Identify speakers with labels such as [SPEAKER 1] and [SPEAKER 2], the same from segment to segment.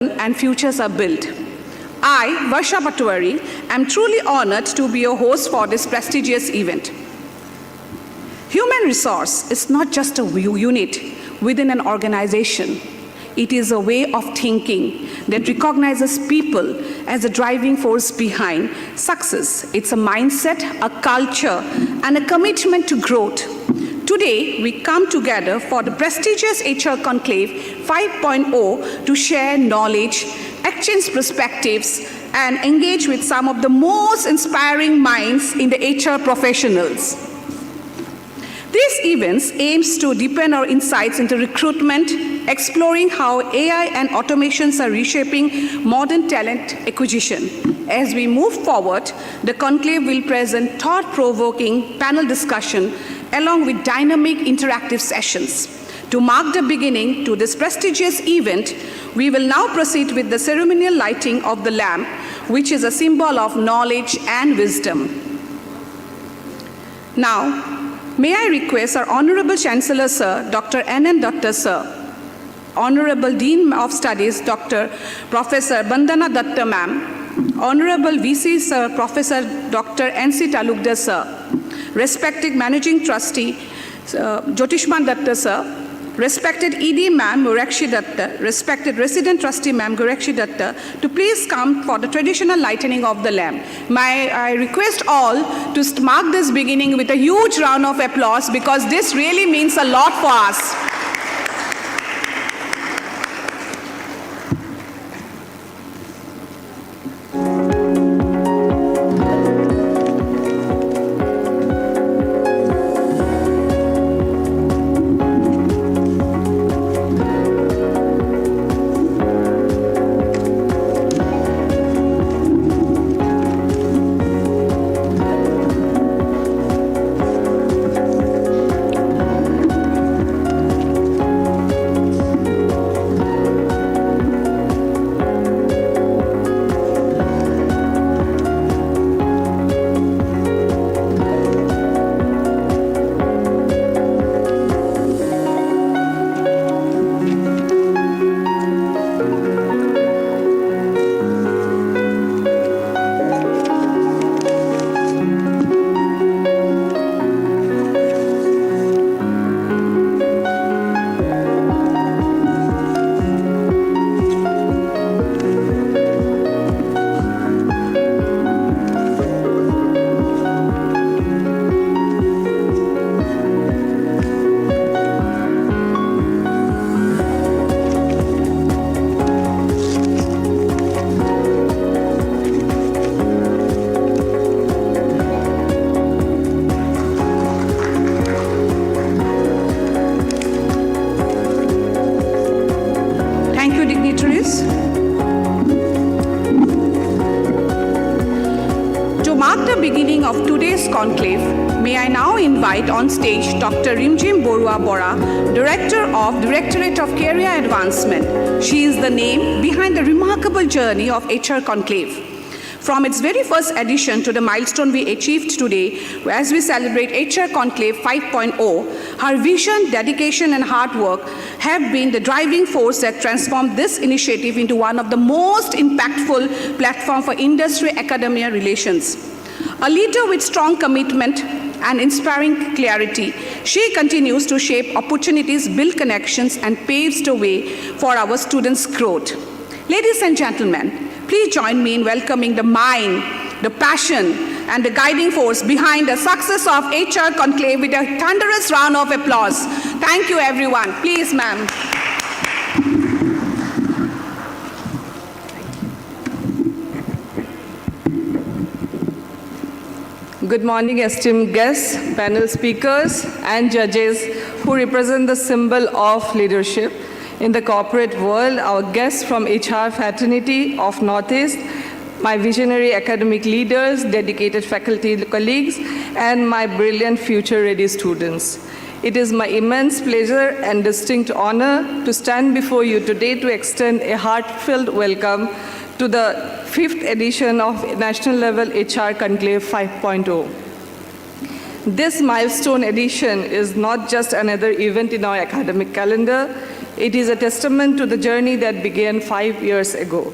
[SPEAKER 1] and futures are built. I, Varsha Patwari, am truly honored to be your host for this prestigious event. Human resource is not just a unit within an organization. It is a way of thinking that recognizes people as a driving force behind success. It's a mindset, a culture, and a commitment to growth. Today, we come together for the prestigious HR Conclave 5.0 to share knowledge, exchange perspectives, and engage with some of the most inspiring minds in the HR professionals. These events aims to deepen our insights into recruitment, exploring how AI and automations are reshaping modern talent acquisition. As we move forward, the conclave will present thought-provoking panel discussion along with dynamic interactive sessions. To mark the beginning to this prestigious event, we will now proceed with the ceremonial lighting of the lamp, which is a symbol of knowledge and wisdom. Now, may I request our Honorable Chancellor, Sir, Dr. N.N. Datta, Sir, Honorable Dean of Studies, Dr. Professor Bandana Datta, Ma'am, Honorable VC, Sir, Professor Dr. N.C. Talukdar, Sir, respected Managing Trustee, Jyotishman Datta, Sir, respected ED Ma'am, Murakshi Datta, respected Resident Trustee Ma'am, Gurakshi Datta, to please come for the traditional lighting of the lamp. May I request all to mark this beginning with a huge round of applause because this really means a lot for us. Of today's conclave, may I now invite on stage Dr. Rimjim Borua Bora, Director of Directorate of Career Advancement. She is the name behind the remarkable journey of HR Conclave. From its very first edition to the milestone we achieved today, as we celebrate HR Conclave 5.0, her vision, dedication, and hard work have been the driving force that transformed this initiative into one of the most impactful platforms for industry-academia relations. A leader with strong commitment and inspiring clarity, she continues to shape opportunities, build connections, and paves the way for our students' growth. Ladies and gentlemen, please join me in welcoming the mind, the passion, and the guiding force behind the success of HR Conclave with a thunderous round of applause. Thank you, everyone. Please, ma'am.
[SPEAKER 2] Good morning, esteemed guests, panel speakers, and judges who represent the symbol of leadership in the corporate world, our guests from HR fraternity of Northeast, my visionary academic leaders, dedicated faculty colleagues, and my brilliant future-ready students. It is my immense pleasure and distinct honor to stand before you today to extend a heartfelt welcome to the 5th edition of National Level HR Conclave 5.0. This milestone edition is not just another event in our academic calendar, it is a testament to the journey that began 5 years ago.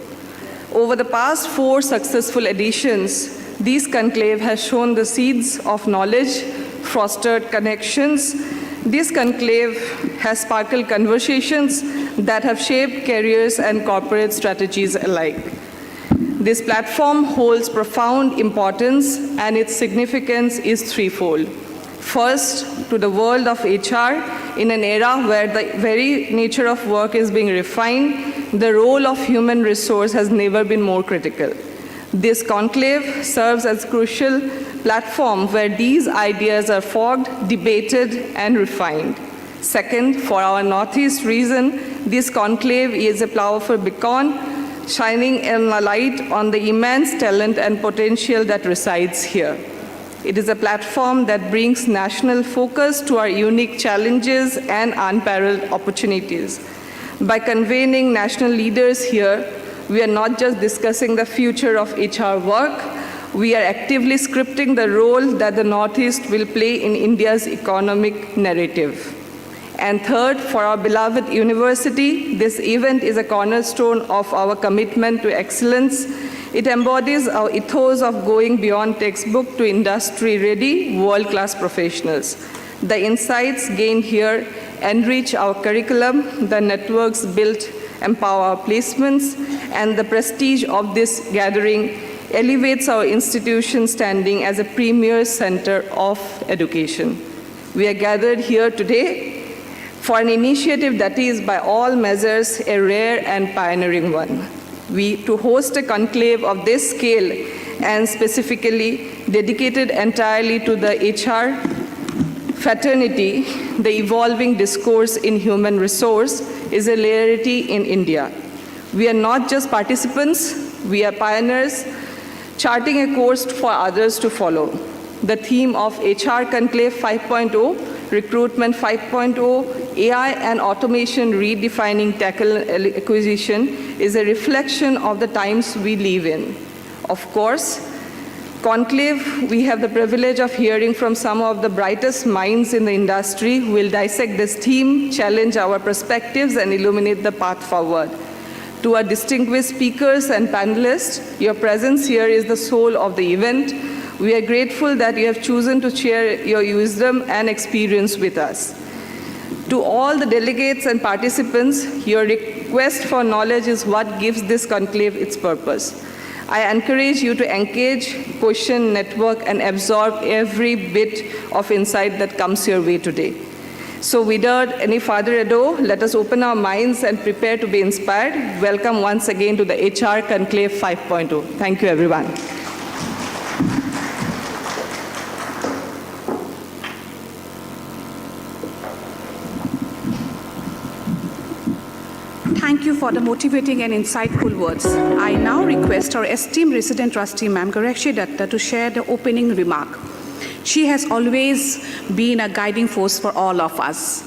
[SPEAKER 2] Over the past 4 successful editions, this conclave has shown the seeds of knowledge, fostered connections. This conclave has sparkled conversations that have shaped careers and corporate strategies alike. This platform holds profound importance, and its significance is threefold. First, to the world of HR, in an era where the very nature of work is being refined, the role of human resource has never been more critical. This conclave serves as a crucial platform where these ideas are fogged, debated, and refined. Second, for our Northeast region, this conclave is a powerful beacon, shining a light on the immense talent and potential that resides here. It is a platform that brings national focus to our unique challenges and unparalleled opportunities. By convening national leaders here, we are not just discussing the future of HR work, we are actively scripting the role that the Northeast will play in India's economic narrative. And third, for our beloved university, this event is a cornerstone of our commitment to excellence. It embodies our ethos of going beyond textbook to industry-ready, world-class professionals. The insights gained here enrich our curriculum, the networks built empower our placements, and the prestige of this gathering elevates our institution standing as a premier center of education. We are gathered here today for an initiative that is, by all measures, a rare and pioneering one. To host a conclave of this scale and specifically dedicated entirely to the HR fraternity, the evolving discourse in human resource is a rarity in India. We are not just participants, we are pioneers, charting a course for others to follow. The theme of HR Conclave 5.0, Recruitment 5.0, AI and Automation Redefining Talent Acquisition is a reflection of the times we live in. Of course, Conclave, we have the privilege of hearing from some of the brightest minds in the industry who will dissect this theme, challenge our perspectives, and illuminate the path forward. To our distinguished speakers and panelists, your presence here is the soul of the event. We are grateful that you have chosen to share your wisdom and experience with us. To all the delegates and participants, your request for knowledge is what gives this conclave its purpose. I encourage you to engage, question, network, and absorb every bit of insight that comes your way today. So without any further ado, let us open our minds and prepare to be inspired. Welcome once again to the HR Conclave 5.0. Thank you, everyone.
[SPEAKER 1] Thank you for the motivating and insightful words. I now request our esteemed resident trustee, Ma'am Garakshi Datta, to share the opening remark. She has always been a guiding force for all of us,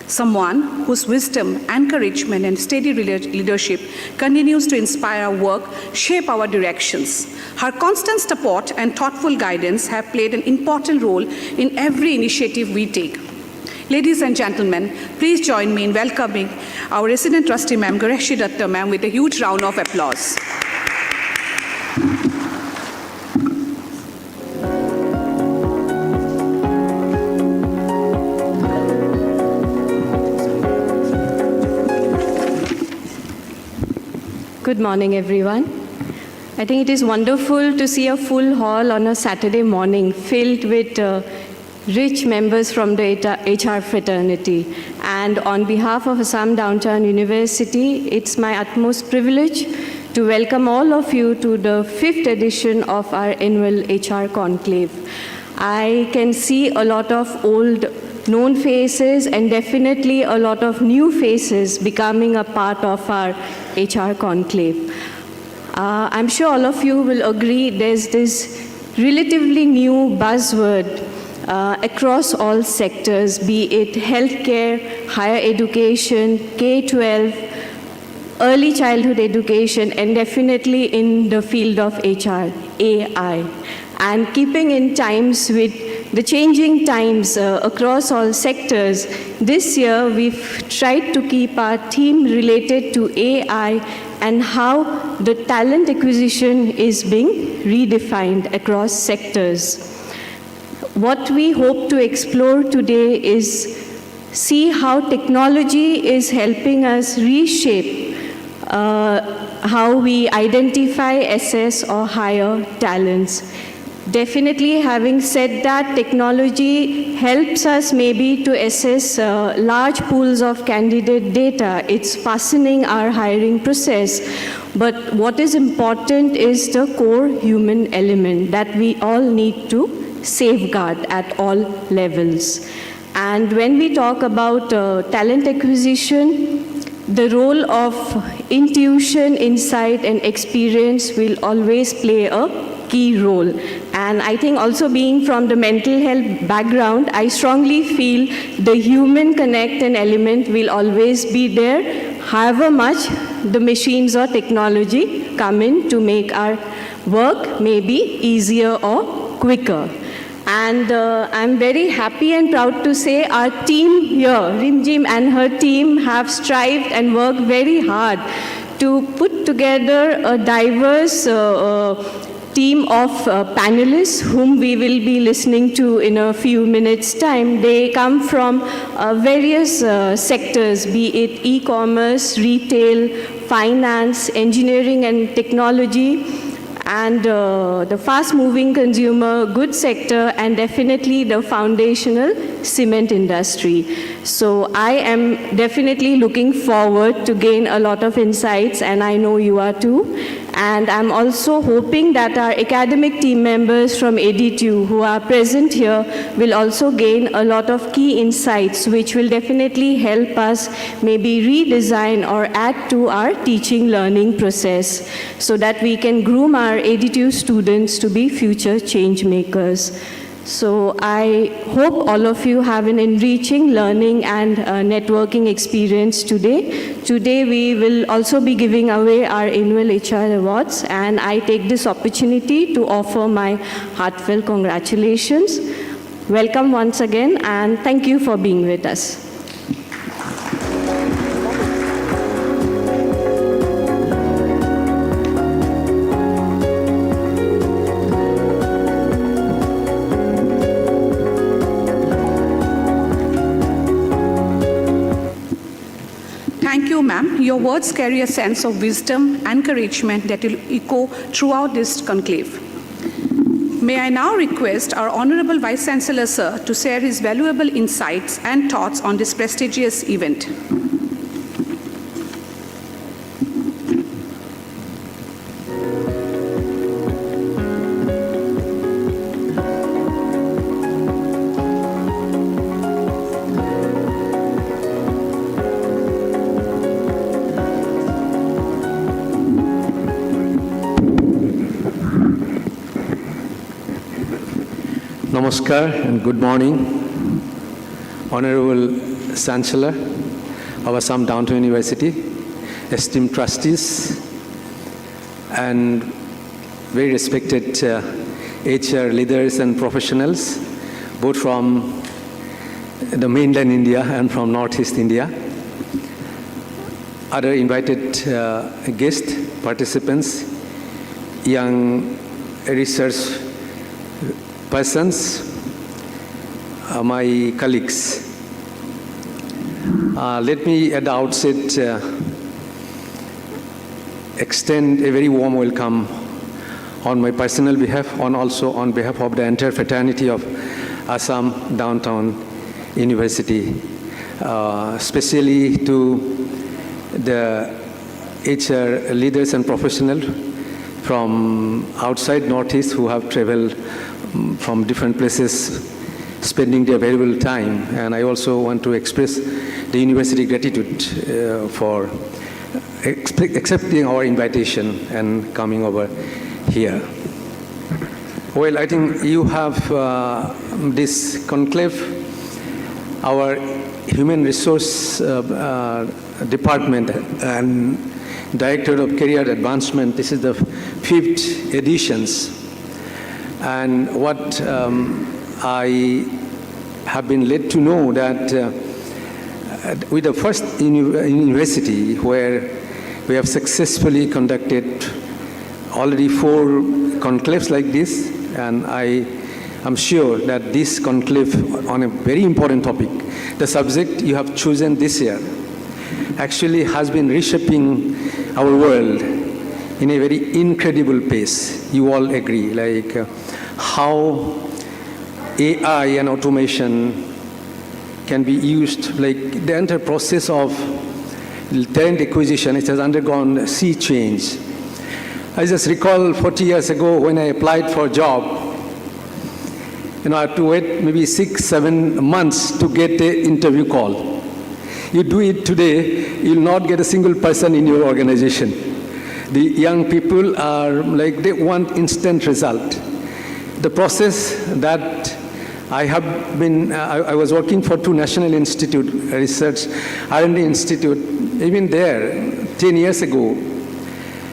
[SPEAKER 1] someone whose wisdom, encouragement, and steady leadership continues to inspire our work, shape our directions. Her constant support and thoughtful guidance have played an important role in every initiative we take. Ladies and gentlemen, please join me in welcoming our resident trustee, Ma'am Garakshi Datta, ma'am, with a huge round of applause.
[SPEAKER 3] Good morning, everyone. I think it is wonderful to see a full hall on a Saturday morning filled with rich members from the HR fraternity. And on behalf of Assam Downtown University, it's my utmost privilege to welcome all of you to the 5th edition of our annual HR Conclave. I can see a lot of old known faces and definitely a lot of new faces becoming a part of our HR Conclave. I'm sure all of you will agree there's this relatively new buzzword across all sectors, be it healthcare, higher education, K-12, early childhood education, and definitely in the field of HR, AI. And keeping in times with the changing times across all sectors, this year we've tried to keep our theme related to AI and how the talent acquisition is being redefined across sectors. What we hope to explore today is see how technology is helping us reshape how we identify, assess, or hire talents. Definitely, having said that, technology helps us maybe to assess large pools of candidate data. It's fastening our hiring process. But what is important is the core human element that we all need to safeguard at all levels. And when we talk about talent acquisition, the role of intuition, insight, and experience will always play a key role. And I think also being from the mental health background, I strongly feel the human connect and element will always be there, however much the machines or technology come in to make our work maybe easier or quicker. And I'm very happy and proud to say our team here, Rimjim and her team, have strived and worked very hard to put together a diverse team of panelists whom we will be listening to in a few minutes' time. They come from various sectors, be it e-commerce, retail, finance, engineering and technology, and the fast-moving consumer goods sector, and definitely the foundational cement industry. So I am definitely looking forward to gain a lot of insights, and I know you are too. And I'm also hoping that our academic team members from AD2 who are present here will also gain a lot of key insights, which will definitely help us maybe redesign or add to our teaching learning process so that we can groom our AD2 students to be future change makers. So I hope all of you have an enriching learning and networking experience today. Today we will also be giving away our annual HR awards, and I take this opportunity to offer my heartfelt congratulations. Welcome once again, and thank you for being with us.
[SPEAKER 1] Thank you, ma'am. Your words carry a sense of wisdom and encouragement that will echo throughout this conclave. May I now request our Honorable Vice Chancellor, sir, to share his valuable insights and thoughts on this prestigious event.
[SPEAKER 4] Namaskar and good morning, Honorable Chancellor of Assam Downtown University, esteemed trustees, and very respected HR leaders and professionals, both from the mainland India and from Northeast India, other invited guests, participants, young research persons, my colleagues. Let me at the outset extend a very warm welcome on my personal behalf and also on behalf of the entire fraternity of Assam Downtown University, especially to the HR leaders and professionals from outside Northeast who have traveled from different places, spending their valuable time. And I also want to express the university gratitude for accepting our invitation and coming over here. Well, I think you have this conclave, our human resource department and Director of Career Advancement. This is the 5th editions. And what I have been led to know that with the first university where we have successfully conducted already 4 conclaves like this, and I am sure that this conclave on a very important topic, the subject you have chosen this year, actually has been reshaping our world in a very incredible pace. You all agree, like how AI and automation can be used, like the entire process of talent acquisition, it has undergone a sea change. I just recall 40 years ago when I applied for a job, I had to wait maybe 6-7 months to get an interview call. You do it today, you'll not get a single person in your organization. The young people are like, they want instant result. The process that I have been, I was working for 2 national institute, research, R&D institute, even there, 10 years ago.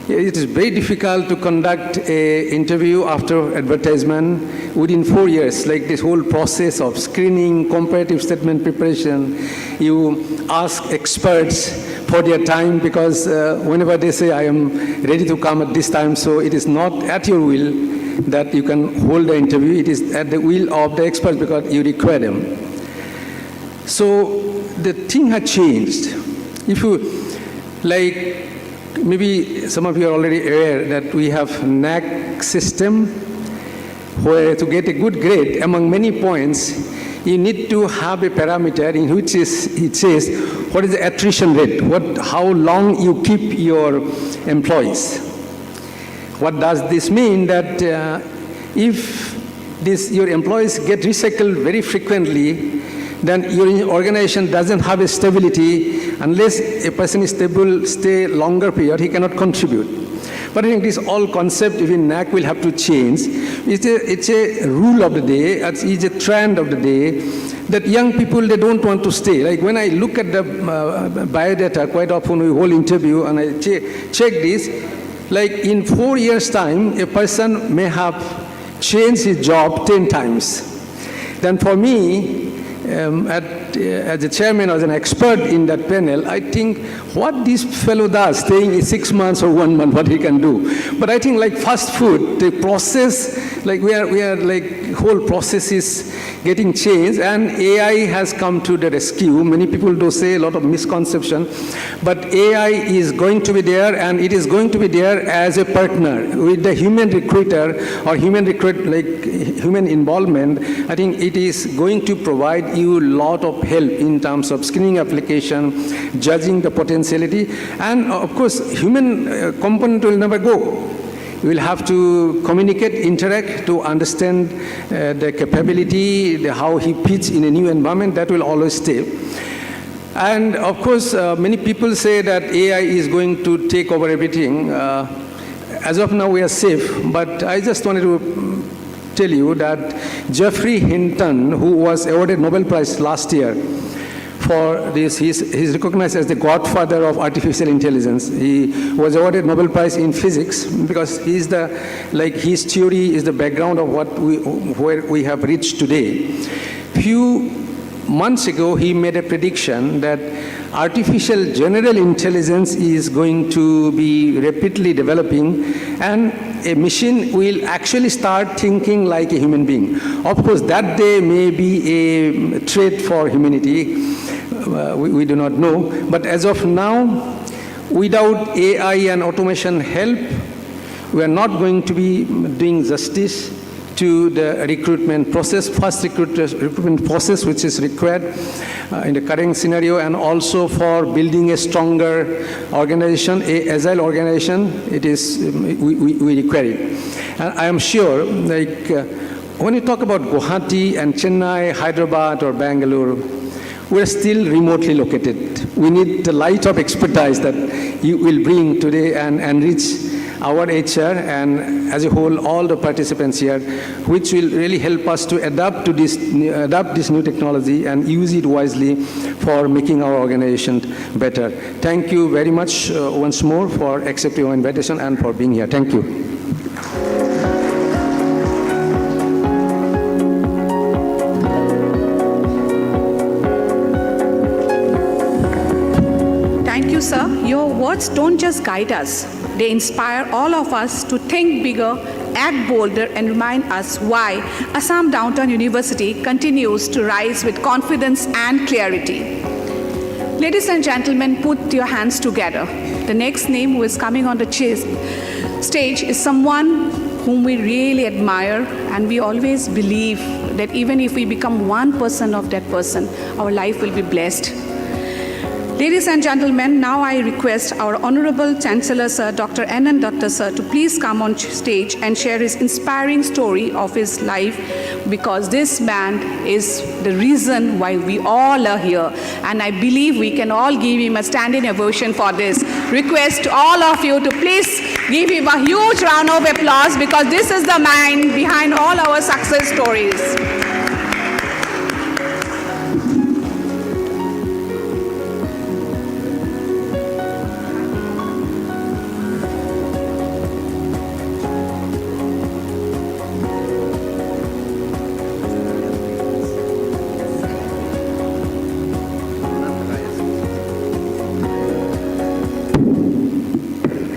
[SPEAKER 4] It is very difficult to conduct an interview after advertisement within 4 years, like this whole process of screening, comparative statement preparation. You ask experts for their time because whenever they say, I am ready to come at this time, so it is not at your will that you can hold the interview. It is at the will of the experts because you require them. So the thing had changed. If you, like, maybe some of you are already aware that we have NAC system where to get a good grade among many points, you need to have a parameter in which it says what is the attrition rate, how long you keep your employees. What does this mean? That if your employees get recycled very frequently, then your organization doesn't have a stability. Unless a person is stable, stay longer period, he cannot contribute. But I think this all concept, even NAC will have to change. It's a rule of the day, it's a trend of the day, that young people, they don't want to stay. Like when I look at the biodata, quite often we hold interview and I check this, like in 4 years' time, a person may have changed his job 10 times. Then for me, as a chairman or as an expert in that panel, I think what this fellow does, staying 6 months or 1 month, what he can do. But I think like fast food, the process, like we are like whole process is getting changed, and AI has come to the rescue. Many people do say a lot of misconception, but AI is going to be there, and it is going to be there as a partner with the human recruiter or human involvement. I think it is going to provide you a lot of help in terms of screening application, judging the potentiality, and of course, human component will never go. You will have to communicate, interact to understand the capability, how he fits in a new environment. That will always stay. And of course, many people say that AI is going to take over everything. As of now, we are safe, but I just wanted to tell you that Geoffrey Hinton, who was awarded Nobel Prize last year for this, he's recognized as the godfather of artificial intelligence. He was awarded Nobel Prize in physics because his theory is the background of where we have reached today. Few months ago, he made a prediction that artificial general intelligence is going to be rapidly developing, and a machine will actually start thinking like a human being. Of course, that day may be a threat for humanity. We do not know. But as of now, without AI and automation help, we are not going to be doing justice to the recruitment process, first recruitment process which is required in the current scenario, and also for building a stronger organization, a agile organization. It is, we require it. And I am sure, when you talk about Guwahati and Chennai, Hyderabad or Bangalore, we're still remotely located. We need the light of expertise that you will bring today and enrich our HR and as a whole all the participants here, which will really help us to adapt this new technology and use it wisely for making our organization better. Thank you very much once more for accepting our invitation and for being here. Thank you.
[SPEAKER 1] you, sir. Your words don't just guide us, they inspire all of us to think bigger, act bolder, and remind us why Assam Downtown University continues to rise with confidence and clarity. Ladies and gentlemen, put your hands together. The next name who is coming on the stage is someone whom we really admire, and we always believe that even if we become 1% of that person, our life will be blessed. Ladies and gentlemen, now I request our Honorable Chancellor Sir, Dr. N.N. Datta Sir, to please come on stage and share his inspiring story of his life, because this man is the reason why we all are here. And I believe we can all give him a standing ovation for this. Request all of you to please give him a huge round of applause, because this is the man behind all our success stories.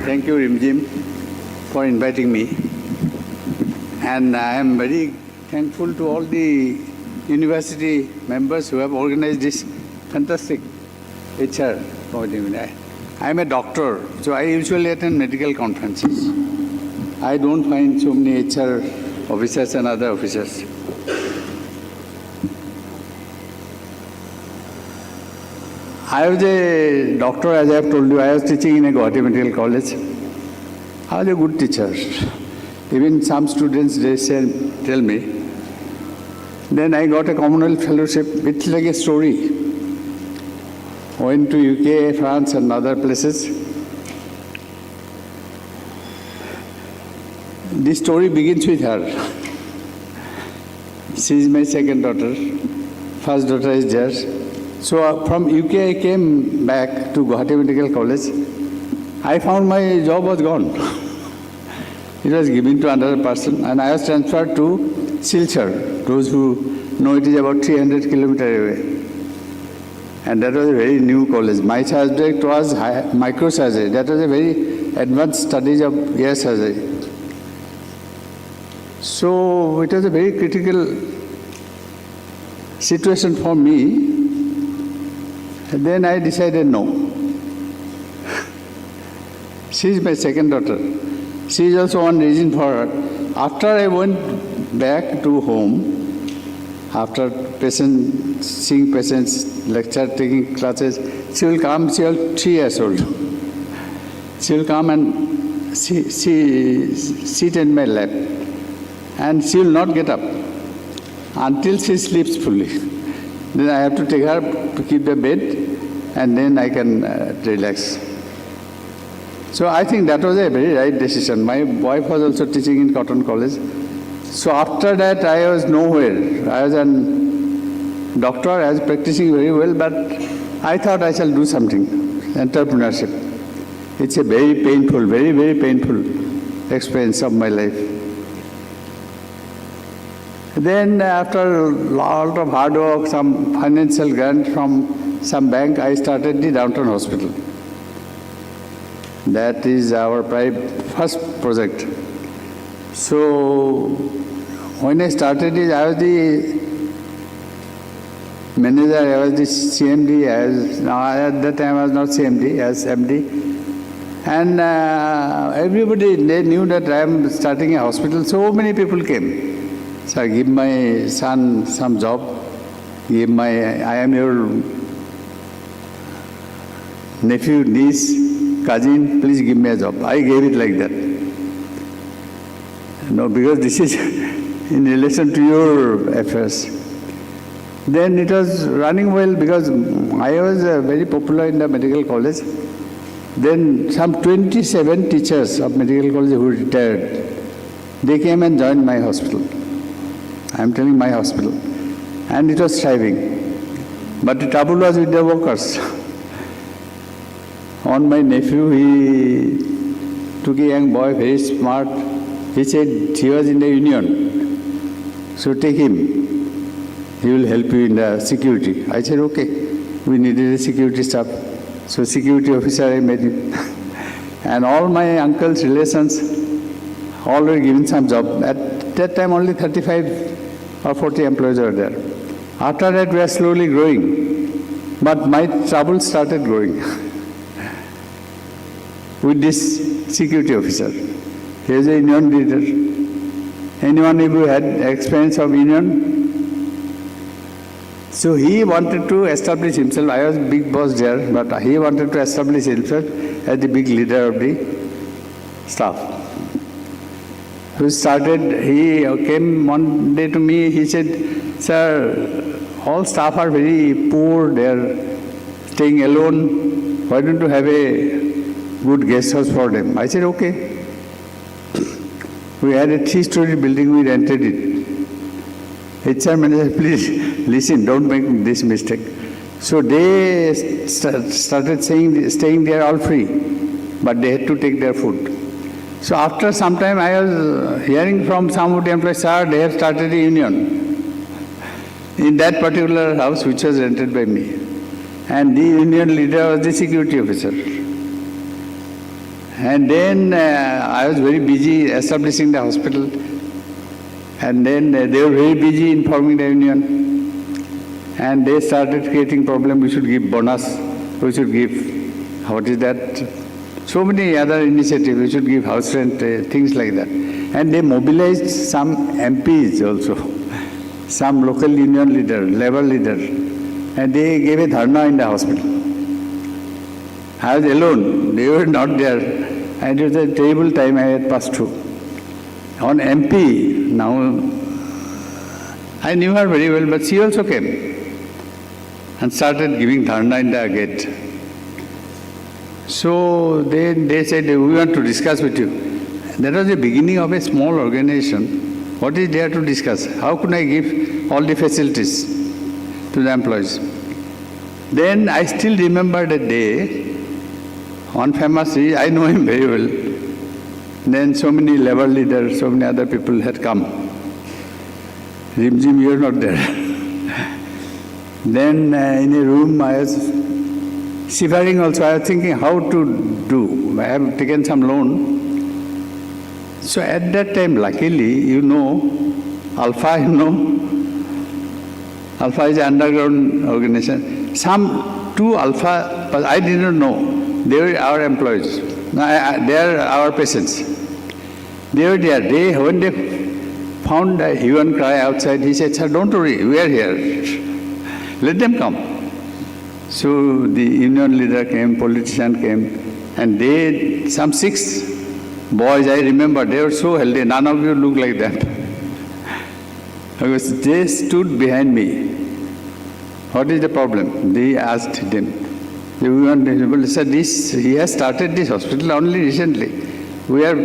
[SPEAKER 5] Thank you, Rimjim, for inviting me. And I am very thankful to all the university members who have organized this fantastic HR meeting. I am a doctor, so I usually attend medical conferences. I don't find so many HR officers and other officers. I was a doctor, as I have told you. I was teaching in a Guwahati Medical College. I was a good teacher. Even some students, they tell me. Then I got a Commonwealth Fellowship. It's like a story. Went to UK, France, and other places. The story begins with her. She is my second daughter. First daughter is there. So from UK I came back to Guwahati Medical College. I found my job was gone. It was given to another person, and I was transferred to Silchar. Those who know, it is about 300 kilometers away. And that was a very new college. My subject was microsurgery. That was a very advanced studies of ear surgery. So it was a very critical situation for me. And then I decided no. She is my second daughter. She is also one reason for her. After I went back to home, after seeing patients, lecture, taking classes, she will come, she was 3 years old. She will come and she sit in my lap. And she will not get up until she sleeps fully. Then I have to take her to keep the bed, and then I can relax. So I think that was a very right decision. My wife was also teaching in Cotton College. So after that, I was nowhere. I was a doctor, I was practicing very well, but I thought I shall do something, entrepreneurship. It's a very painful, very, very painful experience of my life. Then after a lot of hard work, some financial grant from some bank, I started the Downtown Hospital. That is our first project. So when I started it, I was the manager, I was the CMD. At that time I was not CMD, as MD. And everybody, they knew that I am starting a hospital. So many people came. So I give my son some job. I am your nephew, niece, cousin, please give me a job. I gave it like that. No, because this is in relation to your affairs. Then it was running well because I was very popular in the medical college. Then some 27 teachers of medical college who retired, they came and joined my hospital. I am telling my hospital. And it was thriving. But the trouble was with the workers. On my nephew, he took a young boy, very smart. He said he was in the union. So take him. He will help you in the security. I said, okay. We needed a security staff. So security officer I made him. And all my uncle's relations, all were given some job. At that time only 35 or 40 employees were there. After that we are slowly growing. But my trouble started growing with this security officer. He is a union leader. Anyone who had experience of union? So he wanted to establish himself. I was big boss there, but he wanted to establish himself as the big leader of the staff. He came one day to me, he said, "Sir, all staff are very poor, they are staying alone. Why don't you have a good guest house for them?" I said, "Okay." We had a 3-story building, we rented it. HR manager, please listen, don't make this mistake. So they started saying, staying there all free, but they had to take their food. So after some time I was hearing from some of the employees, "Sir, they have started a union in that particular house which was rented by me." And the union leader was the security officer. And then I was very busy establishing the hospital. And then they were very busy informing the union. And they started creating problem. We should give bonus. We should give, what is that? So many other initiatives. We should give house rent, things like that. And they mobilized some MPs also, some local union leader, labor leader. And they gave a dharna in the hospital. I was alone. They were not there. And it was a terrible time I had passed through. On MP, now, I knew her very well, but she also came and started giving dharna in the gate. So they said, "We want to discuss with you." That was the beginning of a small organization. What is there to discuss? How could I give all the facilities to the employees? Then I still remember the day, one famous, I know him very well. Then so many labor leaders, so many other people had come. Rimjim, you are not there. Then in a room I was shivering also. I was thinking how to do. I have taken some loan. So at that time, luckily, Alpha, Alpha is an underground organization. Some 2 Alpha, but I did not know. They were our employees. They are our patients. They were there. When they found a hue and cry outside, he said, "Sir, don't worry, we are here. Let them come." So the union leader came, politician came, and some 6 boys, I remember, they were so healthy. None of you look like that. Because they stood behind me. What is the problem? They asked them. They said, he has started this hospital only recently. We are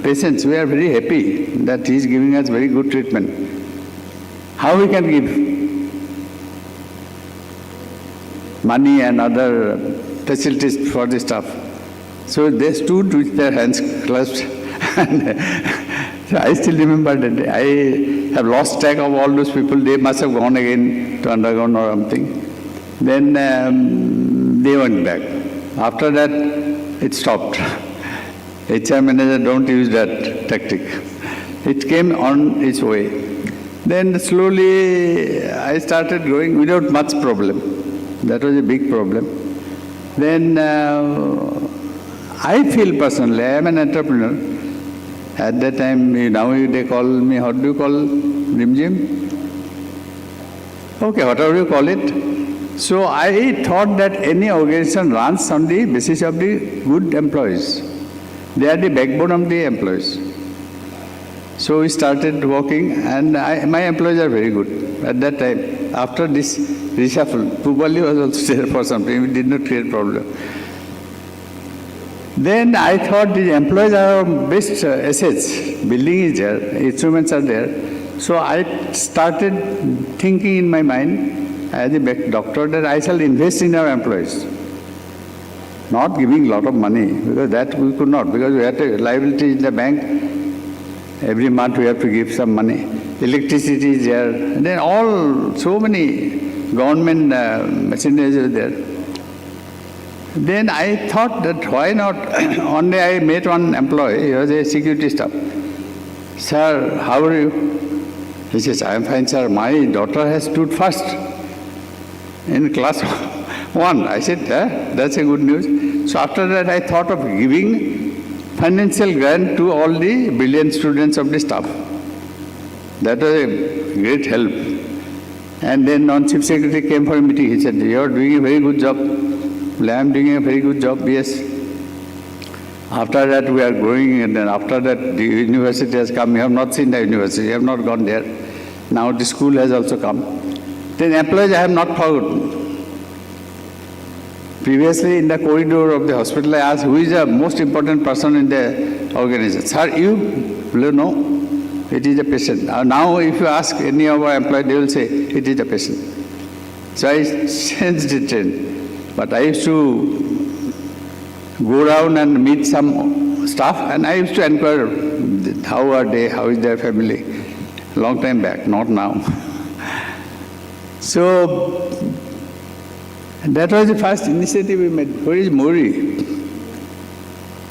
[SPEAKER 5] patients, we are very happy that he is giving us very good treatment. How we can give money and other facilities for the staff? So they stood with their hands clasped. So I still remember that day. I have lost track of all those people. They must have gone again to underground or something. Then they went back. After that, it stopped. HR manager, don't use that tactic. It came on its way. Then slowly I started growing without much problem. That was a big problem. Then I feel personally, I am an entrepreneur. At that time, now they call me, how do you call Rimjim? Okay, whatever you call it. So I thought that any organization runs on the basis of the good employees. They are the backbone of the employees. So we started working, and my employees are very good. At that time, after this reshuffle, Pubali was also there for some time. It did not create problem. Then I thought the employees are our best assets. Building is there, instruments are there. So I started thinking in my mind as a doctor that I shall invest in our employees. Not giving a lot of money, because that we could not, because we had a liability in the bank. Every month we have to give some money. Electricity is there. And then so many government machineries are there. Then I thought that why not? One day I met one employee, he was a security staff. Sir, how are you? He says, I am fine, sir. My daughter has stood first in class 1. I said, that's a good news. So after that I thought of giving financial grant to all the brilliant students of the staff. That was a great help. And then non-chief secretary came for a meeting. He said, you are doing a very good job. Well, I am doing a very good job, yes. After that we are growing, and then after that the university has come. You have not seen the university, you have not gone there. Now the school has also come. Then employees I have not forgotten. Previously in the corridor of the hospital I asked, who is the most important person in the organization? Sir, you will know. It is a patient. Now if you ask any of our employees, they will say, it is a patient. So I changed the trend. But I used to go around and meet some staff, and I used to inquire, how are they, how is their family? Long time back, not now. So that was the first initiative we made. Where is Mori?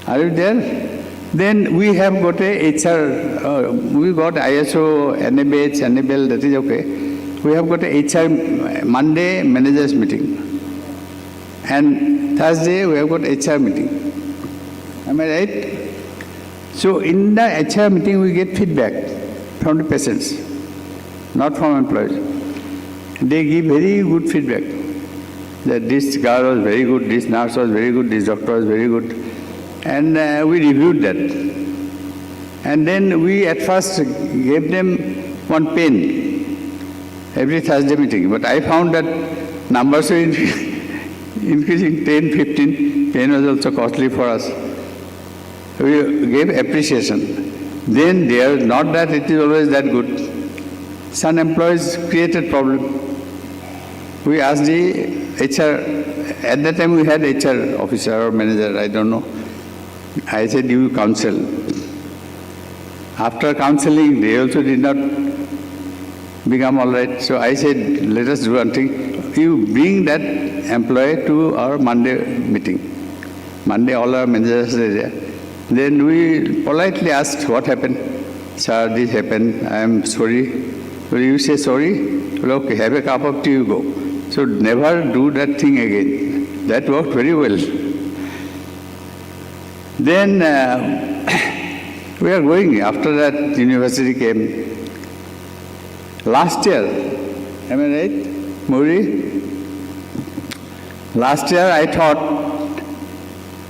[SPEAKER 5] Are you there? Then we have got a HR, we got ISO, NABH, NABL, that is okay. We have got a HR Monday managers meeting. And Thursday we have got HR meeting. Am I right? So in the HR meeting we get feedback from the patients, not from employees. They give very good feedback. That this girl was very good, this nurse was very good, this doctor was very good. And we reviewed that. And then we at first gave them one pen every Thursday meeting. But I found that numbers were increasing 10, 15. Pen was also costly for us. We gave appreciation. Then there, not that it is always that good. Some employees created problem. We asked the HR, at that time we had HR officer or manager, I don't know. I said, you counsel. After counseling, they also did not become all right. So I said, let us do one thing. You bring that employee to our Monday meeting. Monday, all our managers are there. Then we politely asked, what happened? Sir, this happened. I am sorry. Will you say sorry? Well, okay, have a cup of tea, you go. So never do that thing again. That worked very well. Then we are going. After that, university came. Last year, am I right, Muri? Last year I thought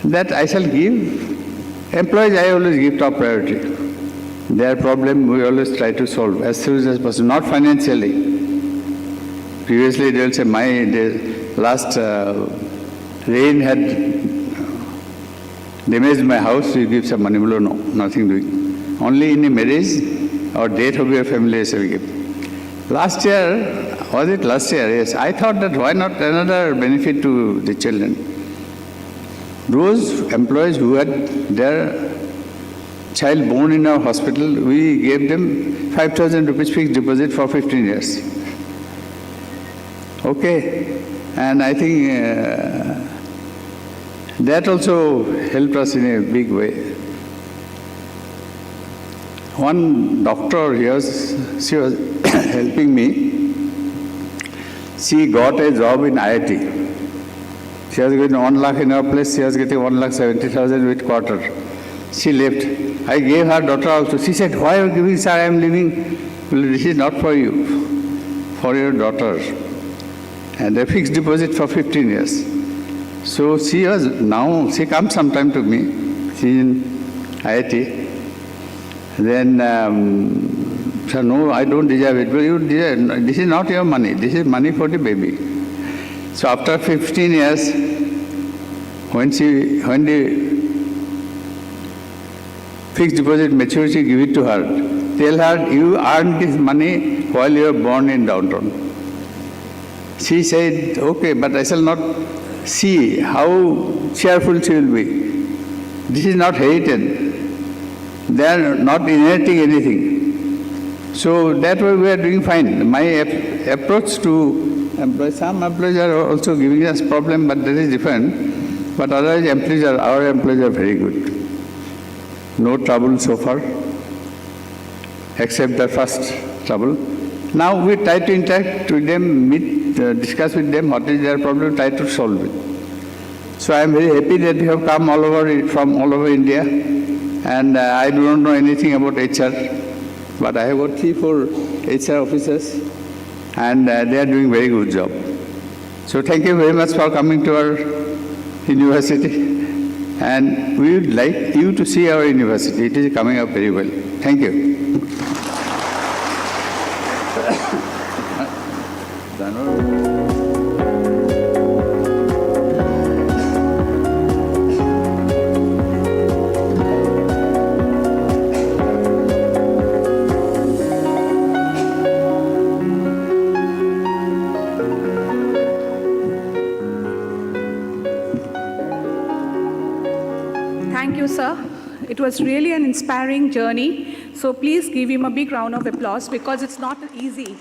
[SPEAKER 5] that I shall give employees, I always give top priority. Their problem we always try to solve as soon as possible, not financially. Previously they will say, the last rain had damaged my house, you give some money. No, nothing doing. Only in a marriage or death of your family we give. Last year, was it last year? Yes. I thought that why not another benefit to the children? Those employees who had their child born in our hospital, we gave them 5,000 rupees fixed deposit for 15 years. Okay. And I think that also helped us in a big way. One doctor here, she was helping me. She got a job in IIT. She was getting 1 lakh in her place, she was getting 1,70,000 with quarter. She left. I gave her daughter also. She said, why are you giving, sir? I am leaving. Well, this is not for you, for your daughter. And a fixed deposit for 15 years. So she was now, she comes sometime to me. She is in IIT. Then, sir, no, I don't deserve it. But you deserve, this is not your money. This is money for the baby. So after 15 years, when the fixed deposit maturity, give it to her. Tell her, you earned this money while you were born in downtown. She said, okay, but I shall not see how cheerful she will be. This is not hated. They are not inheriting anything. So that way we are doing fine. My approach to employees, some employees are also giving us problem, but that is different. But otherwise, our employees are very good. No trouble so far, except the first trouble. Now we try to interact with them, discuss with them what is their problem, try to solve it. So I am very happy that you have come from all over India, and I do not know anything about HR, but I have got 3-4 HR officers, and they are doing very good job. So thank you very much for coming to our university, and we would like you to see our university. It is coming up very well. Thank you.
[SPEAKER 1] Thank you, sir. It was really an inspiring journey. So please give him a big round of applause because it's not easy.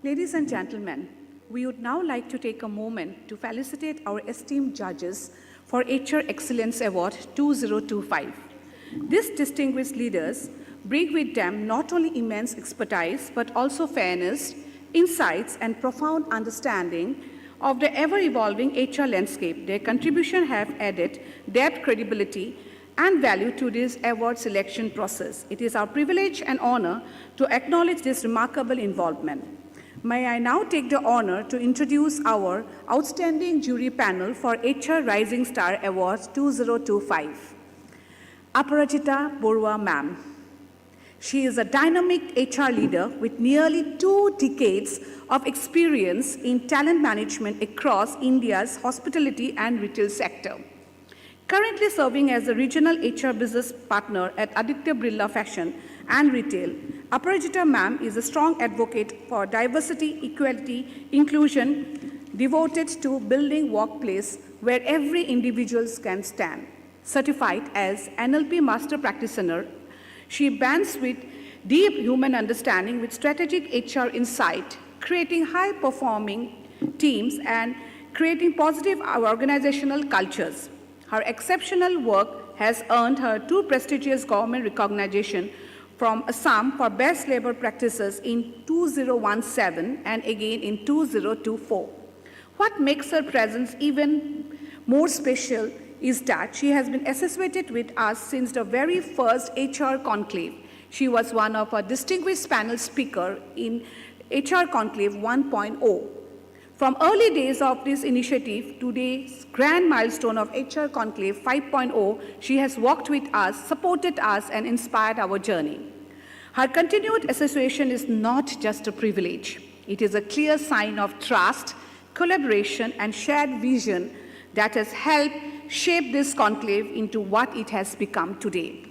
[SPEAKER 1] Ladies and gentlemen, we would now like to take a moment to felicitate our esteemed judges for HR Excellence Award 2025. These distinguished leaders bring with them not only immense expertise, but also fairness, insights, and profound understanding of the ever-evolving HR landscape. Their contribution have added depth, credibility, and value to this award selection process. It is our privilege and honor to acknowledge this remarkable involvement. May I now take the honor to introduce our outstanding jury panel for HR Rising Star Awards 2025. Aparajita Borua ma'am. She is a dynamic HR leader with nearly 2 decades of experience in talent management across India's hospitality and retail sector. Currently serving as a regional HR business partner at Aditya Birla Fashion and Retail, Aparajita ma'am is a strong advocate for diversity, equality, inclusion, devoted to building workplace where every individual can stand. Certified as NLP Master Practitioner, she bands with deep human understanding with strategic HR insight, creating high-performing teams and creating positive organizational cultures. Her exceptional work has earned her 2 prestigious government recognition from Assam for Best Labor Practices in 2017 and again in 2024. What makes her presence even more special is that she has been associated with us since the very first HR Conclave. She was one of our distinguished panel speakers in HR Conclave 1.0. From early days of this initiative to today's grand milestone of HR Conclave 5.0, she has walked with us, supported us, and inspired our journey. Her continued association is not just a privilege. It is a clear sign of trust, collaboration, and shared vision that has helped shape this conclave into what it has become today.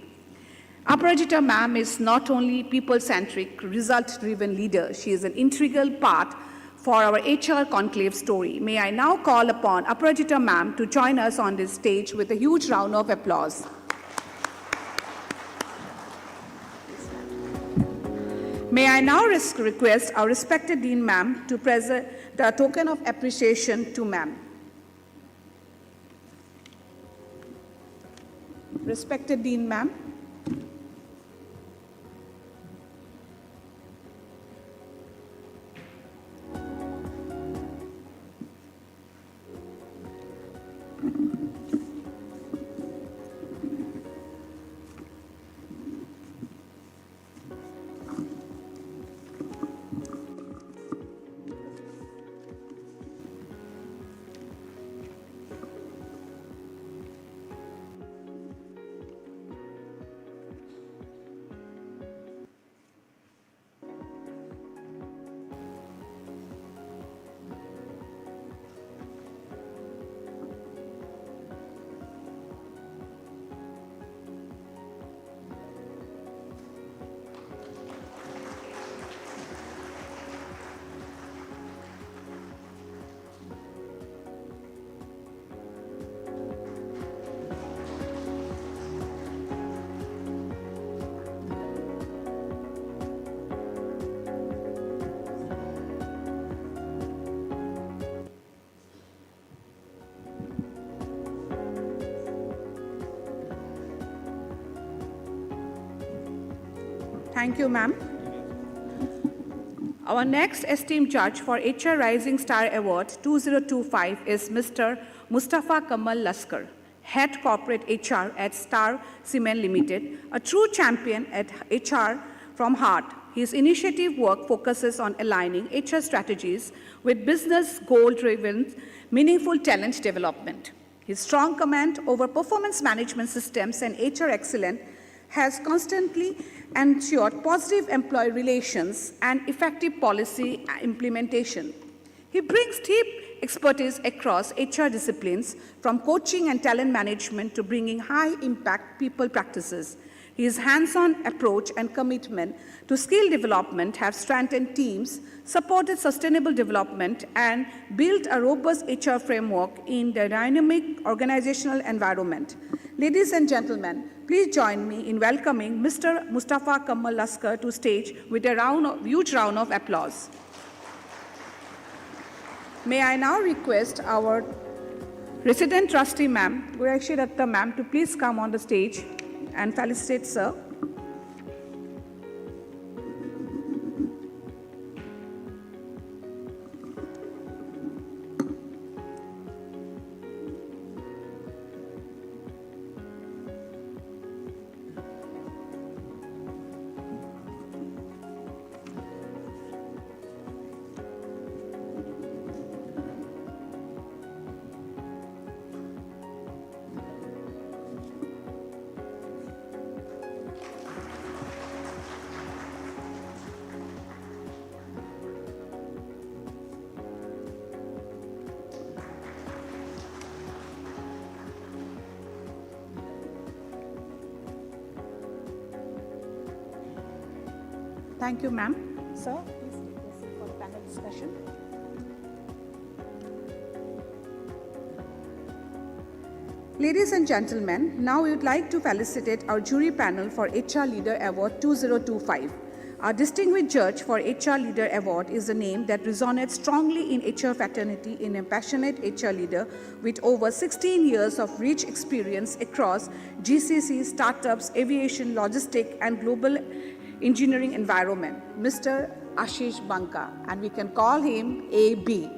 [SPEAKER 1] Aparajita ma'am is not only people-centric, result-driven leader, she is an integral part for our HR conclave story. May I now call upon Aparajita ma'am to join us on this stage with a huge round of applause. May I now request our respected Dean ma'am to present the token of appreciation to ma'am. Respected Dean ma'am. Thank you, ma'am. Our next esteemed judge for HR Rising Star Award 2025 is Mr. Mustafa Kamal Laskar, Head Corporate HR at Star Cement Limited, a true champion at HR from heart. His initiative work focuses on aligning HR strategies with business goal-driven, meaningful talent development. His strong command over performance management systems and HR excellence has constantly ensured positive employee relations and effective policy implementation. He brings deep expertise across HR disciplines, from coaching and talent management to bringing high-impact people practices. His hands-on approach and commitment to skill development have strengthened teams, supported sustainable development, and built a robust HR framework in the dynamic organizational environment. Ladies and gentlemen, please join me in welcoming Mr. Mustafa Kamal Laskar to stage with a huge round of applause. May I now request our resident trustee, ma'am, Guraishi Datta ma'am, to please come on the stage and felicitate sir. Thank you, ma'am. Sir, please take a seat for the panel discussion. Ladies and gentlemen, now we would like to felicitate our jury panel for HR Leader Award 2025. Our distinguished judge for HR Leader Award is a name that resonates strongly in HR fraternity in a passionate HR leader with over 16 years of rich experience across GCC, startups, aviation, logistics, and global engineering environment, Mr. Ashish Banka, and we can call him AB.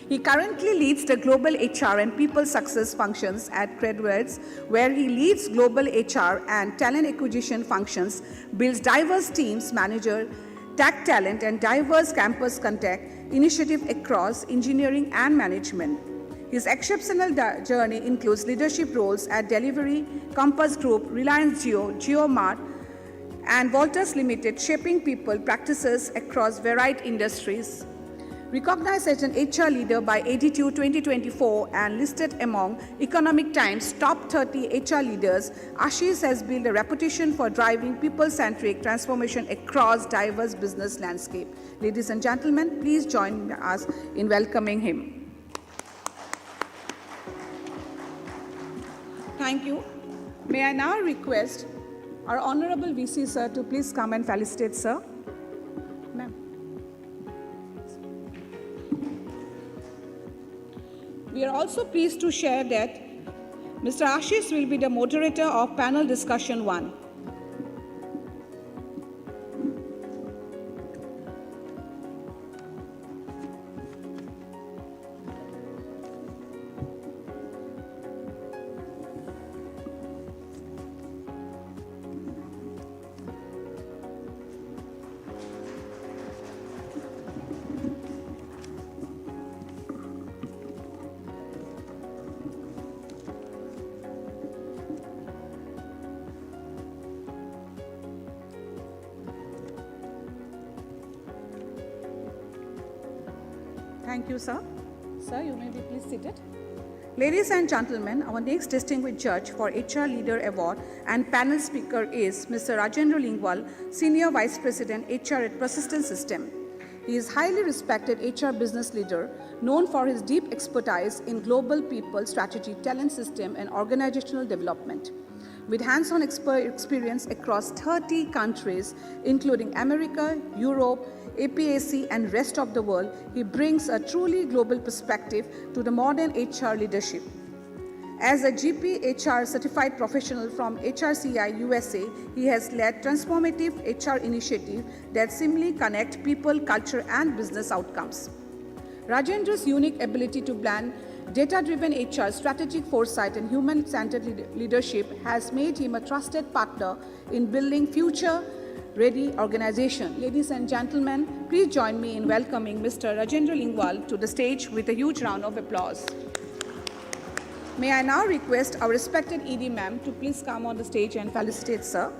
[SPEAKER 1] He currently leads the global HR and people success functions at Credwords, where he leads global HR and talent acquisition functions, builds diverse teams, manager, tech talent, and diverse campus contact initiative across engineering and management. His exceptional journey includes leadership roles at Delivery, Compass Group, Reliance Jio, JioMart, and Voltas Limited, shaping people practices across varied industries. Recognized as an HR leader by ADTU 2024 and listed among Economic Times top 30 HR leaders, Ashish has built a reputation for driving people-centric transformation across diverse business landscape. Ladies and gentlemen, please join us in welcoming him. Thank you. May I now request our Honorable VC Sir to please come and felicitate Sir. Ma'am. We are also pleased to share that Mr. Ashish will be the moderator of panel discussion 1. Thank you, sir. Sir, you may be please seated. Ladies and gentlemen, our next distinguished judge for HR Leader Award and panel speaker is Mr. Rajendra Lingwal, Senior Vice President HR at Persistent System. He is highly respected HR business leader, known for his deep expertise in global people strategy, talent system, and organizational development. With hands-on experience across 30 countries, including America, Europe, APAC, and rest of the world, he brings a truly global perspective to the modern HR leadership. As a GP HR certified professional from HRCI USA, he has led transformative HR initiatives that seamlessly connect people, culture, and business outcomes. Rajendra's unique ability to blend data-driven HR, strategic foresight, and human-centered leadership has made him a trusted partner in building future-ready organization. Ladies and gentlemen, please join me in welcoming Mr. Rajendra Lingwal to the stage with a huge round of applause. May I now request our respected ED ma'am to please come on the stage and felicitate sir.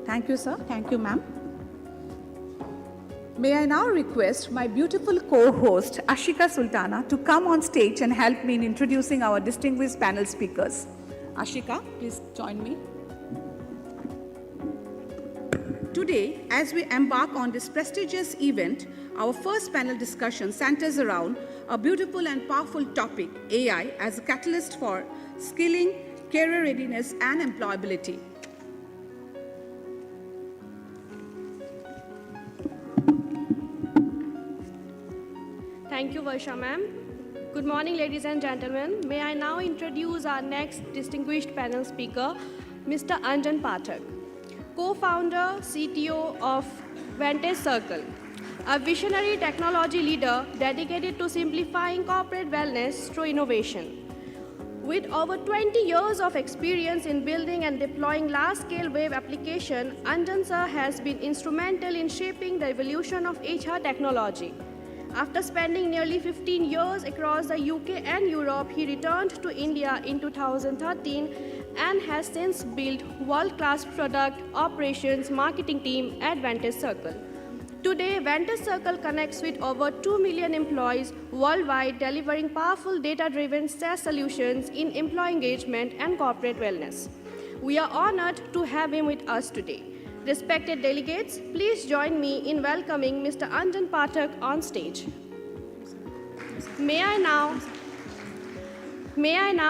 [SPEAKER 1] Thank you, sir. Thank you, ma'am. May I now request my beautiful co-host, Ashika Sultana, to come on stage and help me in introducing our distinguished panel speakers. Ashika, please join me. Today, as we embark on this prestigious event, our first panel discussion centers around a beautiful and powerful topic, AI as a catalyst for skilling, career readiness, and employability.
[SPEAKER 6] Thank you, Varsha ma'am. Good morning, ladies and gentlemen. May I now introduce our next distinguished panel speaker, Mr. Anjan Pathak, co-founder, CTO of Vantage Circle, a visionary technology leader dedicated to simplifying corporate wellness through innovation. With over 20 years of experience in building and deploying large-scale web applications, Anjan sir has been instrumental in shaping the evolution of HR technology. After spending nearly 15 years across the UK and Europe, he returned to India in 2013 and has since built world-class product, operations, marketing team at Vantage Circle. Today, Vantage Circle connects with over 2 million employees worldwide, delivering powerful data-driven SaaS solutions in employee engagement and corporate wellness. We are honored to have him with us today. Respected delegates, please join me in welcoming Mr. Anjan Pathak on stage. May I now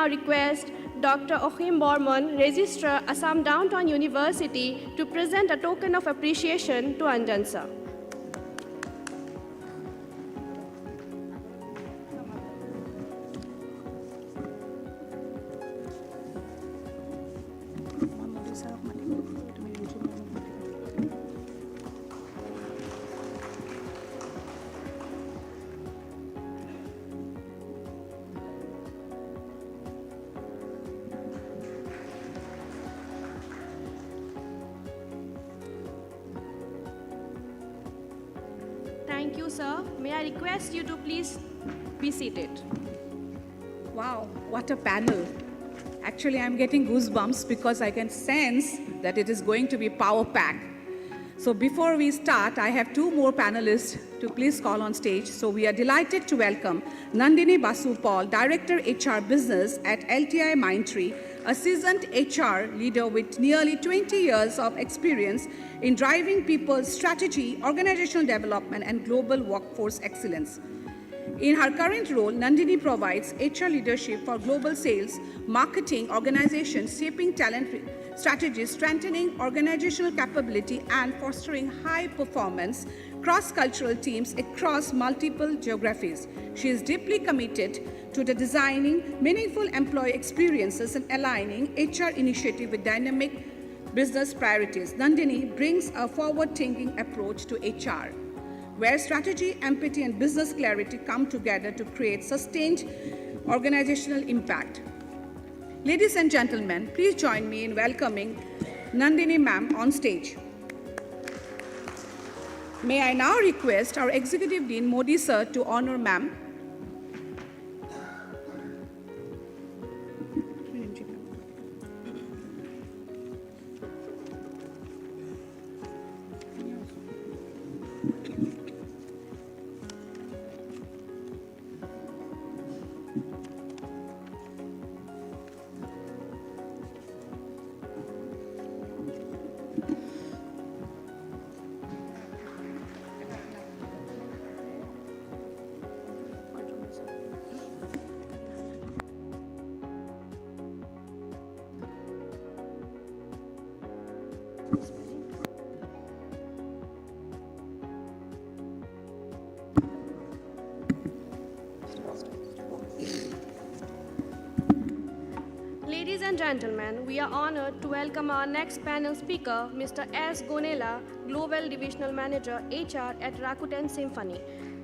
[SPEAKER 6] request Dr. Ochim Borman, Registrar, Assam Downtown University, to present a token of appreciation to Anjan sir. Thank you, sir. May I request you to please be seated.
[SPEAKER 1] Wow, what a panel. Actually, I'm getting goosebumps because I can sense that it is going to be power pack. So before we start, I have two more panelists to please call on stage. So we are delighted to welcome Nandini Basu Paul, Director HR Business at LTI Mindtree, a seasoned HR leader with nearly 20 years of experience in driving people's strategy, organizational development, and global workforce excellence. In her current role, Nandini provides HR leadership for global sales, marketing organizations, shaping talent strategies, strengthening organizational capability, and fostering high-performance cross-cultural teams across multiple geographies. She is deeply committed to the designing meaningful employee experiences and aligning HR initiative with dynamic business priorities. Nandini brings a forward-thinking approach to HR, where strategy, empathy, and business clarity come together to create sustained organizational impact. Ladies and gentlemen, please join me in welcoming Nandini ma'am on stage. May I now request our Executive Dean Modi sir to honor ma'am.
[SPEAKER 6] Ladies and gentlemen, we are honored to welcome our next panel speaker, Mr. S. Gonela, Global Divisional Manager, HR at Rakuten Symphony,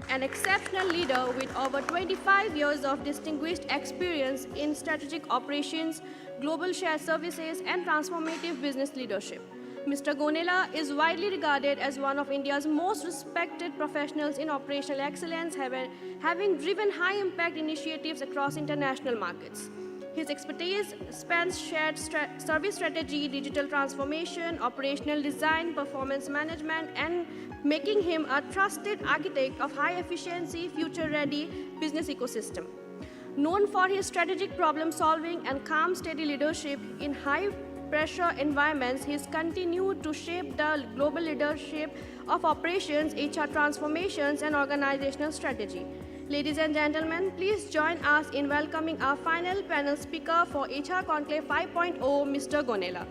[SPEAKER 6] an exceptional leader with over 25 years of distinguished experience in strategic operations, global shared services, and transformative business leadership. Mr. Gonela is widely regarded as one of India's most respected professionals in operational excellence, having driven high-impact initiatives across international markets. His expertise spans shared service strategy, digital transformation, operational design, performance management, and making him a trusted architect of high-efficiency, future-ready business ecosystem. Known for his strategic problem-solving and calm, steady leadership in high-pressure environments, he has continued to shape the global leadership of operations, HR transformations, and organizational strategy. Ladies and gentlemen, please join us in welcoming our final panel speaker for HR Conclave 5.0, Mr. Gonela.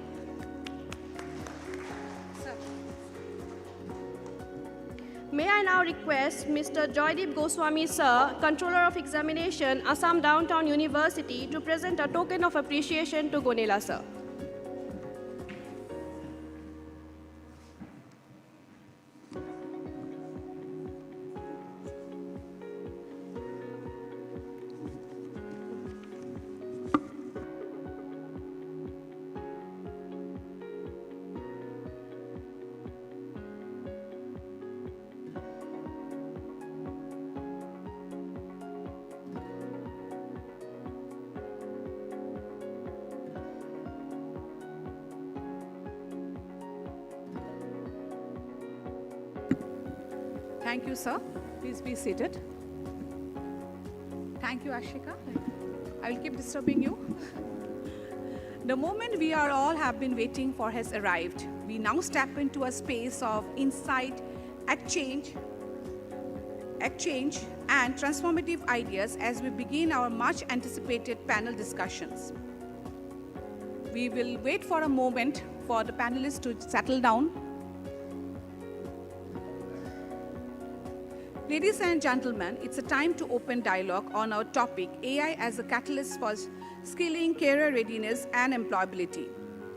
[SPEAKER 6] May I now request Mr. Joydeep Goswami, Sir, Controller of Examination, Assam Downtown University, to present a token of appreciation to Gonela, Sir.
[SPEAKER 1] Thank you, sir. Please be seated. Thank you, Ashika. I will keep disturbing you. The moment we are all have been waiting for has arrived. We now step into a space of insight, exchange, and transformative ideas as we begin our much anticipated panel discussions. We will wait for a moment for the panelists to settle down. Ladies and gentlemen, it's a time to open dialogue on our topic, AI as a catalyst for skilling, career readiness, and employability.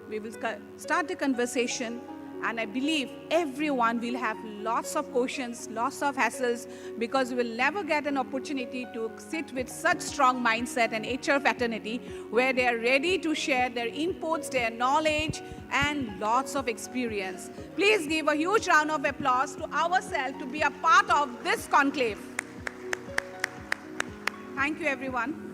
[SPEAKER 1] We will start the conversation, and I believe everyone will have lots of questions, lots of hassles, because we will never get an opportunity to sit with such strong mindset and HR fraternity where they are ready to share their inputs, their knowledge, and lots of experience. Please give a huge round of applause to ourselves to be a part of this conclave. Thank you, everyone.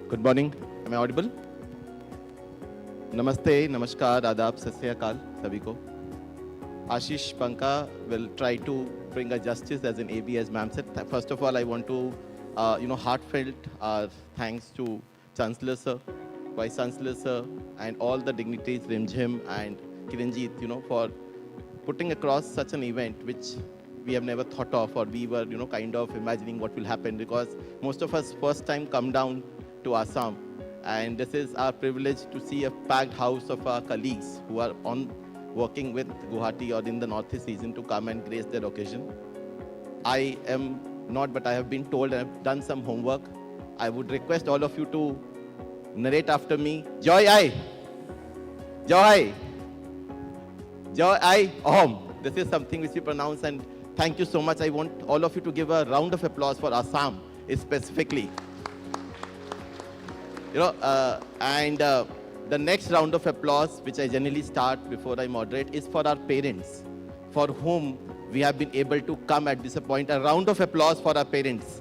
[SPEAKER 7] Good morning. Am I audible? Namaste, Namaskar, Adab, Sat Sri Akal, sabhi ko. Ashish Panka will try to bring a justice as an AB, as ma'am said. First of all, I want to, heartfelt thanks to Chancellor Sir, Vice Chancellor Sir, and all the dignitaries, Rimjim and Kiranjit, for putting across such an event which we have never thought of, or we were, kind of imagining what will happen, because most of us first time come down to Assam, and this is our privilege to see a packed house of our colleagues who are working with Guwahati or in the Northeast region to come and grace their occasion. I am not, but I have been told and I've done some homework. I would request all of you to narrate after me. Joy I. Joy. Joy I Om. This is something which we pronounce, and thank you so much. I want all of you to give a round of applause for Assam specifically. The next round of applause, which I generally start before I moderate, is for our parents, for whom we have been able to come at this point. A round of applause for our parents.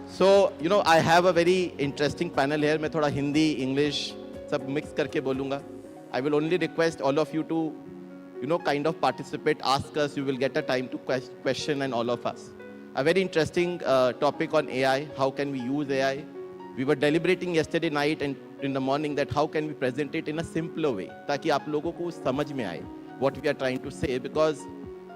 [SPEAKER 7] So, I have a very interesting panel here. मैं थोड़ा Hindi, English सब mix करके बोलूँगा. I will only request all of you to, kind of participate, ask us. You will get a time to question and all of us. A very interesting topic on AI. How can we use AI? We were deliberating yesterday night and in the morning that how can we present it in a simpler way, ताकि आप लोगों को समझ में आए what we are trying to say. Because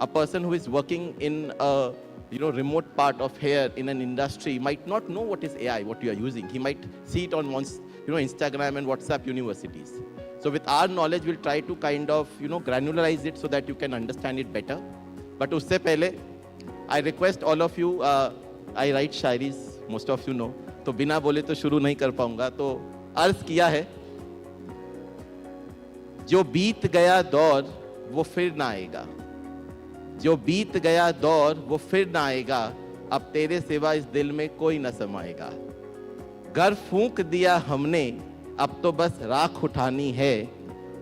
[SPEAKER 7] a person who is working in a remote part of here in an industry might not know what is AI, what you are using. He might see it on Instagram and WhatsApp universities. So with our knowledge, we'll try to kind of granularize it so that you can understand it better. But उससे पहले, I request all of you. I write shairis, most of you know. तो बिना बोले तो शुरू नहीं कर पाऊंगा. तो अर्ज किया है, जो बीत गया दौर वो फिर ना आएगा. जो बीत गया दौर वो फिर ना आएगा. अब तेरे सिवा इस दिल में कोई न समाएगा. घर फूंक दिया हमने, अब तो बस राख उठानी है.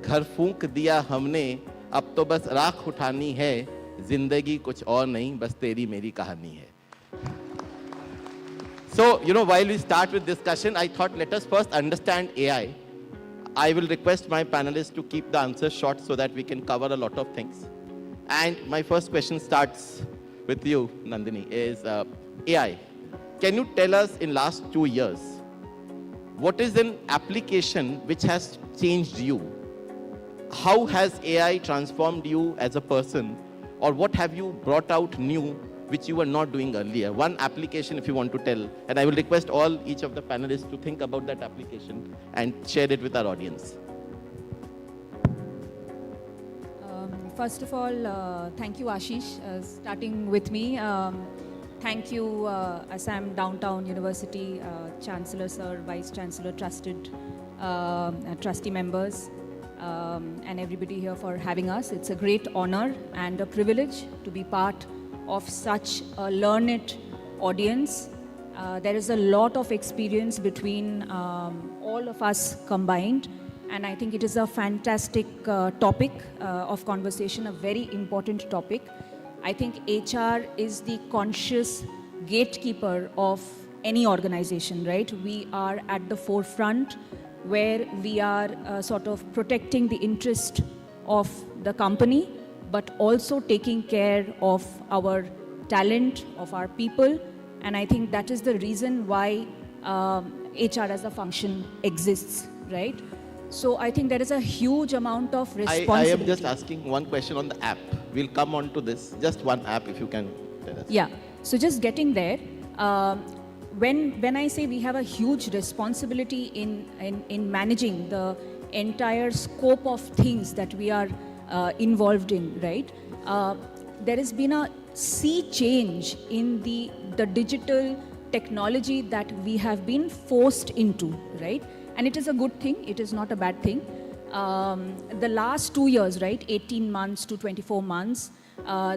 [SPEAKER 7] घर फूंक दिया हमने, अब तो बस राख उठानी है. जिंदगी कुछ और नहीं, बस तेरी मेरी कहानी है. So, while we start with discussion, I thought let us first understand AI. I will request my panelists to keep the answers short so that we can cover a lot of things. And my first question starts with you, Nandini, is AI. Can you tell us in last 2 years, what is an application which has changed you? How has AI transformed you as a person? Or what have you brought out new which you were not doing earlier? One application if you want to tell. And I will request each of the panelists to think about that application and share it with our audience.
[SPEAKER 8] First of all, thank you, Ashish, starting with me. Thank you, Assam Downtown University, Chancellor Sir, Vice Chancellor, trustee members, and everybody here for having us. It's a great honor and a privilege to be part of such a learned audience. There is a lot of experience between all of us combined, and I think it is a fantastic topic of conversation, a very important topic. I think HR is the conscious gatekeeper of any organization, right? We are at the forefront where we are sort of protecting the interest of the company, but also taking care of our talent, of our people. And I think that is the reason why HR as a function exists, right? So I think there is a huge amount of responsibility.
[SPEAKER 7] I am just asking one question on the app. We'll come on to this. Just one app, if you can tell us.
[SPEAKER 8] Yeah. So just getting there, when I say we have a huge responsibility in managing the entire scope of things that we are involved in, right? There has been a sea change in the digital technology that we have been forced into, right? And it is a good thing, it is not a bad thing. The last 2 years, right, 18 months to 24 months,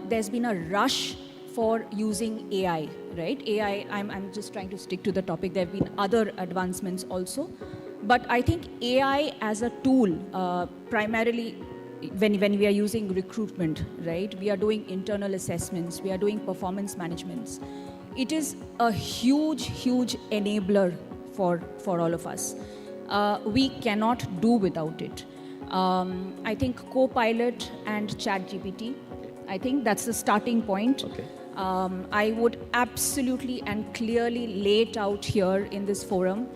[SPEAKER 8] there's been a rush for using AI, right? AI, I'm just trying to stick to the topic. There have been other advancements also. But I think AI as a tool, primarily when we are using recruitment, right? We are doing internal assessments, we are doing performance managements. It is a huge, huge enabler for all of us. We cannot do without it. I think Copilot and ChatGPT, I think that's the starting point.
[SPEAKER 7] Okay.
[SPEAKER 8] I would absolutely and clearly lay it out here in this forum.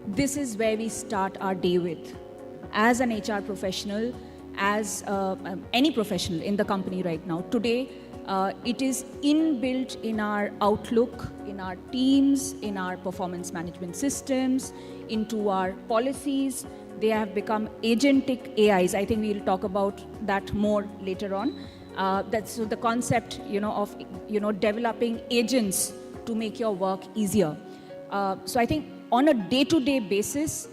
[SPEAKER 8] This is where we start our day with. As an HR professional, as any professional in the company right now, today, it is inbuilt in our outlook, in our teams, in our performance management systems, into our policies. They have become agentic AIs. I think we'll talk about that more later on. That's the concept, of developing agents to make your work easier. So I think on a day-to-day basis,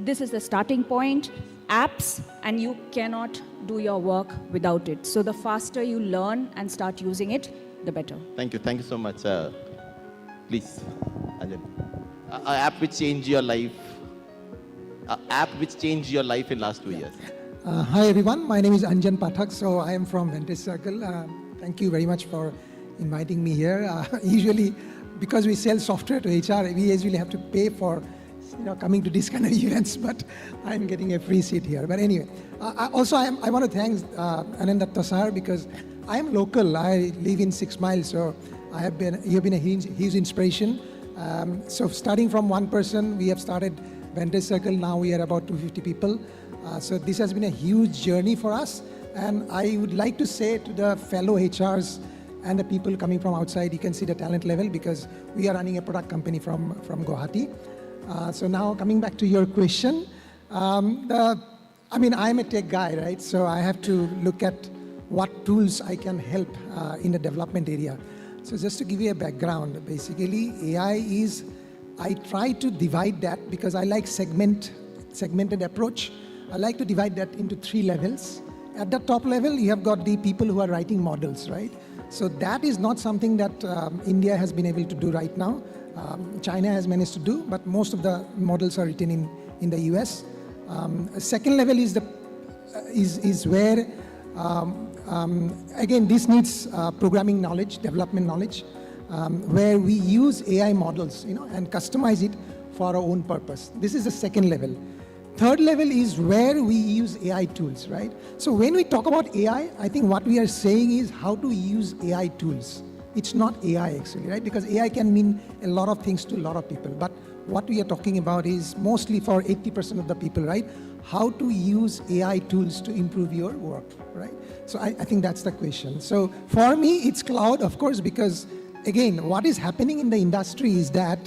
[SPEAKER 8] this is the starting point. Apps, and you cannot do your work without it. So the faster you learn and start using it, the better.
[SPEAKER 7] Thank you. Thank you so much. Please, Anjan. An app which changed your life. An app which changed your life in last 2 years.
[SPEAKER 9] Hi everyone, my name is Anjan Pathak, so I am from Vantage Circle. Thank you very much for inviting me here. Usually, because we sell software to HR, we usually have to pay for coming to these kind of events, but I'm getting a free seat here. But anyway, I want to thank Anandatta sir, because I am local. I live in 6 miles, so you've been a huge inspiration. So starting from one person, we have started Vantage Circle. Now we are about 250 people. So this has been a huge journey for us. And I would like to say to the fellow HRs and the people coming from outside, you can see the talent level, because we are running a product company from Guwahati. So now coming back to your question, I'm a tech guy, right? So I have to look at what tools I can help in the development area. So just to give you a background, basically AI is, I try to divide that because I like segmented approach. I like to divide that into 3 levels. At the top level, you have got the people who are writing models, right? So that is not something that India has been able to do right now. China has managed to do, but most of the models are written in the US. Second level is where, again, this needs programming knowledge, development knowledge, where we use AI models, and customize it for our own purpose. This is the second level. Third level is where we use AI tools, right? So when we talk about AI, I think what we are saying is how to use AI tools. It's not AI actually, right? Because AI can mean a lot of things to a lot of people. But what we are talking about is mostly for 80% of the people, right? How to use AI tools to improve your work, right? So I think that's the question. So for me, it's cloud, of course, because again, what is happening in the industry is that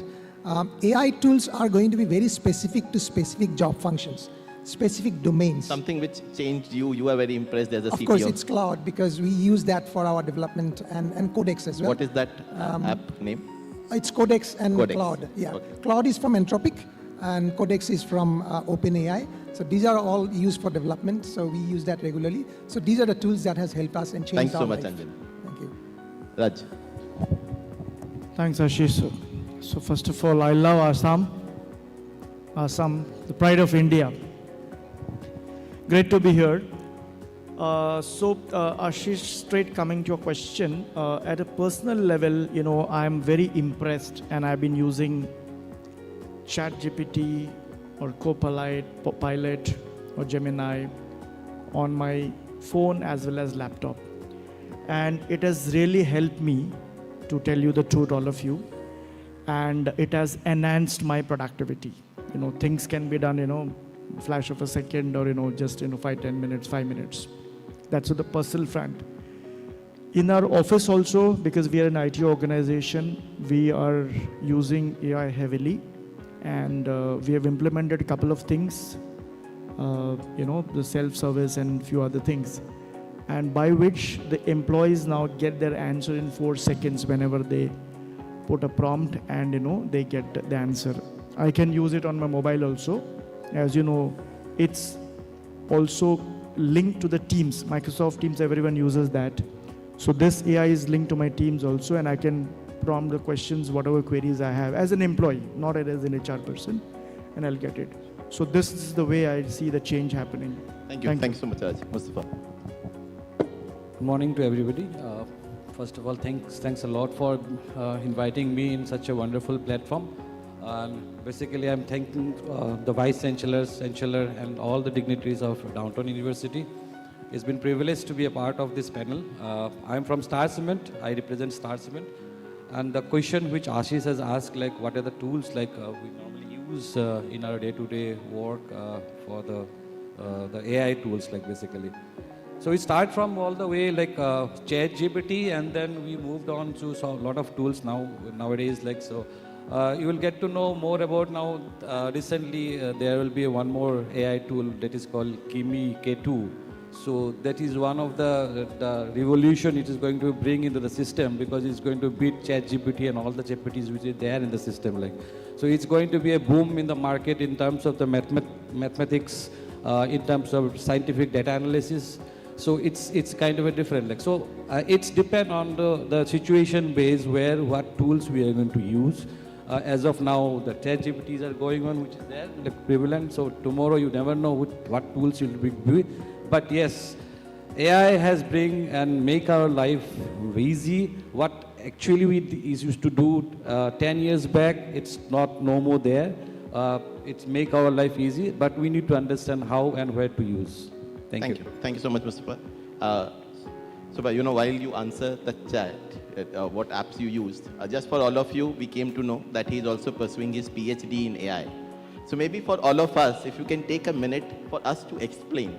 [SPEAKER 9] AI tools are going to be very specific to specific job functions, specific domains.
[SPEAKER 7] Something which changed you. You are very impressed as a CTO.
[SPEAKER 9] Of course, it's cloud, because we use that for our development and Codex as well.
[SPEAKER 7] What is that app name?
[SPEAKER 9] It's Codex and
[SPEAKER 7] Codex.
[SPEAKER 9] Cloud. Yeah,
[SPEAKER 7] Okay.
[SPEAKER 9] Cloud is from Anthropic, and Codex is from OpenAI. So these are all used for development. So we use that regularly. So these are the tools that has helped us and changed
[SPEAKER 7] Thanks
[SPEAKER 9] our
[SPEAKER 7] so much,
[SPEAKER 9] life.
[SPEAKER 7] Anjan.
[SPEAKER 9] Thank you.
[SPEAKER 7] Raj.
[SPEAKER 10] Thanks, Ashish. So first of all, I love Assam. Assam, the pride of India. Great to be here. Ashish, straight coming to your question, at a personal level, I'm very impressed, and I've been using ChatGPT or Copilot or Gemini on my phone as well as laptop. And it has really helped me, to tell you the truth, all of you. And it has enhanced my productivity. Things can be done, flash of a second, or, just, 5-10 minutes, 5 minutes. That's the personal front. In our office also, because we are an IT organization, we are using AI heavily. And we have implemented a couple of things, the self-service and few other things. And by which the employees now get their answer in 4 seconds whenever they put a prompt, and they get the answer. I can use it on my mobile also. As you know, it's also linked to the Teams. Microsoft Teams, everyone uses that. So this AI is linked to my Teams also, and I can prompt the questions, whatever queries I have as an employee, not as an HR person, and I'll get it. So this is the way I see the change happening.
[SPEAKER 7] Thank you. Thank you so much, Raj. Mustafa.
[SPEAKER 11] Good morning to everybody. First of all, thanks a lot for inviting me in such a wonderful platform. Basically, I'm thanking the Vice Chancellor, and all the dignitaries of Downtown University. It's been privileged to be a part of this panel. I'm from Star Cement. I represent Star Cement. And the question which Ashish has asked, like what are the tools we normally use in our day-to-day work for the AI tools, basically. So we start from all the way ChatGPT, and then we moved on to a lot of tools nowadays. You will get to know more about now. Recently, there will be one more AI tool that is called Kimi K2. So that is one of the revolution it is going to bring into the system, because it's going to beat ChatGPT and all the GPTs which are there in the system. So it's going to be a boom in the market in terms of the mathematics, in terms of scientific data analysis. So it's kind of a different, like, so it's depend on the situation base where what tools we are going to use. As of now, the ChatGPTs are going on, which is there, like prevalent. So tomorrow you never know what tools you'll be with. But yes, AI has bring and make our life easy. What actually we used to do 10 years back, it's not no more there. It's make our life easy, but we need to understand how and where to use. Thank you.
[SPEAKER 7] Thank you so much, Mr. So, but while you answer the chat, what apps you used, just for all of you, we came to know that he is also pursuing his PhD in AI. So maybe for all of us, if you can take a minute for us to explain,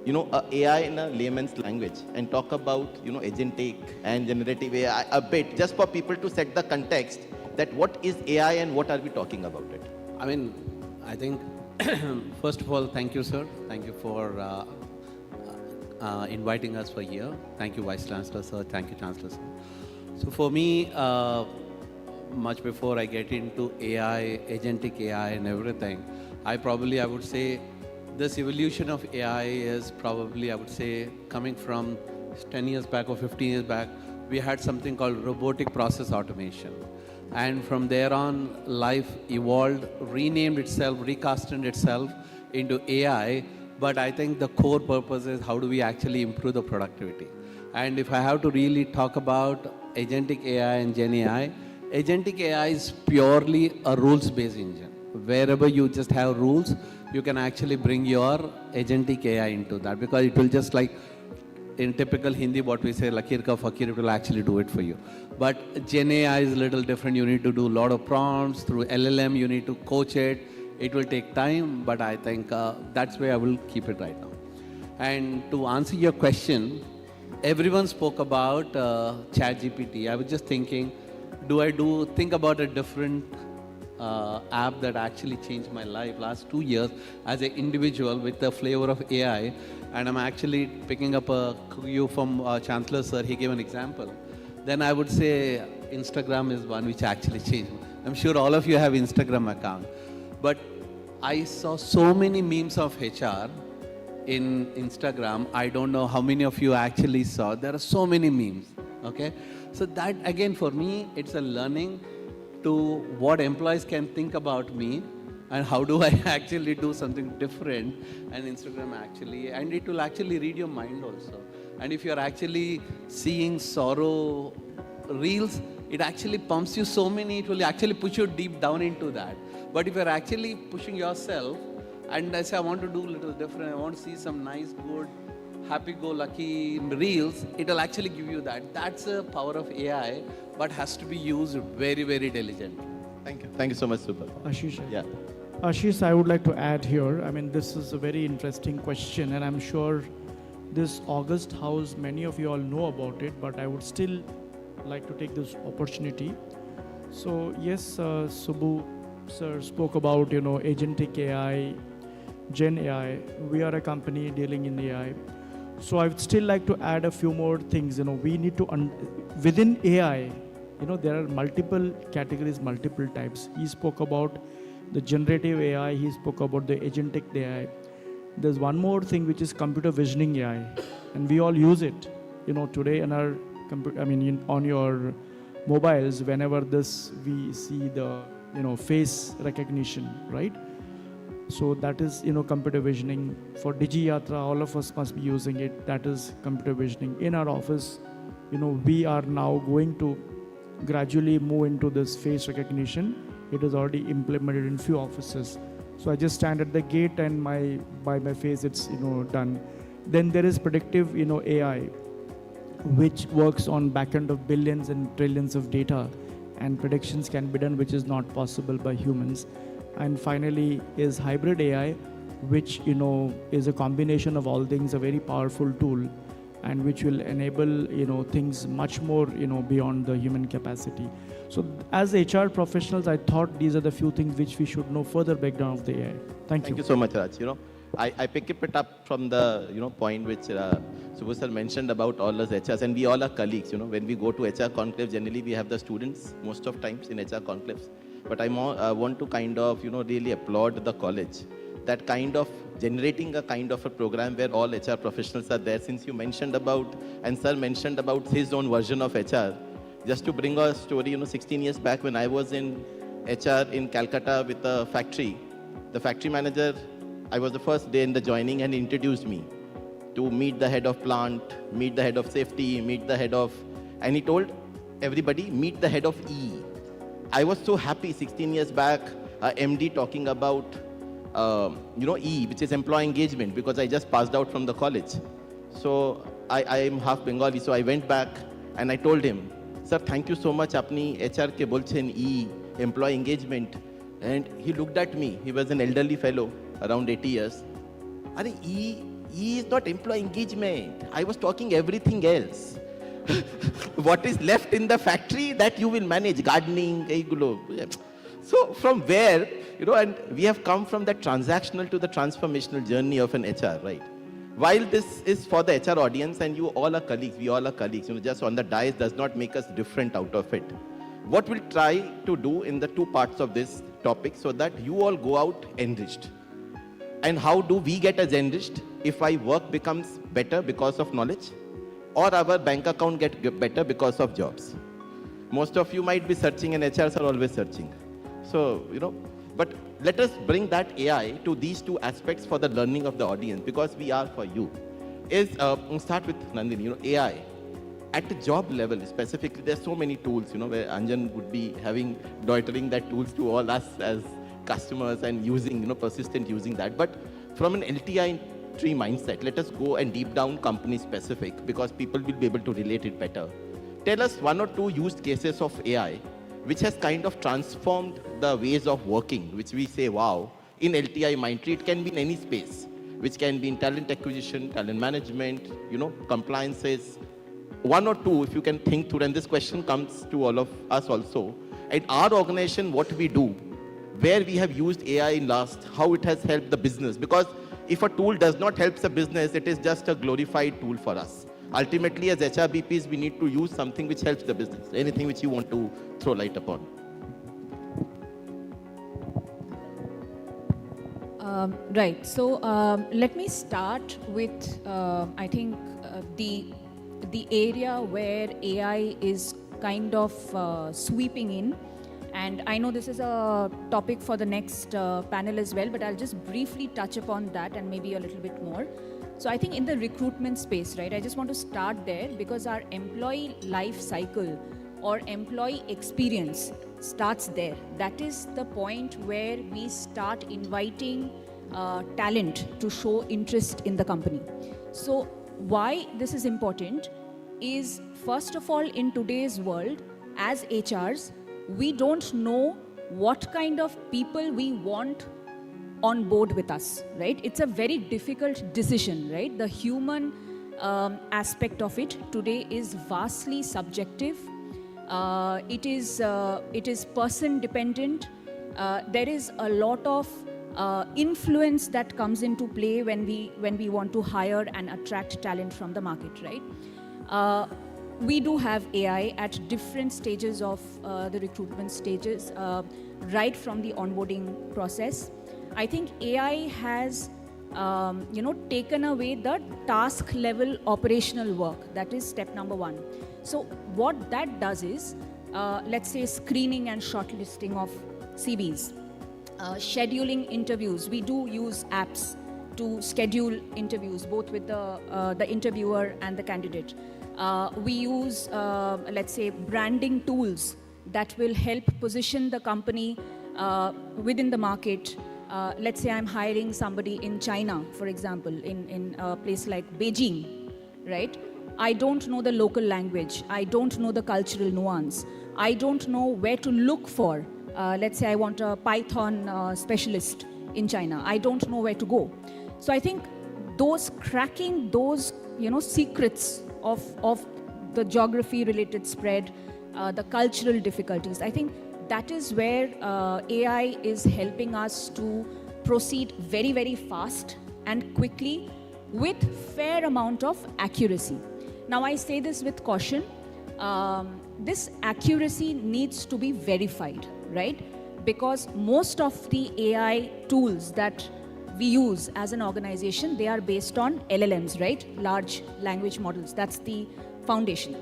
[SPEAKER 7] AI in a layman's language and talk about, agentic and generative AI a bit, just for people to set the context that what is AI and what are we talking about it.
[SPEAKER 12] I mean, I think, first of all, thank you, sir. Thank you for inviting us for here. Thank you, Vice Chancellor, sir. Thank you, Chancellor, sir. So for me, much before I get into AI, agentic AI and everything, I would say this evolution of AI is probably, I would say, coming from 10 years back or 15 years back, we had something called robotic process automation. And from there on, life evolved, renamed itself, recasted itself into AI. But I think the core purpose is how do we actually improve the productivity. And if I have to really talk about agentic AI and Gen AI, agentic AI is purely a rules-based engine. Wherever you just have rules, you can actually bring your agentic AI into that, because it will just, like in typical Hindi, what we say, lakir ka fakir, it will actually do it for you. But Gen AI is a little different. You need to do a lot of prompts through LLM. You need to coach it. It will take time, but I think that's where I will keep it right now. And to answer your question, everyone spoke about ChatGPT. I was just thinking, think about a different app that actually changed my life last 2 years as an individual with the flavor of AI. And I'm actually picking up a cue from Chancellor, sir. He gave an example. Then I would say Instagram is one which actually changed. I'm sure all of you have Instagram account. But I saw so many memes of HR in Instagram. I don't know how many of you actually saw. There are so many memes, okay? So that, again, for me, it's a learning to what employees can think about me and how do I actually do something different. And Instagram actually, and it will actually read your mind also. And if you're actually seeing sorrow reels, it actually pumps you so many, it will actually push you deep down into that. But if you're actually pushing yourself, and I say I want to do a little different, I want to see some nice, good, happy-go-lucky reels, it will actually give you that. That's the power of AI, but has to be used very, very diligently.
[SPEAKER 7] Thank you. Thank you so much, Super.
[SPEAKER 10] Ashish.
[SPEAKER 7] Yeah.
[SPEAKER 10] Ashish, I would like to add here, I mean, this is a very interesting question, and I'm sure this August House, many of you all know about it, but I would still like to take this opportunity. So yes, Subbu sir spoke about, agentic AI, Gen AI. We are a company dealing in AI. So I would still like to add a few more things. We need to, within AI, there are multiple categories, multiple types. He spoke about the generative AI. He spoke about the agentic AI. There's one more thing, which is computer visioning AI. And we all use it, today in our, on your mobiles, whenever we see the, face recognition, right? So that is, computer visioning. For DigiYatra, all of us must be using it. That is computer visioning. In our office, we are now going to gradually move into this face recognition. It is already implemented in few offices. So I just stand at the gate and by my face, it's, done. Then there is predictive, AI, which works on backend of billions and trillions of data, and predictions can be done, which is not possible by humans. And finally is hybrid AI, which, is a combination of all things, a very powerful tool, and which will enable, things much more, beyond the human capacity. So as HR professionals, I thought these are the few things which we should know further background of the AI. Thank you.
[SPEAKER 7] Thank you so much, Raj. I pick it up from the, point which Subbu sir mentioned about all us HRs, and we all are colleagues. When we go to HR Conclave, generally we have the students most of times in HR Conclaves. But I want to kind of, really applaud the college that kind of generating a kind of a program where all HR professionals are there. Since you mentioned about, and sir mentioned about his own version of HR, just to bring a story, 16 years back when I was in HR in Calcutta with a factory, the factory manager, I was the first day in the joining and he introduced me to meet the head of plant, meet the head of safety, meet the head of, and he told everybody, meet the head of E. I was so happy 16 years back, MD talking about, E, which is employee engagement, because I just passed out from the college. So I am half Bengali, so I went back and I told him, sir, thank you so much, apni HR ke bolchen E, employee engagement. And he looked at me. He was an elderly fellow, around 80 years. Are E is not employee engagement. I was talking everything else. What is left in the factory that you will manage, gardening, eigulo. So from where, and we have come from that transactional to the transformational journey of an HR, right? While this is for the HR audience and you all are colleagues, we all are colleagues, just on the dais does not make us different out of it. What we'll try to do in the two parts of this topic so that you all go out enriched. And how do we get as enriched? If our work becomes better because of knowledge, or our bank account get better because of jobs. Most of you might be searching and HRs are always searching. So, but let us bring that AI to these two aspects for the learning of the audience, because we are for you. Start with Nandini, AI. At the job level specifically, there's so many tools, where Anjan would be doitering that tools to all us as customers and using, persistent using that. But from an LTI tree mindset, let us go and deep down company specific, because people will be able to relate it better. Tell us one or two use cases of AI which has kind of transformed the ways of working, which we say, wow, in LTI Mindtree, it can be in any space, which can be in talent acquisition, talent management, compliances. One or two, if you can think through, and this question comes to all of us also. In our organization, what we do, where we have used AI in last, how it has helped the business. Because if a tool does not help the business, it is just a glorified tool for us. Ultimately, as HRBPs, we need to use something which helps the business. Anything which you want to throw light upon.
[SPEAKER 8] Right. So let me start with, I think, the area where AI is kind of sweeping in. And I know this is a topic for the next panel as well, but I'll just briefly touch upon that and maybe a little bit more. So I think in the recruitment space, right, I just want to start there because our employee life cycle or employee experience starts there. That is the point where we start inviting talent to show interest in the company. So why this is important is, first of all, in today's world, as HRs, we don't know what kind of people we want on board with us, right? It's a very difficult decision, right? The human aspect of it today is vastly subjective. It is person dependent. There is a lot of influence that comes into play when we want to hire and attract talent from the market, right? We do have AI at different stages of the recruitment stages, right from the onboarding process. I think AI has, taken away the task level operational work. That is step number one. So what that does is, let's say screening and shortlisting of CVs, scheduling interviews. We do use apps to schedule interviews, both with the interviewer and the candidate. We use, let's say, branding tools that will help position the company within the market. Let's say I'm hiring somebody in China, for example, in a place like Beijing, right? I don't know the local language. I don't know the cultural nuance. I don't know where to look for. Let's say I want a Python specialist in China. I don't know where to go. So I think cracking those, secrets of the geography-related spread, the cultural difficulties, I think that is where AI is helping us to proceed very, very fast and quickly with fair amount of accuracy. Now, I say this with caution. This accuracy needs to be verified, right? Because most of the AI tools that we use as an organization, they are based on LLMs, right? Large language models. That's the foundation.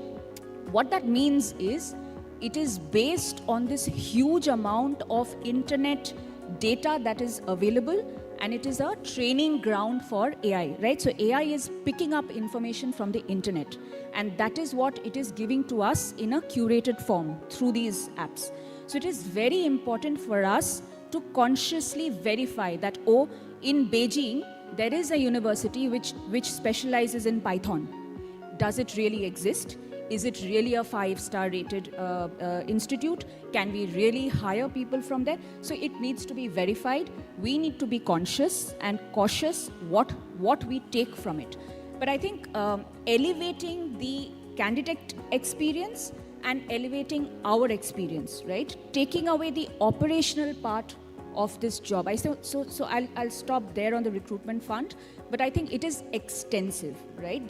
[SPEAKER 8] What that means is it is based on this huge amount of internet data that is available, and it is a training ground for AI, right? So AI is picking up information from the internet, and that is what it is giving to us in a curated form through these apps. So it is very important for us to consciously verify that, oh, in Beijing, there is a university which specializes in Python. Does it really exist? Is it really a 5-star rated institute? Can we really hire people from there? So it needs to be verified. We need to be conscious and cautious what we take from it. But I think elevating the candidate experience and elevating our experience, right? Taking away the operational part of this job. So I'll stop there on the recruitment front, but I think it is extensive, right?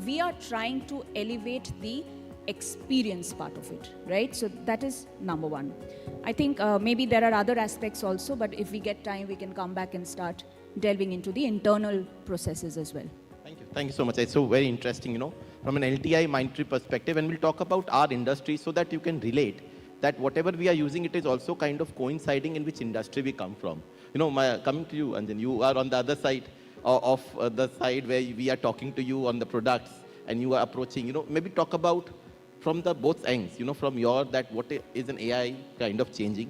[SPEAKER 8] We are trying to elevate the experience part of it, right? So that is number one. I think maybe there are other aspects also, but if we get time, we can come back and start delving into the internal processes as well.
[SPEAKER 7] Thank you. Thank you so much. It's so very interesting, from an LTI Mindtree perspective, and we'll talk about our industry so that you can relate that whatever we are using, it is also kind of coinciding in which industry we come from. Coming to you, Anjan, you are on the other side of the side where we are talking to you on the products, and you are approaching, maybe talk about from the both ends, from your, that what is an AI kind of changing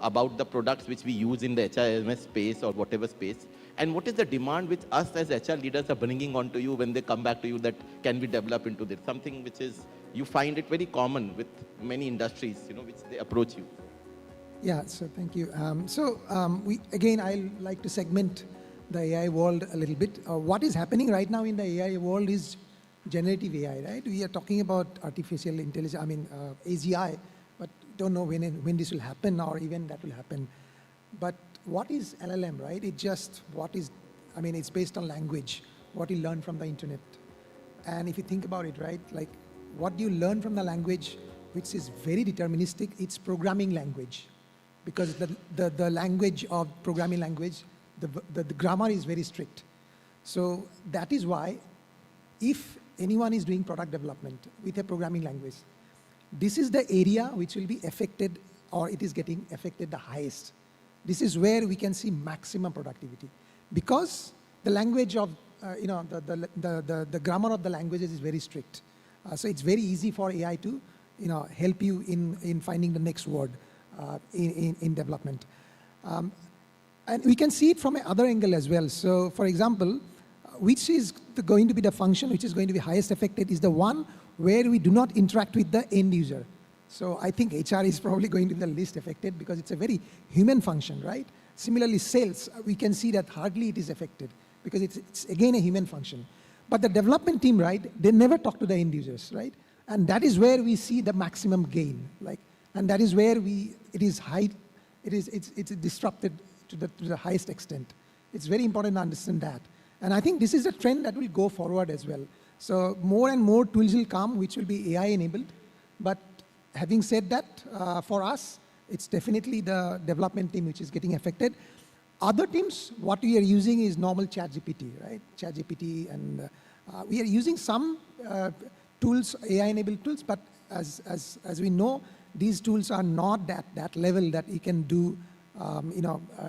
[SPEAKER 7] about the products which we use in the HRMS space or whatever space, and what is the demand which us as HR leaders are bringing on to you when they come back to you that can we develop into this, something which is, you find it very common with many industries, which they approach you.
[SPEAKER 9] Yeah, so thank you. I'd like to segment the AI world a little bit. What is happening right now in the AI world is generative AI, right? We are talking about artificial intelligence, AGI, but don't know when this will happen or even that will happen. But what is LLM, right? It's based on language, what you learn from the internet. And if you think about it, right, like what do you learn from the language, which is very deterministic, it's programming language. Because the language of programming language, the grammar is very strict. So that is why if anyone is doing product development with a programming language, this is the area which will be affected, or it is getting affected the highest. This is where we can see maximum productivity, because the language of, the grammar of the languages is very strict. So it's very easy for AI to, help you in finding the next word in development. And we can see it from another angle as well. So for example, which is going to be the function which is going to be highest affected is the one where we do not interact with the end user. So I think HR is probably going to be the least affected because it's a very human function, right? Similarly, sales, we can see that hardly it is affected because it's again a human function. But the development team, right, they never talk to the end users, right? And that is where we see the maximum gain, and that is where it's disrupted to the highest extent. It's very important to understand that. And I think this is a trend that will go forward as well. So more and more tools will come which will be AI enabled. But having said that, for us, it's definitely the development team which is getting affected. Other teams, what we are using is normal ChatGPT, right? ChatGPT, and we are using some tools, AI-enabled tools, but as we know, these tools are not that level that you can do,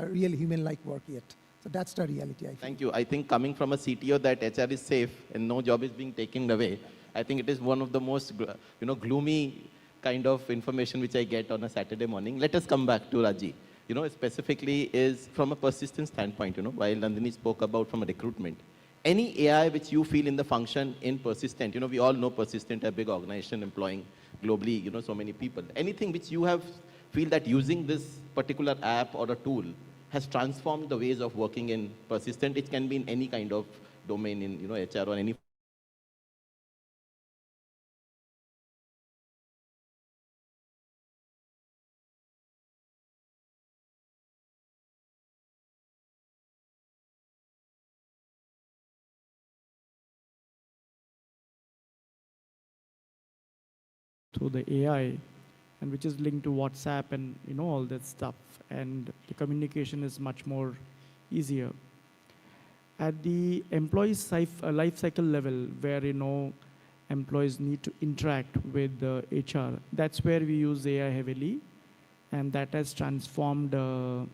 [SPEAKER 9] real human-like work yet. So that's the reality, I think.
[SPEAKER 7] Thank you. I think coming from a CTO that HR is safe and no job is being taken away, I think it is one of the most, gloomy kind of information which I get on a Saturday morning. Let us come back to Raji. Specifically is from a persistence standpoint, while Nandini spoke about from a recruitment. Any AI which you feel in the function in Persistent, we all know Persistent, a big organization employing globally, so many people. Anything which you have feel that using this particular app or a tool has transformed the ways of working in Persistent? It can be in any kind of domain in, HR or any.
[SPEAKER 10] Through the AI, and which is linked to WhatsApp and all that stuff, and the communication is much more easier. at the employee life cycle level, where employees need to interact with the HR, that's where we use AI heavily, and that has transformed the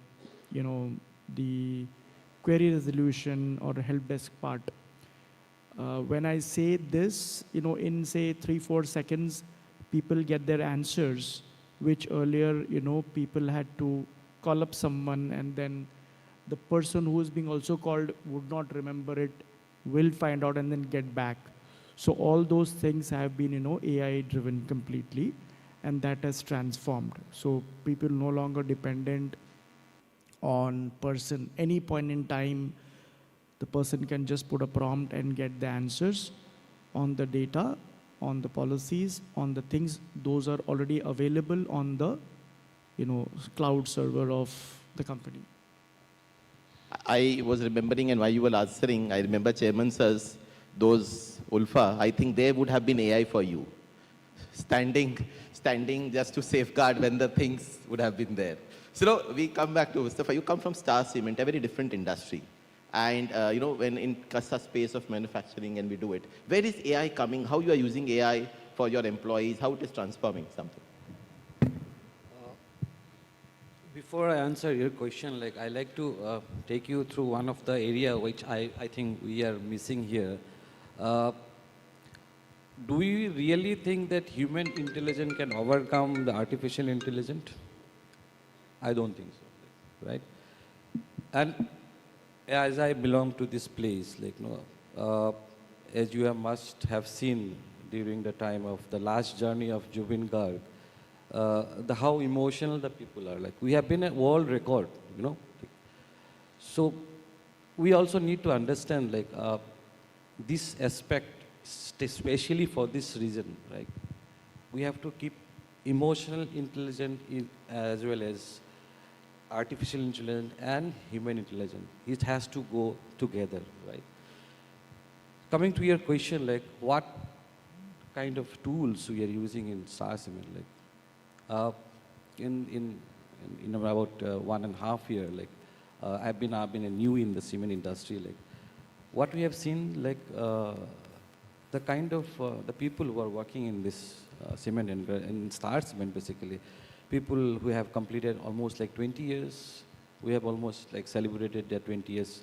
[SPEAKER 10] query resolution or help desk part. When I say this, in say 3-4 seconds, people get their answers, which earlier, people had to call up someone, and then the person who is being also called would not remember it, will find out and then get back. So all those things have been, AI driven completely, and that has transformed. So people no longer dependent on person. Any point in time, the person can just put a prompt and get the answers on the data, on the policies, on the things. Those are already available on the cloud server of the company.
[SPEAKER 7] I was remembering, and while you were answering, I remember Chairman says, those Ulfa, I think they would have been AI for you. Standing just to safeguard when the things would have been there. So we come back to Mustafa. You come from Star Cement, a very different industry. And when in CASA space of manufacturing and we do it, where is AI coming? How you are using AI for your employees? How it is transforming something?
[SPEAKER 11] Before I answer your question, I like to take you through one of the area which I think we are missing here. Do we really think that human intelligence can overcome the artificial intelligence? I don't think so, right? And as I belong to this place, as you must have seen during the time of the last journey of Jubin Garg, how emotional the people are. We have been a world record, So we also need to understand this aspect, especially for this reason, right? We have to keep emotional intelligence as well as artificial intelligence and human intelligence. It has to go together, right? Coming to your question, what kind of tools we are using in Star Cement, in about 1.5 years, I've been new in the cement industry. What we have seen, the kind of the people who are working in this cement and in Star Cement, basically, people who have completed almost 20 years. We have almost celebrated their 20 years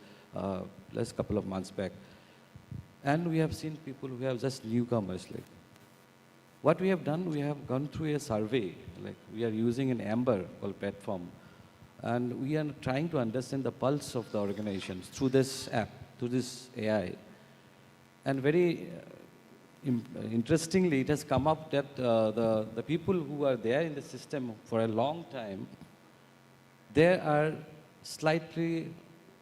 [SPEAKER 11] last couple of months back. And we have seen people who have just newcomers. What we have done, we have gone through a survey. We are using an Amber called platform. And we are trying to understand the pulse of the organizations through this app, through this AI. And very interestingly, it has come up that the people who are there in the system for a long time, they are slightly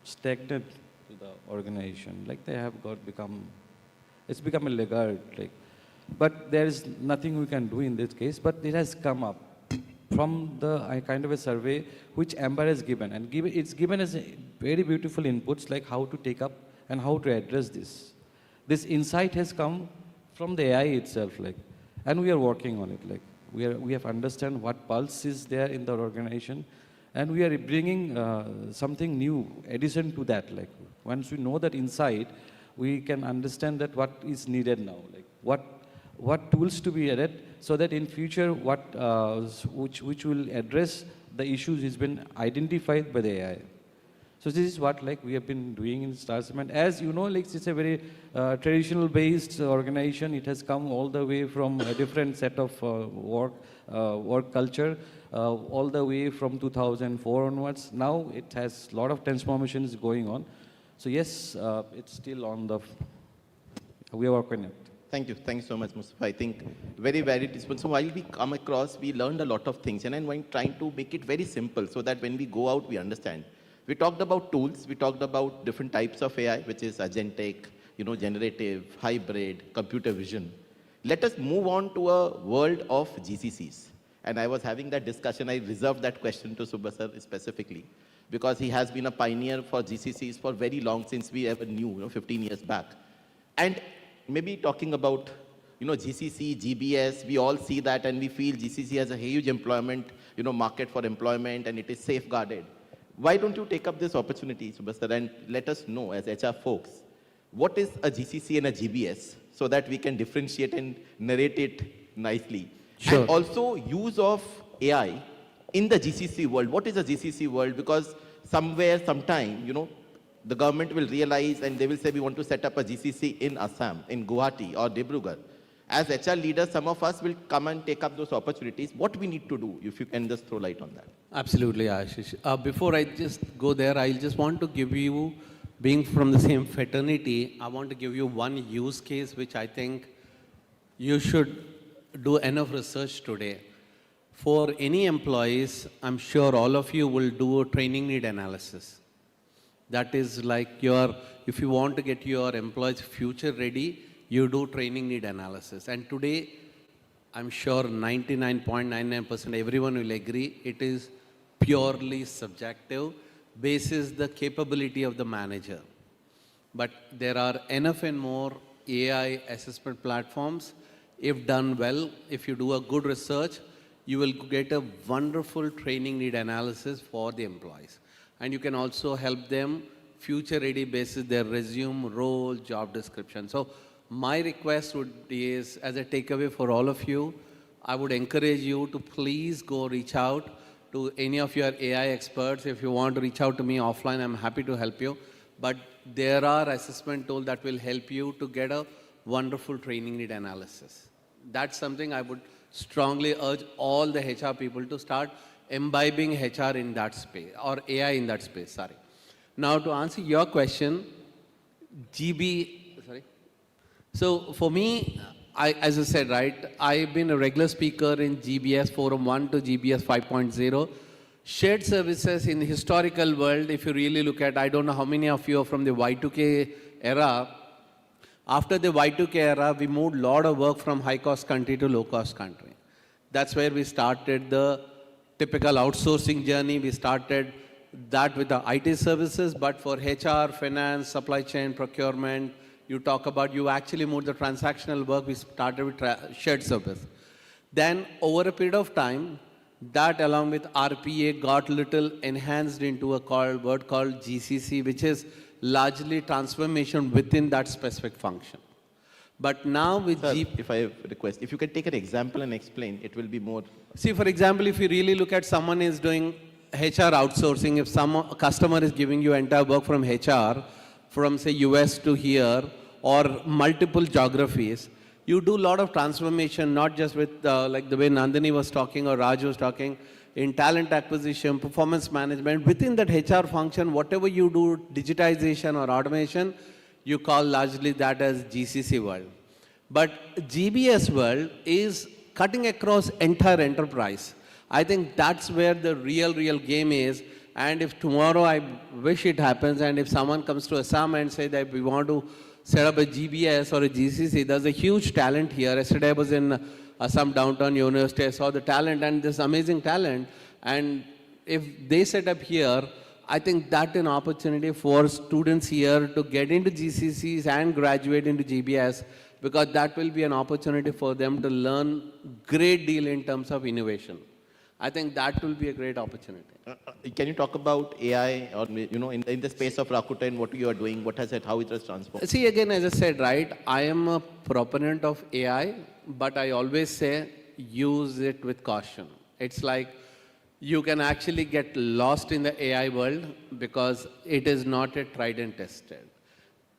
[SPEAKER 11] stagnant to the organization. They have it's become a laggard. But there is nothing we can do in this case. But it has come up from the kind of a survey which Amber has given. And it's given as very beautiful inputs, how to take up and how to address this. This insight has come from the AI itself, and we are working on it. We have understand what pulse is there in the organization, and we are bringing something new, addition to that. Once we know that insight, we can understand that what is needed now, what tools to be added, so that in future, which will address the issues has been identified by the AI. So this is what we have been doing in Star Cement. As you know, it's a very traditional based organization. It has come all the way from a different set of work culture, all the way from 2004 onwards. Now it has a lot of transformations going on. So yes, it's still on we are working on it.
[SPEAKER 7] Thank you. Thank you so much, Mustafa. I think very varied response. So while we come across, we learned a lot of things, and I'm trying to make it very simple so that when we go out, we understand. We talked about tools. We talked about different types of AI, which is agentic, generative, hybrid, computer vision. Let us move on to a world of GCCs. And I was having that discussion. I reserved that question to Subha sir specifically, because he has been a pioneer for GCCs for very long, since we ever knew, 15 years back. And maybe talking about, GCC, GBS, we all see that and we feel GCC has a huge employment, market for employment, and it is safeguarded. Why don't you take up this opportunity, Subhash sir, and let us know as HR folks, what is a GCC and a GBS so that we can differentiate and narrate it nicely.
[SPEAKER 12] Sure.
[SPEAKER 7] And also use of AI in the GCC world. What is a GCC world? Because somewhere, sometime, the government will realize and they will say we want to set up a GCC in Assam, in Guwahati or Dibrugarh. As HR leaders, some of us will come and take up those opportunities. What we need to do, if you can just throw light on that.
[SPEAKER 12] Absolutely, Ashish. Before I just go there, I just want to give you, being from the same fraternity, I want to give you one use case which I think you should do enough research today. For any employees, I'm sure all of you will do a training need analysis. That is like if you want to get your employees future ready, you do training need analysis. And today, I'm sure 99.99% everyone will agree, it is purely subjective, basis the capability of the manager. But there are enough and more AI assessment platforms. If done well, if you do a good research, you will get a wonderful training need analysis for the employees. And you can also help them future ready basis their resume, role, job description. So my request would be, as a takeaway for all of you, I would encourage you to please go reach out to any of your AI experts. If you want to reach out to me offline, I'm happy to help you. But there are assessment tools that will help you to get a wonderful training need analysis. That's something I would strongly urge all the HR people to start imbibing HR in that space, or AI in that space, sorry. Now to answer your question, So for me, as I said, right, I've been a regular speaker in GBS Forum 1 to GBS 5.0. Shared services in the historical world, if you really look at, I don't know how many of you are from the Y2K era. After the Y2K era, we moved a lot of work from high-cost country to low-cost country. That's where we started the typical outsourcing journey. We started that with the IT services, but for HR, finance, supply chain, procurement, you talk about, you actually moved the transactional work, we started with shared service. Then over a period of time, that along with RPA got little enhanced into a word called GCC, which is largely transformation within that specific function. But now with
[SPEAKER 7] if I request, if you can take an example and explain, it will be more.
[SPEAKER 12] See, for example, if you really look at someone is doing HR outsourcing, if a customer is giving you entire work from HR, from say US to here, or multiple geographies, you do a lot of transformation, not just with like the way Nandini was talking or Raj was talking, in talent acquisition, performance management. Within that HR function, whatever you do, digitization or automation, you call largely that as GCC world. But GBS world is cutting across entire enterprise. I think that's where the real game is. And if tomorrow, I wish it happens, and if someone comes to Assam and say that we want to set up a GBS or a GCC, there's a huge talent here. Yesterday I was in Assam Downtown University, I saw the talent and this amazing talent. And if they set up here, I think that's an opportunity for students here to get into GCCs and graduate into GBS, because that will be an opportunity for them to learn great deal in terms of innovation. I think that will be a great opportunity.
[SPEAKER 7] Can you talk about AI, or in the space of Rakuten, what you are doing, how it has transformed?
[SPEAKER 12] See, again, as I said, right, I am a proponent of AI, but I always say use it with caution. It's like you can actually get lost in the AI world because it is not yet tried and tested.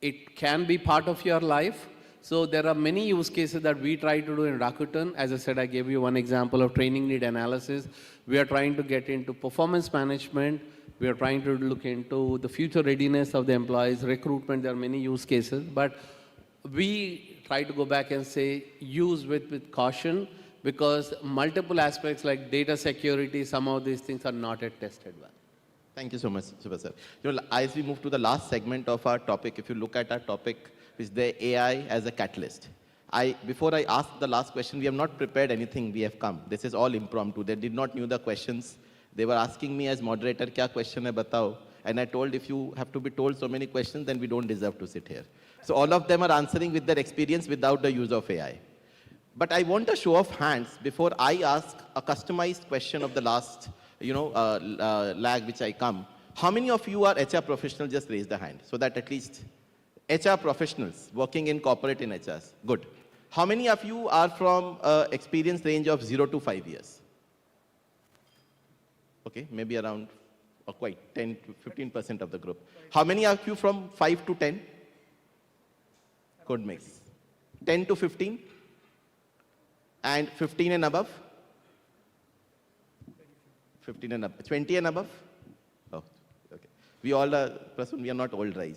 [SPEAKER 12] It can be part of your life. So there are many use cases that we try to do in Rakuten. As I said, I gave you one example of training need analysis. We are trying to get into performance management. We are trying to look into the future readiness of the employees, recruitment. There are many use cases. But we try to go back and say use with caution, because multiple aspects like data security, some of these things are not yet tested well.
[SPEAKER 7] Thank you so much, Subha sir. As we move to the last segment of our topic, if you look at our topic, is the AI as a catalyst. Before I ask the last question, we have not prepared anything, we have come. This is all impromptu. They did not know the questions. They were asking me as moderator, kya question hai batao? And I told, if you have to be told so many questions, then we don't deserve to sit here. So all of them are answering with their experience without the use of AI. But I want a show of hands before I ask a customized question of the last lag which I come. How many of you are HR professionals? Just raise the hand so that at least HR professionals working in corporate in HRs. Good. How many of you are from experience range of 0 to 5 years? Okay, maybe around or quite 10 to 15% of the group. How many of you from 5 to 10? Good mix. 10 to 15? And 15 and above? 15 and above. 20 and above? Oh, okay. We all are, Prasun, we are not old, right?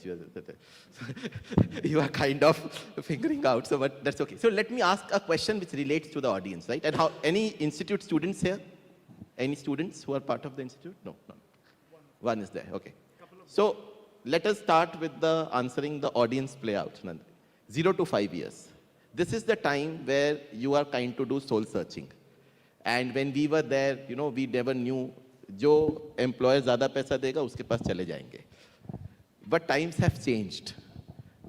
[SPEAKER 7] You are kind of figuring out, so but that's okay. So let me ask a question which relates to the audience, right? And how, any institute students here? Any students who are part of the institute? No, no. One is there, okay. So let us start with the answering the audience play out. 0 to 5 years. This is the time where you are kind to do soul searching. And when we were there, you know, we never knew, जो employer ज़्यादा पैसा देगा, उसके पास चले जाएंगे. But times have changed.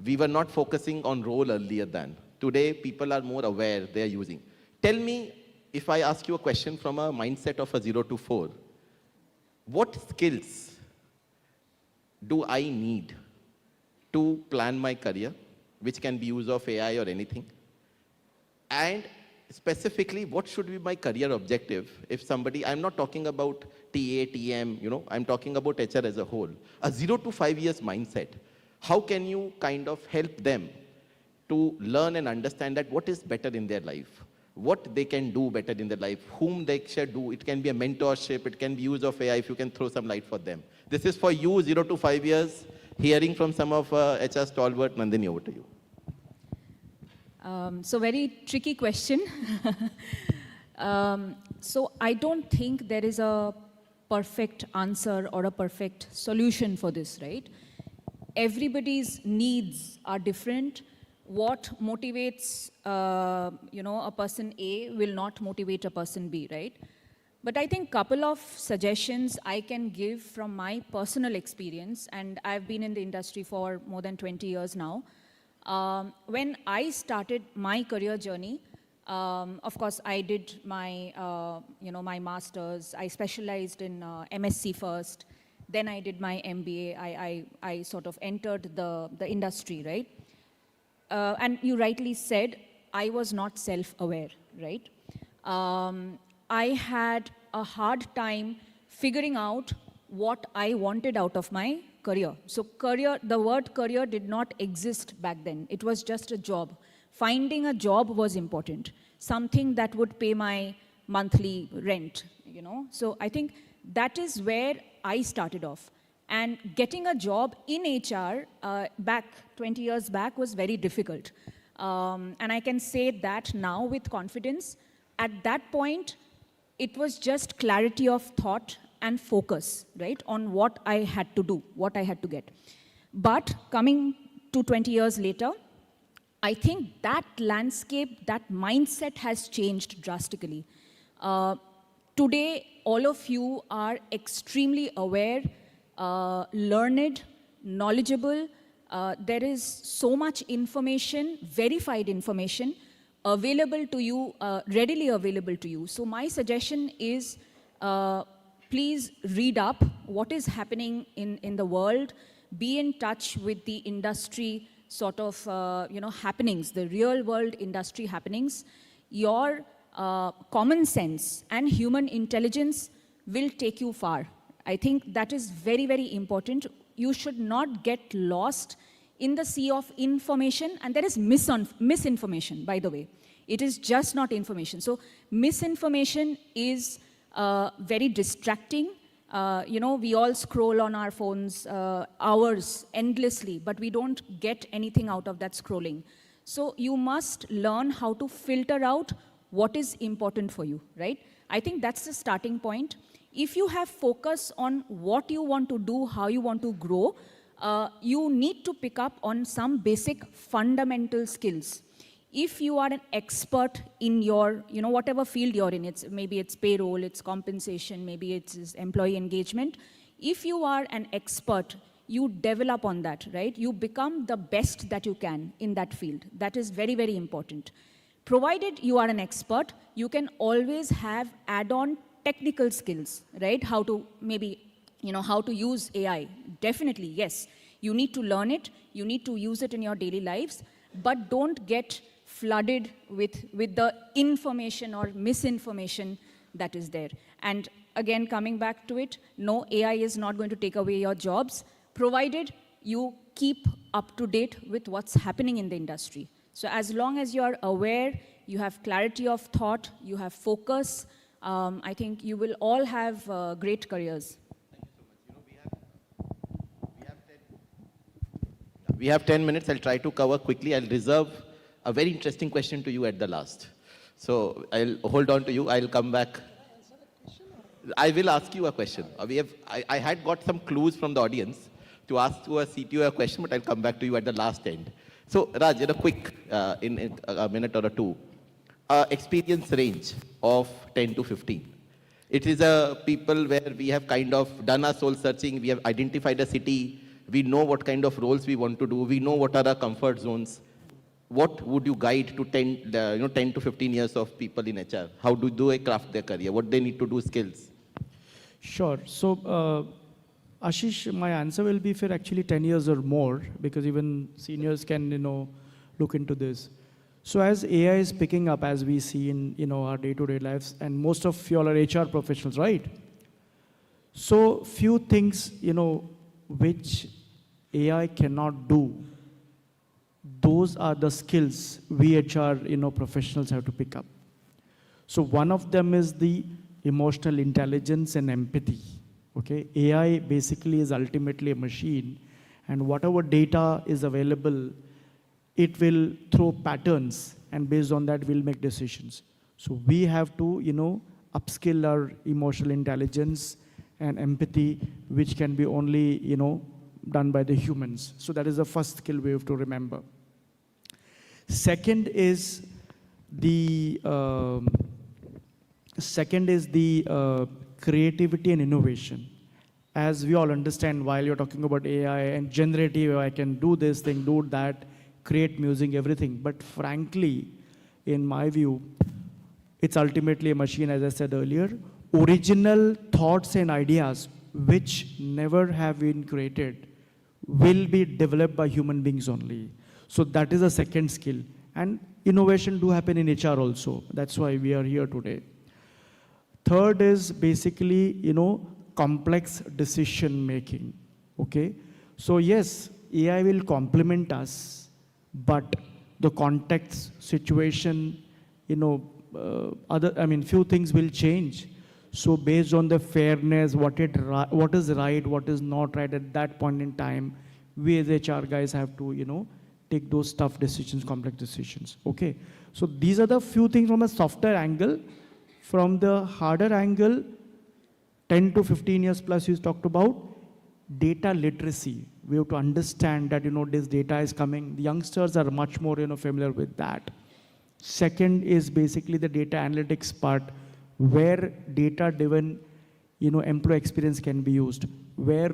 [SPEAKER 7] We were not focusing on role earlier than. Today, people are more aware, they are using. Tell me, if I ask you a question from a mindset of a 0 to 4, what skills do I need to plan my career, which can be use of AI or anything? And specifically, what should be my career objective if somebody, I'm not talking about TA, TM, you know, I'm talking about HR as a whole. A 0 to 5 years mindset. How can you kind of help them to learn and understand that what is better in their life? What they can do better in their life, whom they should do. It can be a mentorship, it can be use of AI, if you can throw some light for them. This is for you, 0 to 5 years, hearing from some of HR stalwart. Nandini, over to you.
[SPEAKER 8] So very tricky question. So I don't think there is a perfect answer or a perfect solution for this, right? Everybody's needs are different. What motivates, a person A will not motivate a person B, right? But I think couple of suggestions I can give from my personal experience, and I've been in the industry for more than 20 years now. When I started my career journey, of course, I did my, my master's. I specialized in MSc first. Then I did my MBA. I sort of entered the industry, right? And you rightly said, I was not self-aware, right? I had a hard time figuring out what I wanted out of my career. So career, the word career did not exist back then. It was just a job. Finding a job was important. Something that would pay my monthly rent, you know? So I think that is where I started off. And getting a job in HR back 20 years back was very difficult. And I can say that now with confidence. At that point, it was just clarity of thought and focus, right, on what I had to do, what I had to get. But coming to 20 years later, I think that landscape, that mindset has changed drastically. Today, all of you are extremely aware, learned, knowledgeable. There is so much information, verified information, available to you, readily available to you. So my suggestion is, please read up what is happening in the world, be in touch with the industry sort of, happenings, the real world industry happenings. Your common sense and human intelligence will take you far. I think that is very, very important. You should not get lost in the sea of information, and there is misinformation, by the way. It is just not information. So misinformation is very distracting. We all scroll on our phones hours endlessly, but we don't get anything out of that scrolling. So you must learn how to filter out what is important for you, right? I think that's the starting point. If you have focus on what you want to do, how you want to grow, you need to pick up on some basic fundamental skills. If you are an expert in your, whatever field you're in, maybe it's payroll, it's compensation, maybe it's employee engagement. If you are an expert, you develop on that, right? You become the best that you can in that field. That is very, very important. Provided you are an expert, you can always have add-on technical skills, right? How to maybe how to use AI. Definitely, yes. You need to learn it. You need to use it in your daily lives. But don't get flooded with the information or misinformation that is there. And again, coming back to it, no, AI is not going to take away your jobs, provided you keep up to date with what's happening in the industry. So as long as you're aware, you have clarity of thought, you have focus, I think you will all have great careers.
[SPEAKER 7] We have 10 minutes. I'll try to cover quickly. I'll reserve a very interesting question to you at the last. So I'll hold on to you. I'll come back. I will ask you a question. I had got some clues from the audience to ask to a CTO a question, but I'll come back to you at the last end. So Raj, in a quick, in a minute or two, experience range of 10 to 15. It is a people where we have kind of done our soul searching. We have identified a city. We know what kind of roles we want to do. We know what are our comfort zones. What would you guide to 10 to 15 years of people in HR? How do they craft their career? What they need to do, skills?
[SPEAKER 10] Sure. So, Ashish, my answer will be for actually 10 years or more, because even seniors can, look into this. So as AI is picking up, as we see in, our day-to-day lives, and most of you all are HR professionals, right? So few things, which AI cannot do, those are the skills we HR, professionals have to pick up. So one of them is the emotional intelligence and empathy. Okay, AI basically is ultimately a machine, and whatever data is available, it will throw patterns, and based on that, we'll make decisions. So we have to, upskill our emotional intelligence and empathy, which can be only, done by the humans. So that is the first skill we have to remember. Second is the creativity and innovation. As we all understand, while you're talking about AI and generative, I can do this thing, do that, create music, everything. But frankly, in my view, it's ultimately a machine, as I said earlier. Original thoughts and ideas, which never have been created, will be developed by human beings only. So that is a second skill. And innovation do happen in HR also. That's why we are here today. Third is basically, complex decision making. Okay? So yes, AI will complement us, but the context, situation, few things will change. So based on the fairness, what is right, what is not right at that point in time, we as HR guys have to, take those tough decisions, complex decisions. Okay? So these are the few things from a softer angle. From the harder angle, 10 to 15 years plus you talked about, data literacy. We have to understand that, this data is coming. The youngsters are much more, familiar with that. Second is basically the data analytics part, where data-driven, employee experience can be used, where,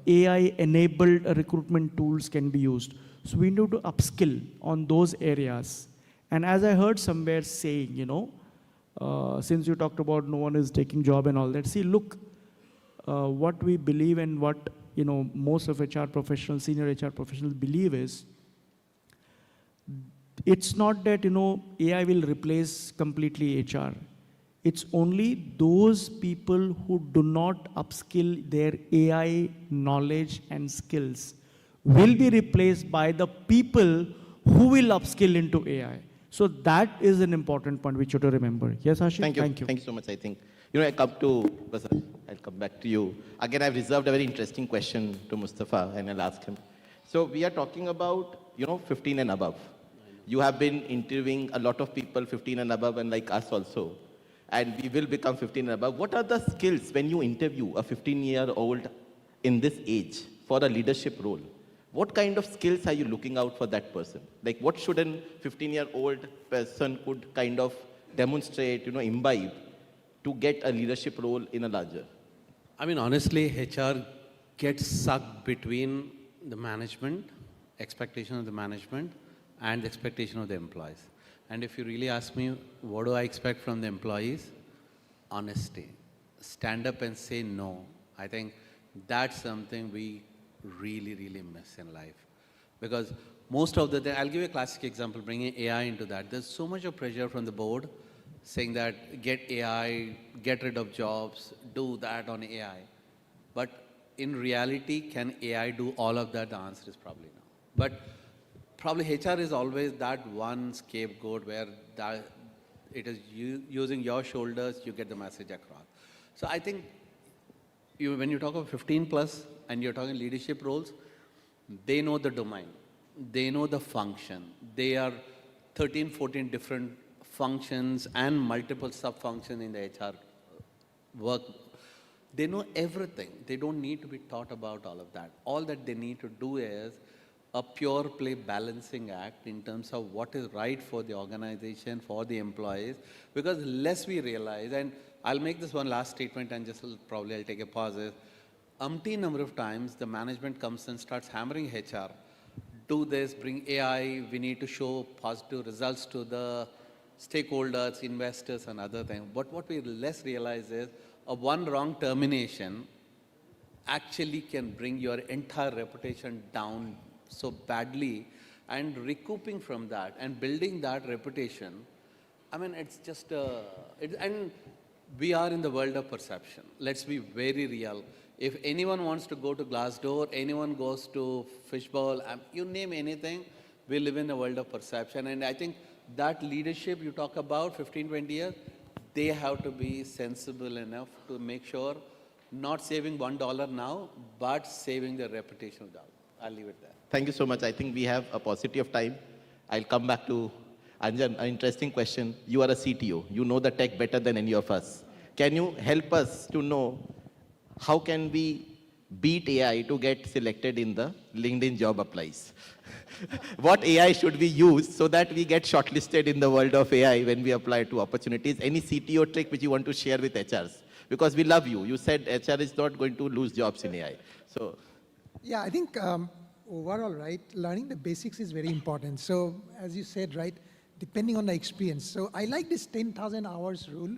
[SPEAKER 10] AI-enabled recruitment tools can be used. So we need to upskill on those areas. And as I heard somewhere saying, since you talked about no one is taking job and all that, see, look, what we believe and what, most of HR professionals, senior HR professionals believe is, it's not that, AI will replace completely HR. It's only those people who do not upskill their AI knowledge and skills will be replaced by the people who will upskill into AI. So that is an important point which you have to remember. Yes, Ashish?
[SPEAKER 7] Thank you. Thank you so much, I think. I come to, I'll come back to you. Again, I've reserved a very interesting question to Mustafa, and I'll ask him. So we are talking about, 15 and above. You have been interviewing a lot of people 15 and above, and like us also. And we will become 15 and above. What are the skills when you interview a 15-year-old in this age for a leadership role? What kind of skills are you looking out for that person? Like what should a 15-year-old person could kind of demonstrate, imbibe to get a leadership role in a larger?
[SPEAKER 12] Honestly, HR gets sucked between the management, expectation of the management, and the expectation of the employees. And if you really ask me, what do I expect from the employees? Honesty. stand up and say no, I think that's something we really, really miss in life. Because most of the time, I'll give you a classic example, bringing AI into that. There's so much of pressure from the board saying that get AI, get rid of jobs, do that on AI. But in reality, can AI do all of that? The answer is probably no. But probably HR is always that one scapegoat where it is using your shoulders, you get the message across. So I think when you talk about 15 plus and you're talking leadership roles, they know the domain, they know the function. They are 13, 14 different functions and multiple sub-functions in the HR work. They know everything. They don't need to be taught about all of that. All that they need to do is a pure play balancing act in terms of what is right for the organization, for the employees, because less we realize, and I'll make this one last statement and just probably I'll take a pause, is umpteen number of times the management comes and starts hammering HR, do this, bring AI, we need to show positive results to the stakeholders, investors and other things. But what we less realize is a one wrong termination actually can bring your entire reputation down so badly, and recouping from that and building that reputation, I mean, it's just, and we are in the world of perception. Let's be very real. If anyone wants to go to Glassdoor, anyone goes to Fishbowl, you name anything, we live in a world of perception. And I think that leadership you talk about, 15, 20 years, they have to be sensible enough to make sure not saving $1 now, but saving the reputation of the dollar. I'll leave it there.
[SPEAKER 7] Thank you so much. I think we have a paucity of time. I'll come back to Anjan. An interesting question. You are a CTO. You know the tech better than any of us. Can you help us to know how can we beat AI to get selected in the LinkedIn job applies? What AI should we use so that we get shortlisted in the world of AI when we apply to opportunities? Any CTO trick which you want to share with HRs? Because we love you. You said HR is not going to lose jobs in AI. So,
[SPEAKER 9] yeah, I think overall, right, learning the basics is very important. So as you said, right, depending on the experience. So I like this 10,000 hours rule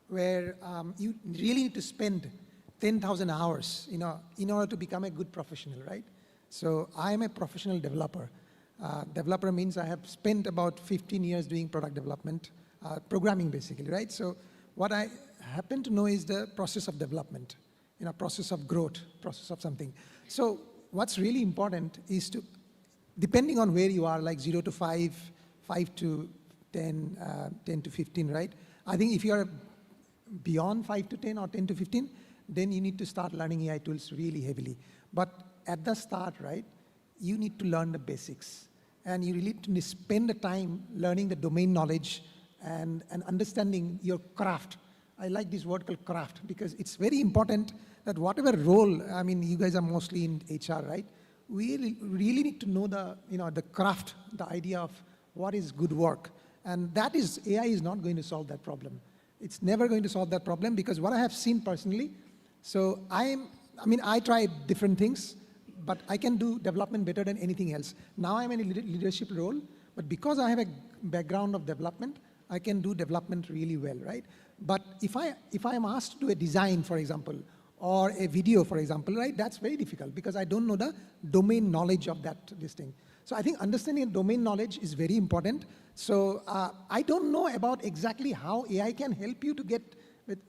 [SPEAKER 9] where you really need to spend 10,000 hours, in order to become a good professional, right? So I am a professional developer. Developer means I have spent about 15 years doing product development, programming basically, right? So what I happen to know is the process of development, process of growth, process of something. So what's really important is to, depending on where you are, like 0 to 5, 5 to 10, 10 to 15, right? I think if you are beyond 5 to 10 or 10 to 15, then you need to start learning AI tools really heavily. But at the start, right, you need to learn the basics. And you really need to spend the time learning the domain knowledge and understanding your craft. I like this word called craft because it's very important that whatever role, I mean, you guys are mostly in HR, right? We really need to know the craft, the idea of what is good work. And that is, AI is not going to solve that problem. It's never going to solve that problem because what I have seen personally, so I try different things, but I can do development better than anything else. Now I'm in a leadership role, but because I have a background of development, I can do development really well, right? But if I am asked to do a design, for example, or a video, for example, right, that's very difficult because I don't know the domain knowledge of this thing. So I think understanding domain knowledge is very important. So I don't know about exactly how AI can help you to get with,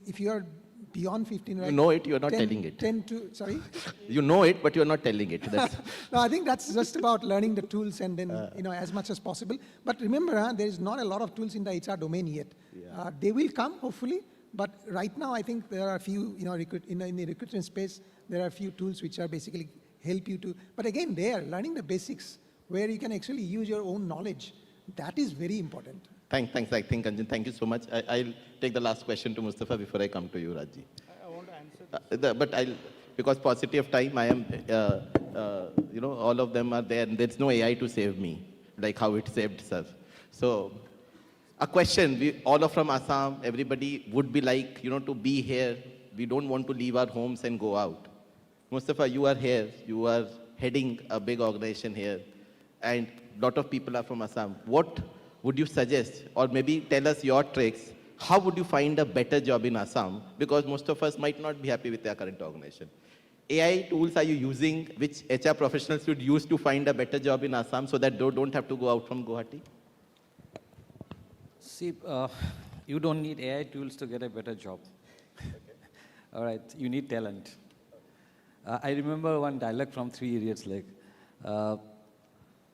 [SPEAKER 9] if you are beyond 15, right?
[SPEAKER 7] You know it, you're not telling it.
[SPEAKER 9] 10 to, sorry?
[SPEAKER 7] You know it, but you're not telling it. That's
[SPEAKER 9] No, I think that's just about learning the tools and then, as much as possible. But remember, there is not a lot of tools in the HR domain yet. Yeah. They will come, hopefully. But right now, I think there are a few, in the recruitment space, there are a few tools which are basically help you to, but again, learning the basics where you can actually use your own knowledge. That is very important.
[SPEAKER 7] Thanks, I think, Anjan. Thank you so much. I'll take the last question to Mustafa before I come to you, Raji.
[SPEAKER 10] I want to answer
[SPEAKER 7] but because paucity of time, I am, all of them are there, and there's no AI to save me, like how it saved itself. So, a question, all of from Assam, everybody would be like, to be here. We don't want to leave our homes and go out. Mustafa, you are here. You are heading a big organization here, and a lot of people are from Assam. What would you suggest, or maybe tell us your tricks how would you find a better job in Assam? Because most of us might not be happy with their current organization. AI tools are you using which HR professionals should use to find a better job in Assam so that they don't have to go out from Guwahati?
[SPEAKER 11] See, you don't need AI tools to get a better job. All right, you need talent. I remember one dialogue from Three Idiots, like,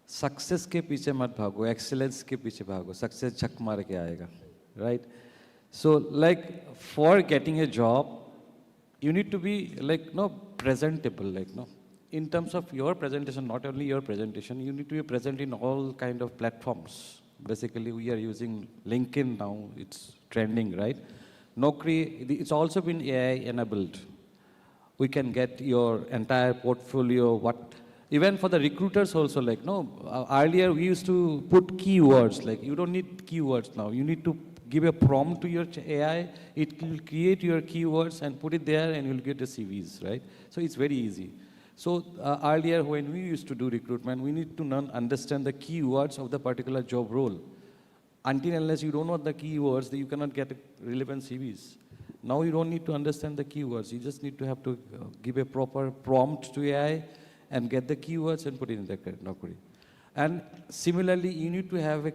[SPEAKER 11] success के पीछे मत भागो, excellence के पीछे भागो, success झक मार के आएगा, right? So, like, for getting a job, you need to be, like, no, presentable, like, no. In terms of your presentation, not only your presentation, you need to be present in all kind of platforms. Basically, we are using LinkedIn now, it's trending, right? Naukri, it's also been AI enabled. We can get your entire portfolio, even for the recruiters also, like, no, earlier we used to put keywords, like, you don't need keywords now. You need to give a prompt to your AI, it will create your keywords and put it there and you'll get the CVs, right? So it's very easy. So earlier when we used to do recruitment, we need to understand the keywords of the particular job role. Until unless you don't know the keywords, you cannot get relevant CVs. Now you don't need to understand the keywords. You just need to have to give a proper prompt to AI and get the keywords and put it in the Naukri. And similarly, you need to have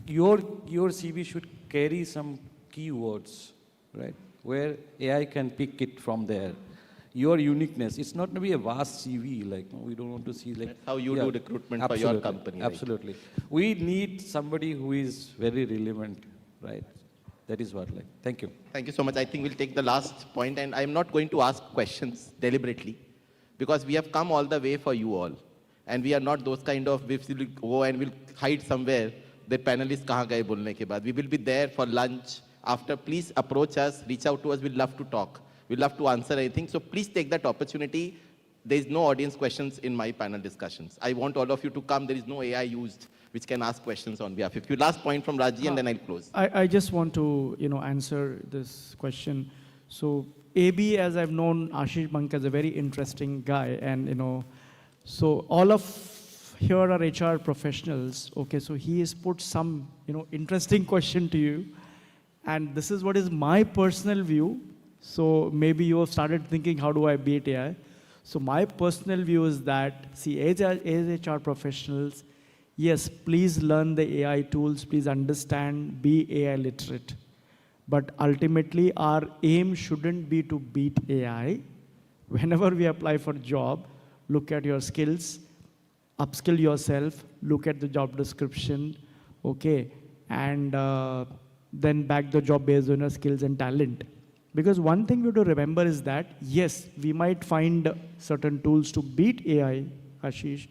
[SPEAKER 11] your CV should carry some keywords, right? Where AI can pick it from there. Your uniqueness. It's not going to be a vast CV, like, no, we don't want to see, like...
[SPEAKER 7] That's how you do recruitment for your company, right?
[SPEAKER 11] Absolutely. We need somebody who is very relevant, right? That is what, like, thank you.
[SPEAKER 7] Thank you so much. I think we'll take the last point, and I'm not going to ask questions deliberately, because we have come all the way for you all. And we are not those kind of, we will go and we'll hide somewhere, the panelists kahan gaye bolne ke baad. We will be there for lunch. After, please approach us, reach out to us, we'd love to talk. We'd love to answer anything. So please take that opportunity. There is no audience questions in my panel discussions. I want all of you to come. There is no AI used which can ask questions on behalf. If you last point from Raji, and then I'll close.
[SPEAKER 10] I just want to, answer this question. So AB, as I've known Ashish Banka as a very interesting guy, and so all of here are HR professionals. Okay, so he has put some, interesting question to you, and this is what is my personal view. So maybe you have started thinking, how do I beat AI? So my personal view is that, see, as HR professionals, yes, please learn the AI tools, please understand, be AI literate. But ultimately, our aim shouldn't be to beat AI. Whenever we apply for a job, look at your skills, upskill yourself, look at the job description, okay, and then back the job based on your skills and talent. Because one thing we have to remember is that, yes, we might find certain tools to beat AI, Ashish,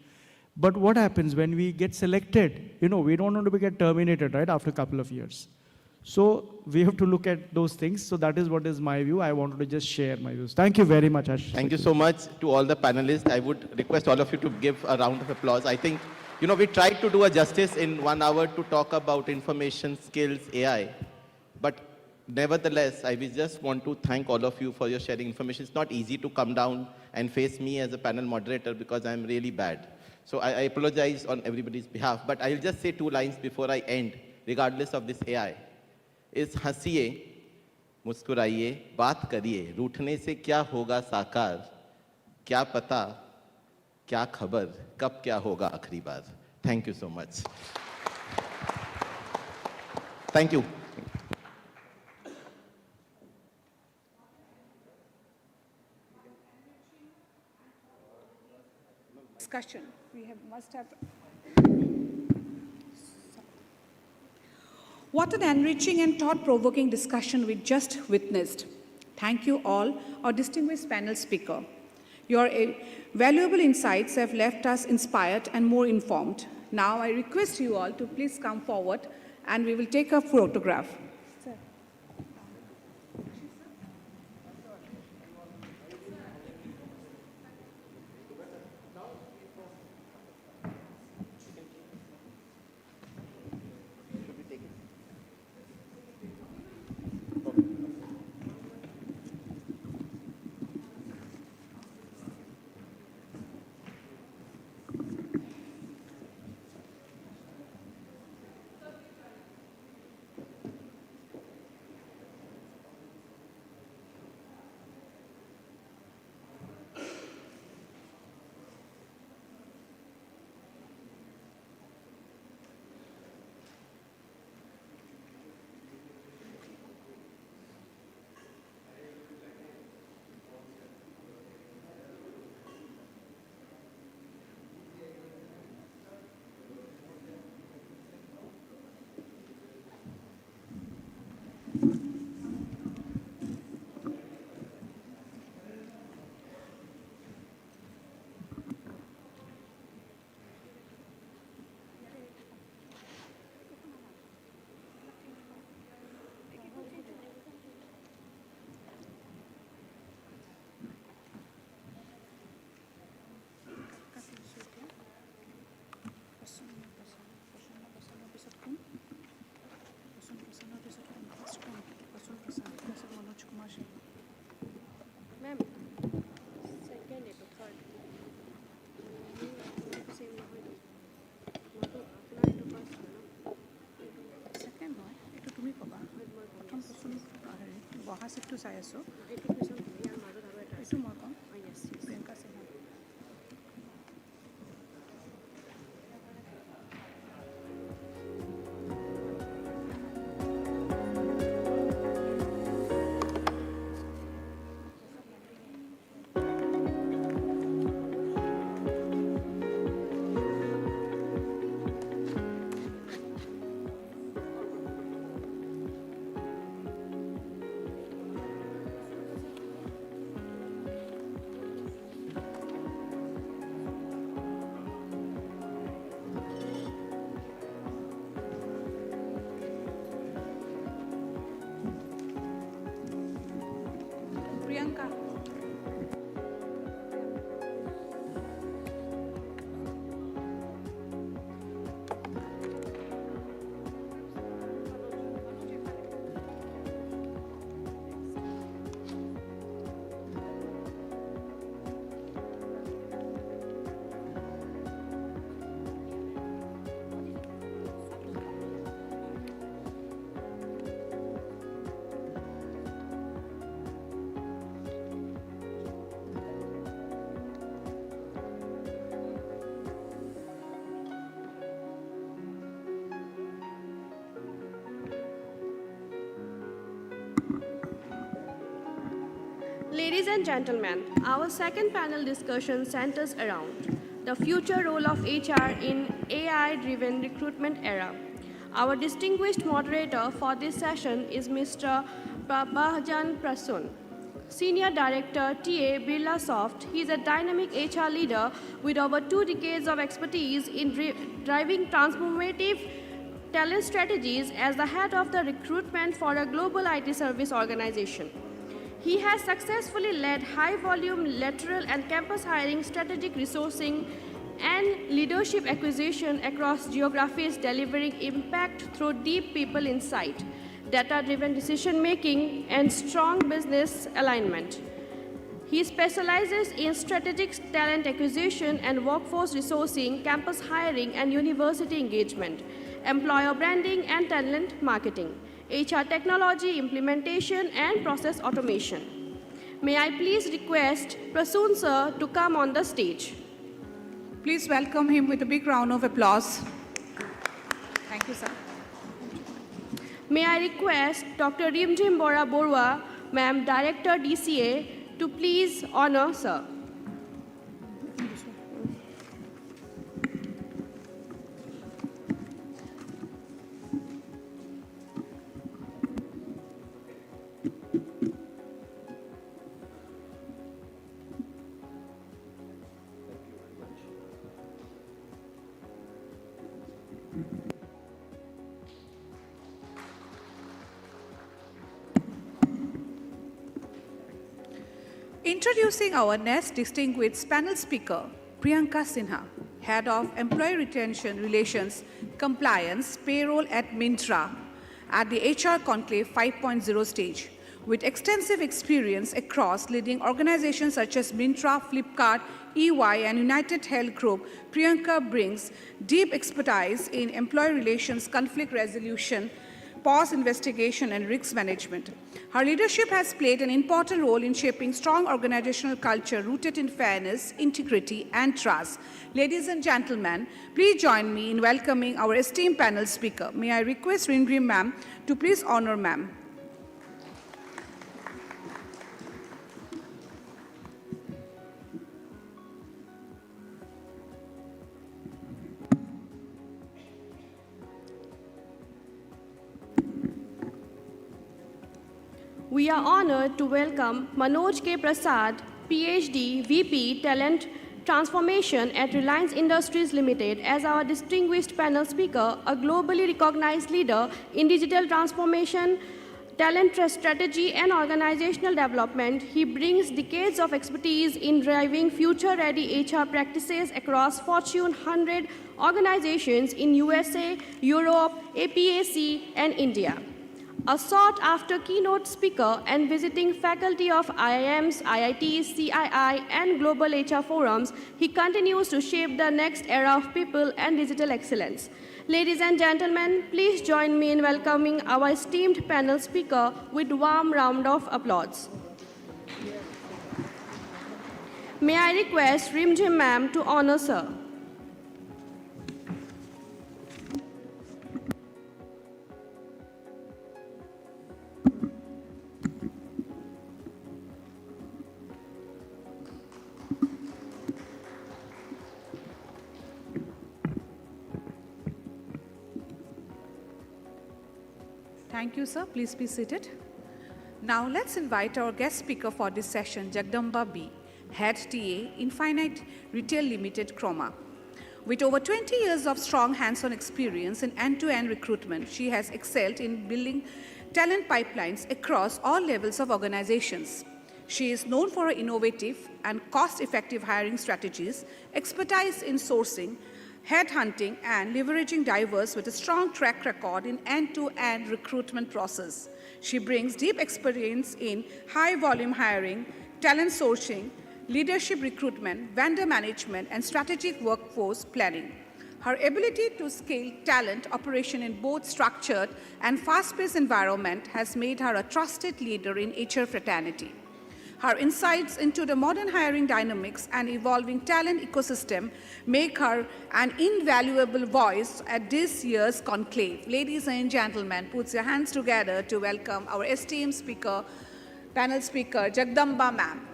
[SPEAKER 10] but what happens when we get selected? We don't want to get terminated, right, after a couple of years. So we have to look at those things. So that is what is my view. I wanted to just share my views. Thank you very much, Ashish.
[SPEAKER 7] Thank you so much to all the panelists. I would request all of you to give a round of applause. I think, we tried to do a justice in 1 hour to talk about information, skills, AI. But nevertheless, I just want to thank all of you for your sharing information. It's not easy to come down and face me as a panel moderator because I'm really bad. So I apologize on everybody's behalf. But I'll just say 2 lines before I end, regardless of this AI. Is हंसिए, मुस्कुराइए, बात करिए, रूठने से क्या होगा साकार, क्या पता, क्या खबर, कब क्या होगा आखिरी बार. Thank you so much. Thank you.
[SPEAKER 1] Discussion. Must have. What an enriching and thought-provoking discussion we just witnessed. Thank you all, our distinguished panel speaker. Your valuable insights have left us inspired and more informed. Now I request you all to please come forward and we will take a photograph. বহা চিটটো চাই আছোঁ এইটো মই ক'ম Priyanka Sinha Priyanka.
[SPEAKER 6] Ladies and gentlemen, our second panel discussion centers around the future role of HR in AI-driven recruitment era. Our distinguished moderator for this session is Mr. Prabhajan Prasoon, Senior Director, TA, Birla Soft. He is a dynamic HR leader with over 2 decades of expertise in driving transformative talent strategies as the head of the recruitment for a global IT service organization. He has successfully led high-volume lateral and campus hiring, strategic resourcing, and leadership acquisition across geographies, delivering impact through deep people insight, data-driven decision-making, and strong business alignment. He specializes in strategic talent acquisition and workforce resourcing, campus hiring, and university engagement, employer branding, and talent marketing, HR technology, implementation, and process automation. May I please request Prasoon sir to come on the stage.
[SPEAKER 1] Please welcome him with a big round of applause. Thank you, sir.
[SPEAKER 6] May I request Dr. Rimjim Bora Borwa, Ma'am, Director DCA, to please honor sir.
[SPEAKER 1] Introducing our next distinguished panel speaker, Priyanka Sinha, Head of Employee Retention Relations, Compliance, Payroll at Myntra at the HR Conclave 5.0 stage. With extensive experience across leading organizations such as Myntra, Flipkart, EY, and United Health Group, Priyanka brings deep expertise in employee relations, conflict resolution, pause investigation, and risk management. Her leadership has played an important role in shaping strong organizational culture rooted in fairness, integrity, and trust. Ladies and gentlemen, please join me in welcoming our esteemed panel speaker. May I request Ringrim ma'am to please honor ma'am.
[SPEAKER 6] We are honored to welcome Manoj K. Prasad, PhD, VP, Talent Transformation at Reliance Industries Limited as our distinguished panel speaker, a globally recognized leader in digital transformation, talent strategy, and organizational development. He brings decades of expertise in driving future-ready HR practices across Fortune 100 organizations in USA, Europe, APAC, and India. A sought-after keynote speaker and visiting faculty of IIMs, IITs, CII, and global HR forums, he continues to shape the next era of people and digital excellence. Ladies and gentlemen, please join me in welcoming our esteemed panel speaker with a warm round of applause. May I request Rimjim ma'am to honor sir.
[SPEAKER 1] Thank you, sir. Please be seated. Now, let's invite our guest speaker for this session, Jagdamba B., Head TA, Infinite Retail Limited, Chroma. With over 20 years of strong hands-on experience in end-to-end recruitment, she has excelled in building talent pipelines across all levels of organizations. She is known for her innovative and cost-effective hiring strategies, expertise in sourcing, headhunting, and leveraging diverse with a strong track record in end-to-end recruitment process. She brings deep experience in high-volume hiring, talent sourcing, leadership recruitment, vendor management, and strategic workforce planning. Her ability to scale talent operation in both structured and fast-paced environment has made her a trusted leader in HR fraternity. Her insights into the modern hiring dynamics and evolving talent ecosystem make her an invaluable voice at this year's Conclave. Ladies and gentlemen, put your hands together to welcome our esteemed speaker, panel speaker, Jagdamba ma'am.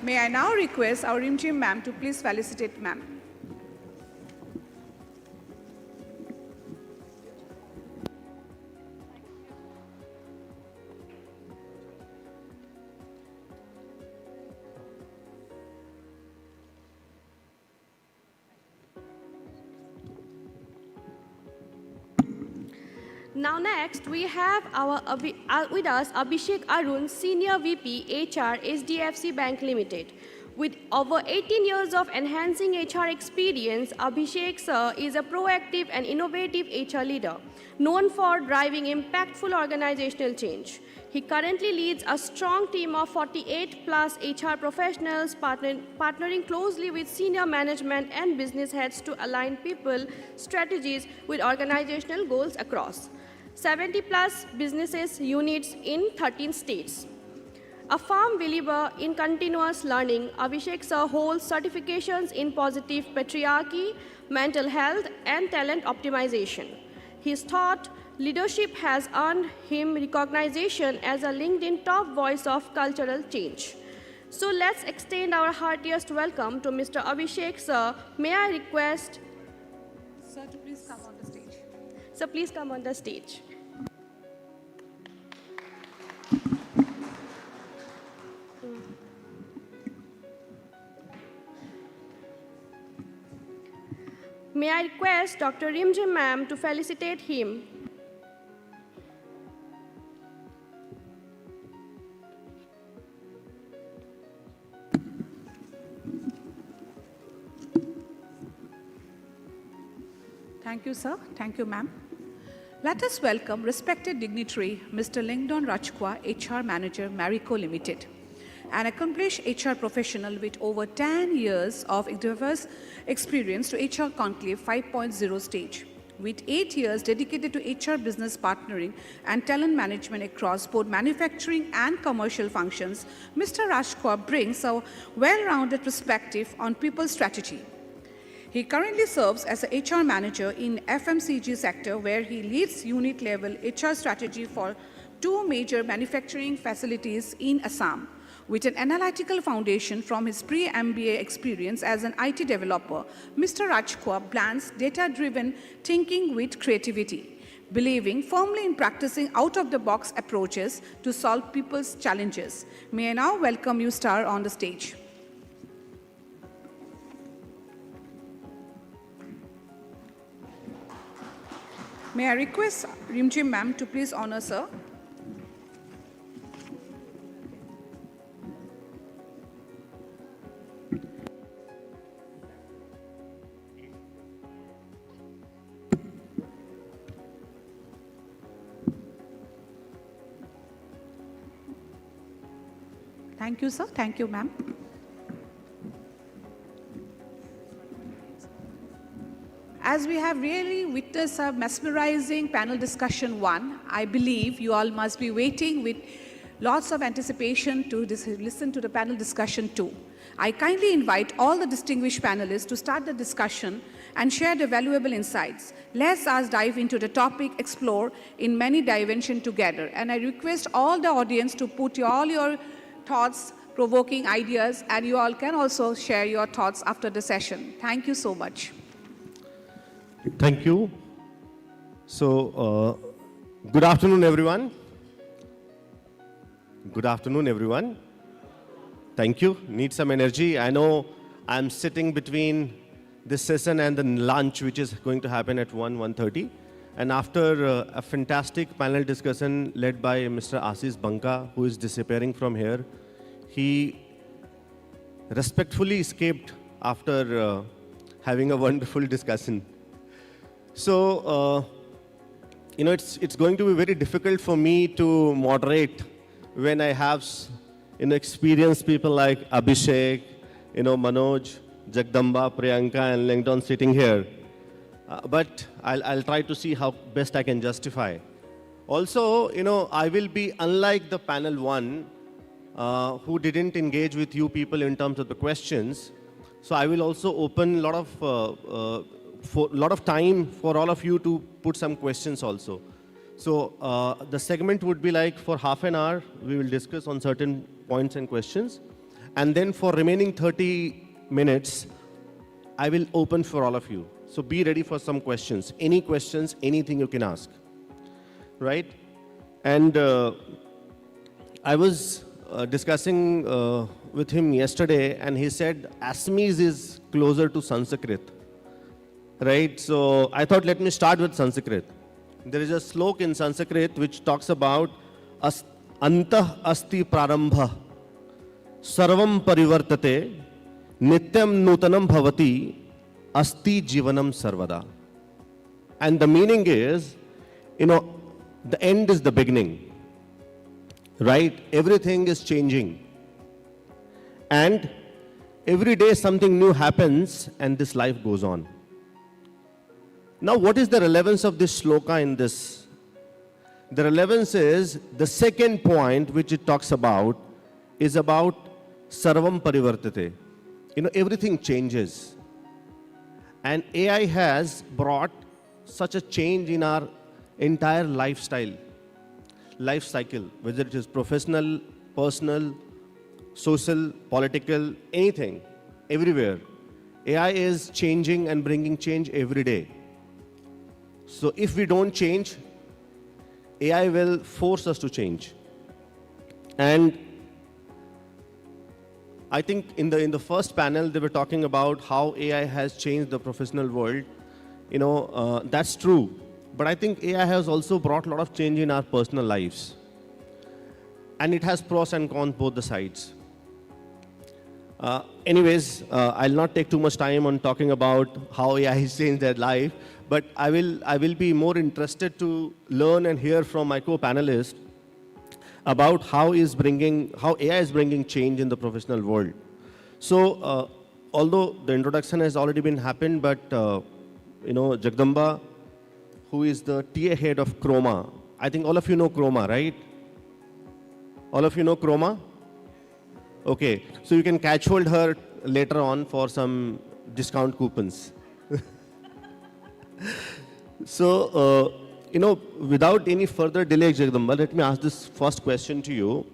[SPEAKER 1] May I now request our Rimjim ma'am to please felicitate ma'am.
[SPEAKER 6] Now next, we have with us Abhishek Arun, Senior VP HR, HDFC Bank Limited. With over 18 years of enhancing HR experience, Abhishek sir is a proactive and innovative HR leader, known for driving impactful organizational change. He currently leads a strong team of 48 plus HR professionals, partnering closely with senior management and business heads to align people strategies with organizational goals across 70 plus businesses units in 13 states. A firm believer in continuous learning, Abhishek sir holds certifications in positive patriarchy, mental health, and talent optimization. His thought leadership has earned him recognition as a LinkedIn top voice of cultural change. So let's extend our heartiest welcome to Mr. Abhishek sir. May I request
[SPEAKER 1] Sir, to please come on the stage.
[SPEAKER 6] Sir, please come on the stage. May I request Dr. Rimjim ma'am to felicitate him.
[SPEAKER 1] Thank you, sir. Thank you, ma'am. Let us welcome respected dignitary, Mr. Lingdon Rajkwa, HR Manager, Marico Limited, an accomplished HR professional with over 10 years of diverse experience to HR Conclave 5.0 stage. With 8 years dedicated to HR business partnering and talent management across both manufacturing and commercial functions, Mr. Rajkwa brings a well-rounded perspective on people strategy. He currently serves as a HR manager in FMCG sector, where he leads unit-level HR strategy for 2 major manufacturing facilities in Assam. With an analytical foundation from his pre-MBA experience as an IT developer, Mr. Rajkwa blends data-driven thinking with creativity, believing firmly in practicing out-of-the-box approaches to solve people's challenges. May I now welcome you, Star, on the stage. May I request Rimjim ma'am to please honor sir. Thank you, sir. Thank you, ma'am. As we have really witnessed a mesmerizing panel discussion one, I believe you all must be waiting with lots of anticipation to listen to the panel discussion two. I kindly invite all the distinguished panelists to start the discussion and share their valuable insights. Let us dive into the topic, explore in many dimensions together. And I request all the audience to put all your thoughts, provoking ideas, and you all can also share your thoughts after the session. Thank you so much.
[SPEAKER 13] Thank you. So, good afternoon, everyone. Good afternoon, everyone. Thank you. Need some energy. I know I'm sitting between this session and the lunch, which is going to happen at 1:30. And after a fantastic panel discussion led by Mr. Ashish Banka, who is disappearing from here, he respectfully escaped after having a wonderful discussion. So, it's going to be very difficult for me to moderate when I have, experienced people like Abhishek, Manoj, Jagdamba, Priyanka, and Langdon sitting here. But I'll try to see how best I can justify. Also, I will be unlike the panel one, who didn't engage with you people in terms of the questions. So I will also open a lot of time for all of you to put some questions also. So the segment would be like for half an hour, we will discuss on certain points and questions. And then for remaining 30 minutes, I will open for all of you. So be ready for some questions. Any questions, anything you can ask. Right? And I was discussing with him yesterday, and he said Assamese is closer to Sanskrit. Right? So I thought, let me start with Sanskrit. There is a slok in Sanskrit which talks about Antah asti prarambha sarvam parivartate nityam nutanam bhavati asti jivanam sarvada. And the meaning is, the end is the beginning. Right? Everything is changing. And every day something new happens and this life goes on. Now, what is the relevance of this shloka in this? The relevance is the second point which it talks about is about sarvam parivartate. Everything changes. And AI has brought such a change in our entire life cycle, whether it is professional, personal, social, political, anything, everywhere. AI is changing and bringing change every day. So if we don't change, AI will force us to change. And I think in the first panel, they were talking about how AI has changed the professional world. That's true. But I think AI has also brought a lot of change in our personal lives. And it has pros and cons both the sides. Anyways, I'll not take too much time on talking about how AI has changed their life, but I will be more interested to learn and hear from my co-panelists about how AI is bringing change in the professional world. So, although the introduction has already been happened, but Jagdamba, who is the TA head of Chroma, I think all of you know Chroma, right? All of you know Chroma? Okay, so you can catch hold her later on for some discount coupons. So, without any further delay, Jagdamba, let me ask this first question to you.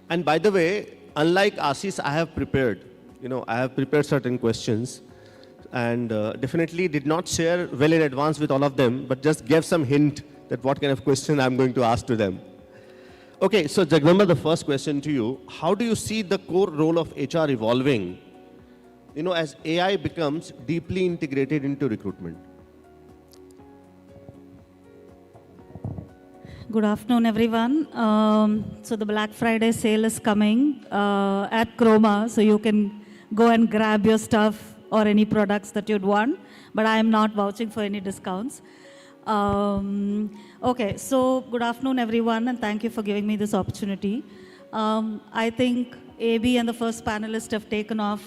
[SPEAKER 13] And by the way, unlike Ashish, I have prepared. I have prepared certain questions and definitely did not share well in advance with all of them, but just gave some hint that what kind of question I'm going to ask to them. Okay, so Jagdamba, the first question to you. How do you see the core role of HR evolving, as AI becomes deeply integrated into recruitment?
[SPEAKER 14] Good afternoon, everyone. So the Black Friday sale is coming at Chroma, so you can go and grab your stuff or any products that you'd want, but I am not vouching for any discounts. Okay, so good afternoon, everyone, and thank you for giving me this opportunity. I think AB and the first panelist have taken off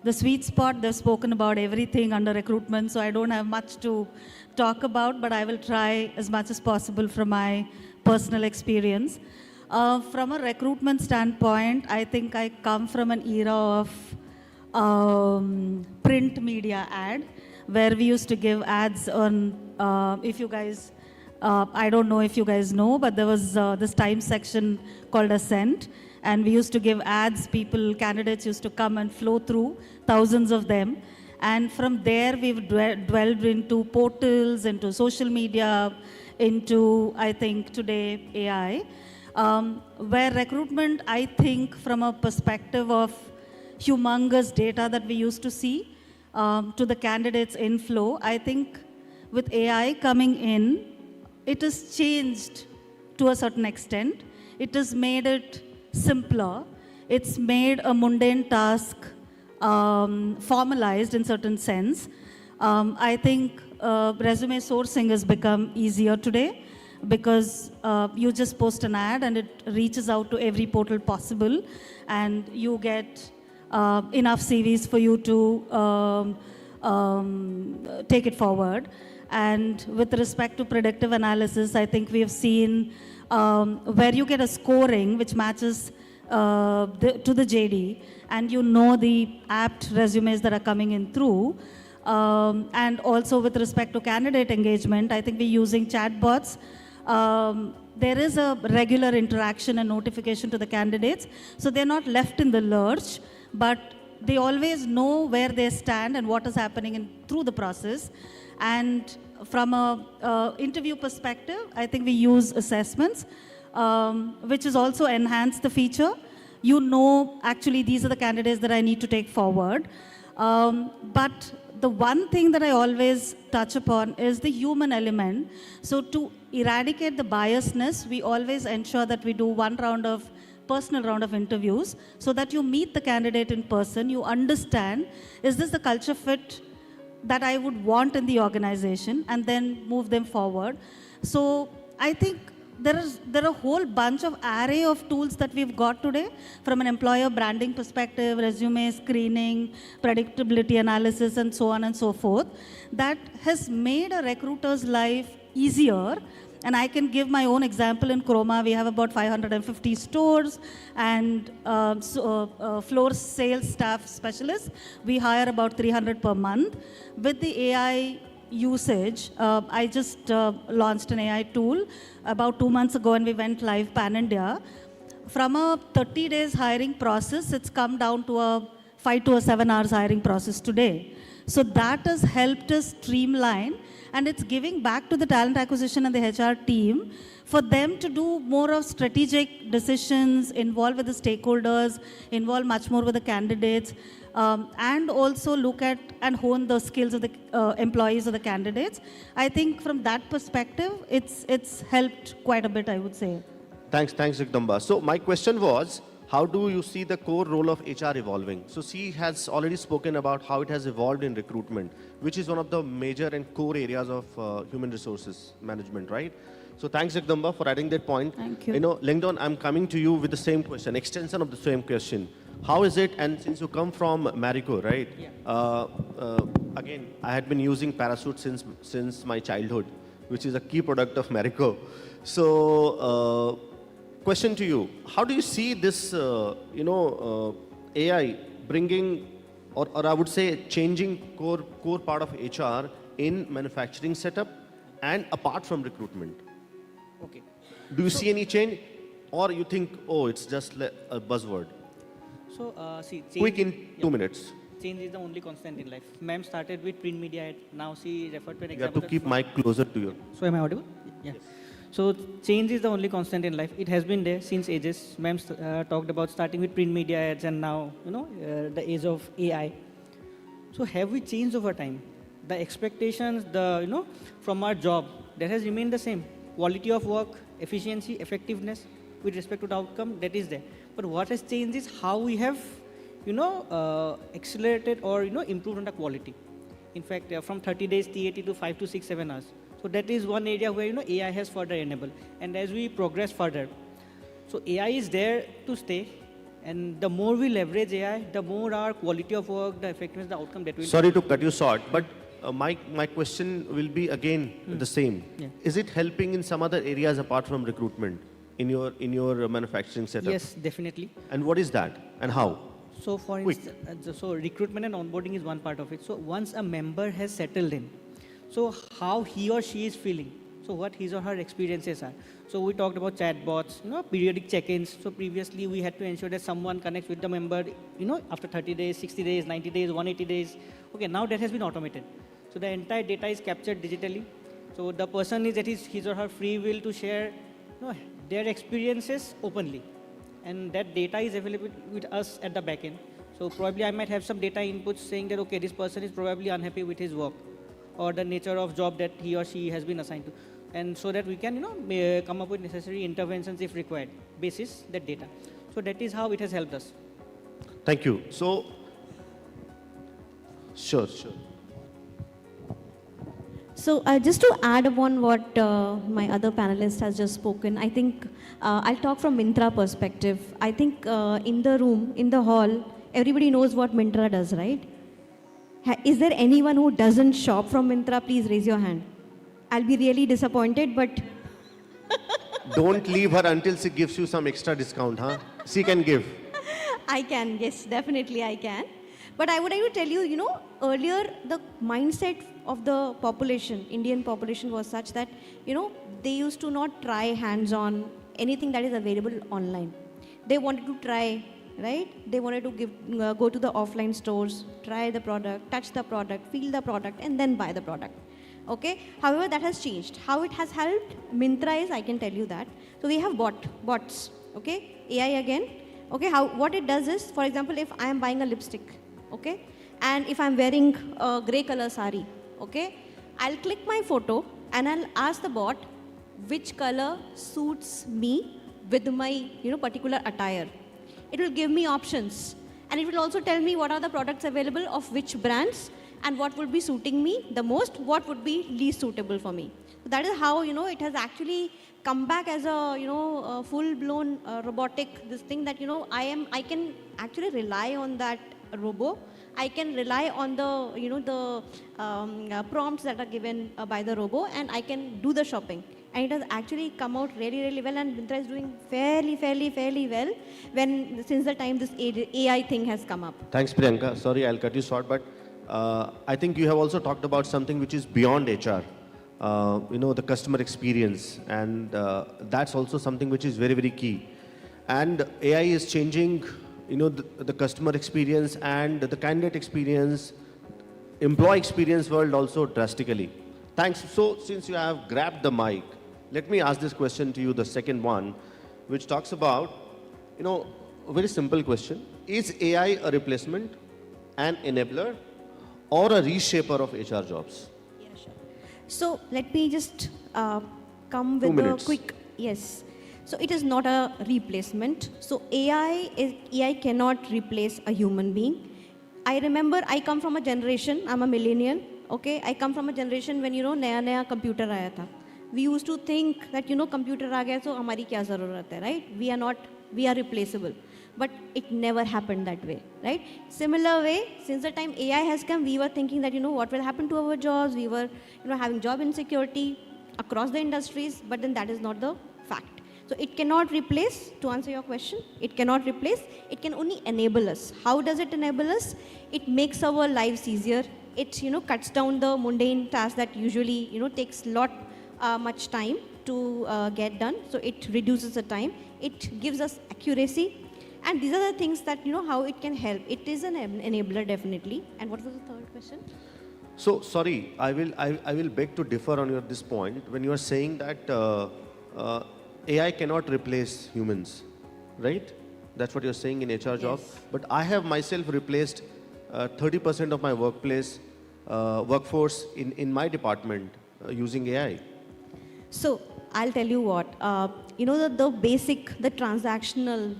[SPEAKER 14] the sweet spot. They've spoken about everything under recruitment, so I don't have much to talk about, but I will try as much as possible from my personal experience. From a recruitment standpoint, I think I come from an era of print media ad, where we used to give ads on, if you guys, I don't know if you guys know, but there was this time section called Ascent, and we used to give ads. Candidates used to come and flow through, thousands of them. And from there, we've dwelled into portals, into social media, into, I think, today, AI. Where recruitment, I think, from a perspective of humongous data that we used to see, to the candidates' inflow, I think with AI coming in, it has changed to a certain extent. It has made it simpler. It's made a mundane task formalized in certain sense. I think resume sourcing has become easier today because you just post an ad and it reaches out to every portal possible, and you get enough CVs for you to take it forward. And with respect to predictive analysis, I think we have seen where you get a scoring which matches to the JD, and you know the apt resumes that are coming in through. And also with respect to candidate engagement, I think we're using chatbots. There is a regular interaction and notification to the candidates, so they're not left in the lurch, but they always know where they stand and what is happening through the process. And from a interview perspective, I think we use assessments, which is also enhanced the feature. You know, actually, these are the candidates that I need to take forward. But the one thing that I always touch upon is the human element. So to eradicate the biasness, we always ensure that we do one personal round of interviews, so that you meet the candidate in person, you understand, is this the culture fit that I would want in the organization, and then move them forward. So I think there are a whole bunch of array of tools that we've got today from an employer branding perspective, resume screening, predictability analysis, and so on and so forth, that has made a recruiter's life easier. And I can give my own example. In Chroma, we have about 550 stores and floor sales staff specialists. We hire about 300 per month. With the AI usage, I just launched an AI tool about 2 months ago, and we went live pan-India. From a 30 days hiring process, it's come down to a 5 to 7 hours hiring process today. So that has helped us streamline, and it's giving back to the talent acquisition and the HR team for them to do more of strategic decisions, involve with the stakeholders, involve much more with the candidates, and also look at and hone the skills of the employees or the candidates. I think from that perspective, it's helped quite a bit, I would say.
[SPEAKER 13] Thanks, Jagdamba. So my question was, how do you see the core role of HR evolving? So she has already spoken about how it has evolved in recruitment, which is one of the major and core areas of human resources management, right? So thanks, Jagdamba, for adding that point.
[SPEAKER 14] Thank you.
[SPEAKER 13] You know, Lengdon, I'm coming to you with the same question, extension of the same question. How is it, and since you come from Marico, right? Yeah. Again, I had been using Parachute since my childhood, which is a key product of Marico. So, question to you, how do you see this, AI bringing, or I would say changing core part of HR in manufacturing setup and apart from recruitment?
[SPEAKER 15] Okay.
[SPEAKER 13] Do you see any change, or you think, oh, it's just a buzzword?
[SPEAKER 15] So, see, change,
[SPEAKER 13] quick in 2 minutes.
[SPEAKER 15] Change is the only constant in life. Ma'am started with print media ad. Now she referred to an
[SPEAKER 13] You
[SPEAKER 15] example.
[SPEAKER 13] have to keep mic closer to you.
[SPEAKER 15] So am I audible? Yeah. So change is the only constant in life. It has been there since ages. Ma'am talked about starting with print media ads, and now, the age of AI. So have we changed over time? The expectations, from our job, that has remained the same. Quality of work, efficiency, effectiveness, with respect to the outcome, that is there. But what has changed is how we have, accelerated or, improved on the quality. In fact, from 30 days TAT to 5 to 6, 7 hours. So that is one area where, AI has further enabled. And as we progress further, So AI is there to stay, and the more we leverage AI, the more our quality of work, the effectiveness, the outcome that will.
[SPEAKER 13] Sorry to cut you short, but my question will be again the same.
[SPEAKER 15] Yeah.
[SPEAKER 13] Is it helping in some other areas apart from recruitment in your manufacturing setup?
[SPEAKER 15] Yes, definitely.
[SPEAKER 13] And what is that and how?
[SPEAKER 15] So for instance, so recruitment and onboarding is one part of it. So once a member has settled in, so how he or she is feeling, so what his or her experiences are. So we talked about chatbots, periodic check-ins. So previously we had to ensure that someone connects with the member, after 30 days, 60 days, 90 days, 180 days. Okay, now that has been automated. So the entire data is captured digitally. So the person is at his or her free will to share their experiences openly. And that data is available with us at the back end. So probably I might have some data inputs saying that, okay, this person is probably unhappy with his work or the nature of job that he or she has been assigned to. And so that we can, come up with necessary interventions if required, basis that data. So that is how it has helped us.
[SPEAKER 13] Thank you. So, sure.
[SPEAKER 16] So just to add upon what my other panelist has just spoken, I think I'll talk from Myntra perspective. I think in the room, in the hall, everybody knows what Myntra does, right? Is there anyone who doesn't shop from Myntra? Please raise your hand. I'll be really disappointed, but...
[SPEAKER 13] Don't leave her until she gives you some extra discount, huh? She can give.
[SPEAKER 16] I can, yes, definitely I can. But I would like to tell you, earlier the mindset of the population, Indian population was such that, they used to not try hands-on anything that is available online. They wanted to try, right? They wanted to go to the offline stores, try the product, touch the product, feel the product, and then buy the product. Okay. However, that has changed. How it has helped Myntra is, I can tell you that. So we have bots. Okay. AI again. Okay. What it does is, for example, if I am buying a lipstick, okay, and if I'm wearing a grey color sari, okay, I'll click my photo and I'll ask the bot which color suits me with my particular attire. It will give me options, and it will also tell me what are the products available of which brands and what would be suiting me the most, what would be least suitable for me. So that is how it has actually come back as a full-blown robotic this thing that I can actually rely on that robo. I can rely on the prompts that are given by the robo, and I can do the shopping. And it has actually come out really, really well, and Myntra is doing fairly well since the time this AI thing has come up.
[SPEAKER 13] Thanks, Priyanka. Sorry, I'll cut you short, but I think you have also talked about something which is beyond HR. The customer experience, and that's also something which is very, very key. And AI is changing, the customer experience and the candidate experience, employee experience world also drastically. Thanks. So since you have grabbed the mic, let me ask this question to you, the second one, which talks about, a very simple question. Is AI a replacement, an enabler, or a reshaper of HR jobs?
[SPEAKER 16] Yeah, sure. So let me just come with a quick, yes. So it is not a replacement. So AI cannot replace a human being. I remember I come from a generation, I'm a millennial, okay? I come from a generation when, naya computer aaya tha. We used to think that, computer aa gaya, so hamari kya zarurat hai, right? We are replaceable. But it never happened that way, right? Similar way, since the time AI has come, we were thinking that, what will happen to our jobs? We were, having job insecurity across the industries, but then that is not the fact. So it cannot replace, to answer your question, it cannot replace, it can only enable us. How does it enable us? It makes our lives easier. It, cuts down the mundane tasks that usually, takes much time to get done. So it reduces the time. It gives us accuracy. And these are the things that, how it can help. It is an enabler, definitely. And what was the third question?
[SPEAKER 13] So, sorry, I will beg to differ on this point. When you are saying that AI cannot replace humans, right? That's what you're saying in HR jobs. Yes. But I have myself replaced 30% of my workforce in my department using AI.
[SPEAKER 16] So I'll tell you what, the transactional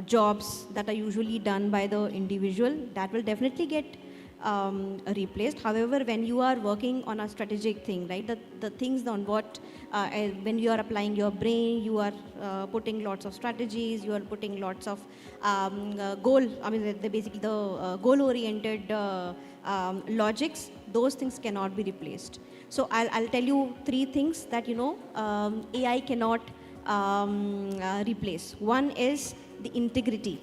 [SPEAKER 16] jobs that are usually done by the individual, that will definitely get replaced. However, when you are working on a strategic thing, right, the things on what, when you are applying your brain, you are putting lots of strategies, you are putting lots of basically the goal-oriented logics, those things cannot be replaced. So I'll tell you 3 things that, AI cannot replace. One is the integrity,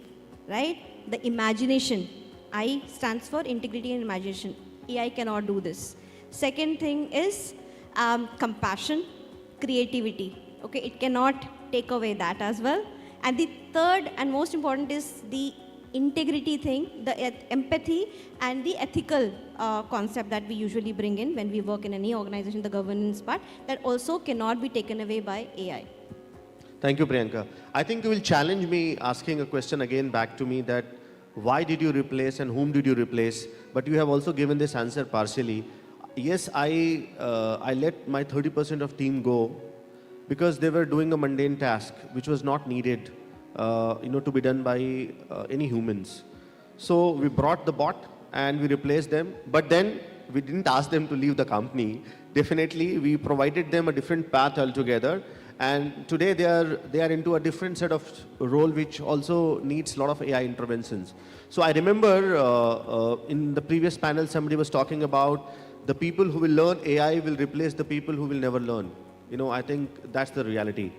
[SPEAKER 16] right? The imagination. I stands for integrity and imagination. AI cannot do this. Second thing is compassion, creativity. Okay, it cannot take away that as well. And the third and most important is the integrity thing, the empathy and the ethical concept that we usually bring in when we work in any organization, the governance part, that also cannot be taken away by AI.
[SPEAKER 13] Thank you, Priyanka. I think you will challenge me asking a question again back to me that why did you replace and whom did you replace? But you have also given this answer partially. Yes, I let my 30% of team go because they were doing a mundane task which was not needed to be done by any humans. So we brought the bot and we replaced them, but then we didn't ask them to leave the company. Definitely, we provided them a different path altogether. And today they are into a different set of role which also needs a lot of AI interventions. So I remember in the previous panel somebody was talking about the people who will learn AI will replace the people who will never learn. I think that's the reality.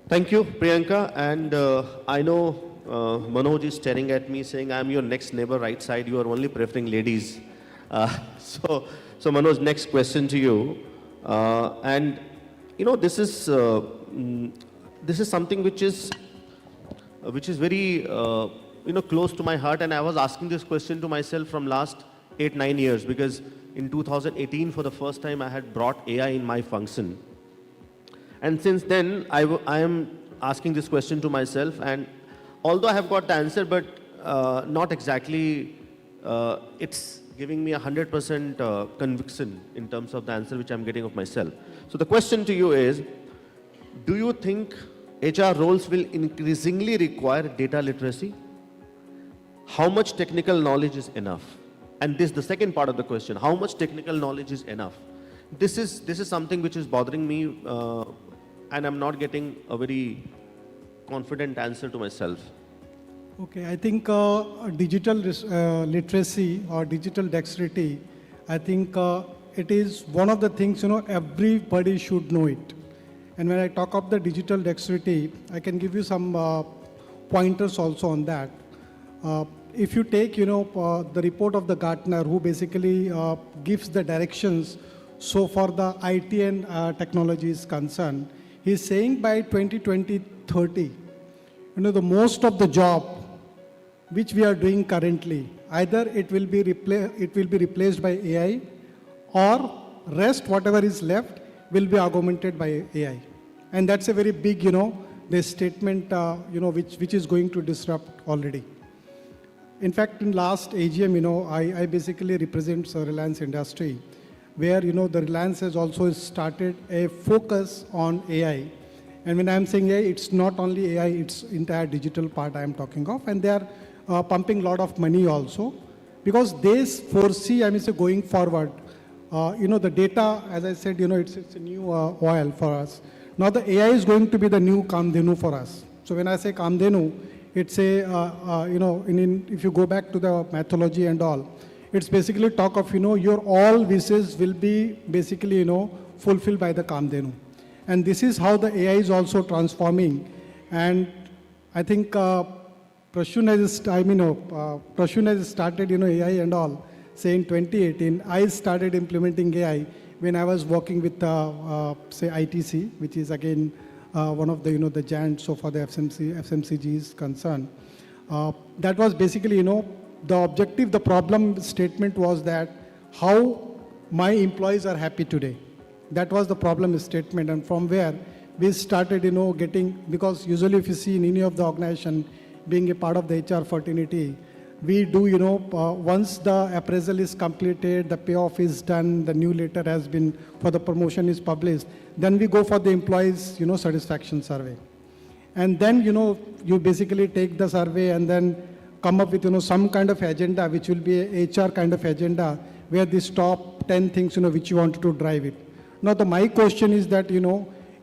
[SPEAKER 13] Thank you, Priyanka. And I know Manoj is staring at me saying, I'm your next neighbor right side. You are only preferring ladies. So Manoj, next question to you. This is something which is very close to my heart, and I was asking this question to myself from last 8-9 years, because in 2018 for the first time I had brought AI in my function, and since then I am asking this question to myself, and although I have got the answer, but not exactly, it's giving me 100% conviction in terms of the answer which I'm getting of myself. So the question to you is, do you think HR roles will increasingly require data literacy? How much technical knowledge is enough? And this, the second part of the question, how much technical knowledge is enough? This is something which is bothering me, and I'm not getting a very confident answer to myself.
[SPEAKER 9] Okay, I think digital literacy or digital dexterity, I think it is one of the things, everybody should know it. And when I talk of the digital dexterity, I can give you some pointers also on that. If you take, the report of the Gartner, who basically gives the directions, so for the IT and technology is concerned, he's saying by 2020-30, the most of the job which we are doing currently, either it will be replaced by AI, or rest, whatever is left, will be augmented by AI. And that's a very big, the statement, which is going to disrupt already. In fact, in last AGM, I basically represent Reliance Industry, where, the Reliance has also started a focus on AI. And when I'm saying AI, it's not only AI, it's entire digital part I'm talking of. And they are pumping a lot of money also, because they foresee, going forward, the data, as I said, it's a new oil for us. Now the AI is going to be the new Kamdhenu for us. So when I say Kamdhenu, it's a, if you go back to the mythology and all, it's basically talk of, your all wishes will be basically, fulfilled by the Kamdhenu. And this is how the AI is also transforming. And I think Prashun has started, AI and all, say in 2018, I started implementing AI when I was working with, say, ITC, which is again one of the, the giants so far the FMCG is concerned. That was basically, the objective, the problem statement was that how my employees are happy today. That was the problem statement, and from where we started, getting, because usually if you see in any of the organization, being a part of the HR fraternity, we do, once the appraisal is completed, the payoff is done, the new letter has been, for the promotion is published, then we go for the employees, satisfaction survey. And then, you basically take the survey and then come up with, some kind of agenda, which will be a HR kind of agenda, where these top 10 things, which you want to drive it. Now, my question is that,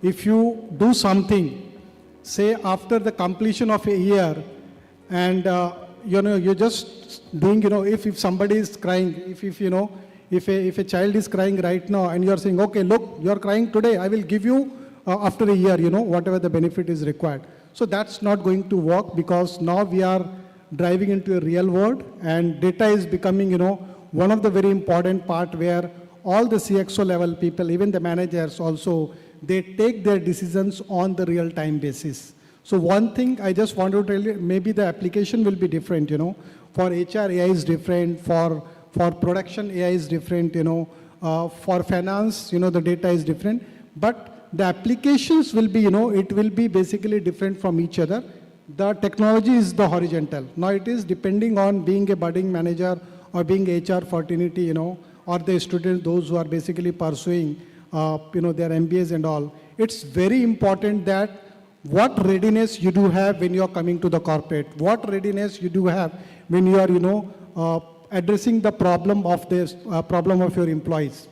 [SPEAKER 9] if you do something, say after the completion of a year, and, you're just doing, if somebody is crying, if a child is crying right now, and you're saying, okay, look, you're crying today, I will give you after a year, whatever the benefit is required. So that's not going to work, because now we are driving into a real world, and data is becoming, one of the very important part where all the CXO level people, even the managers also, they take their decisions on the real time basis. So one thing I just want to tell you, maybe the application will be different, For HR, AI is different. For production, AI is different, For finance, the data is different. But the applications will be, it will be basically different from each other. The technology is the horizontal. Now it is depending on being a budding manager or being HR fraternity, or the students, those who are basically pursuing, their MBAs and all. It's very important that what readiness you do have when you are coming to the corporate, what readiness you do have when you are, addressing the problem of your employees.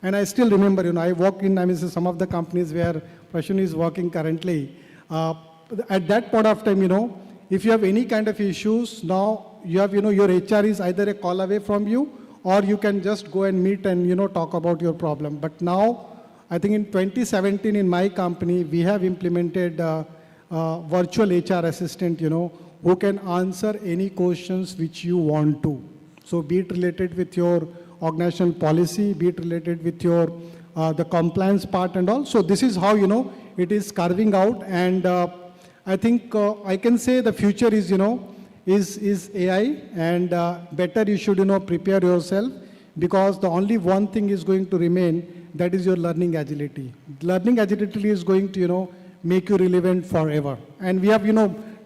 [SPEAKER 9] And I still remember, I work in, some of the companies where Prashun is working currently. At that point of time, if you have any kind of issues, now you have, your HR is either a call away from you, or you can just go and meet and, talk about your problem. But now, I think in 2017 in my company, we have implemented virtual HR assistant, who can answer any questions which you want to. So be it related with your organizational policy, be it related with your the compliance part and all. So this is how, it is carving out. And I think I can say the future is, is AI, and better you should, prepare yourself, because the only one thing is going to remain, that is your learning agility. Learning agility is going to, make you relevant forever. And we have,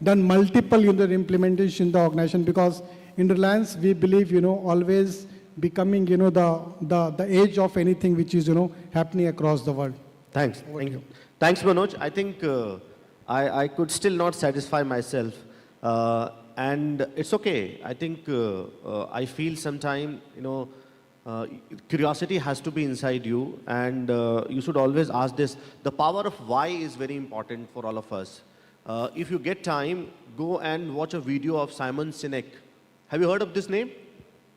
[SPEAKER 9] done multiple implementation in the organization, because in Reliance, we believe, always becoming, the age of anything which is, happening across the world.
[SPEAKER 13] Thanks. Thank you. Thanks, Manoj. I think I could still not satisfy myself. And it's okay. I think I feel sometime, curiosity has to be inside you, and you should always ask this. The power of why is very important for all of us. If you get time, go and watch a video of Simon Sinek. Have you heard of this name?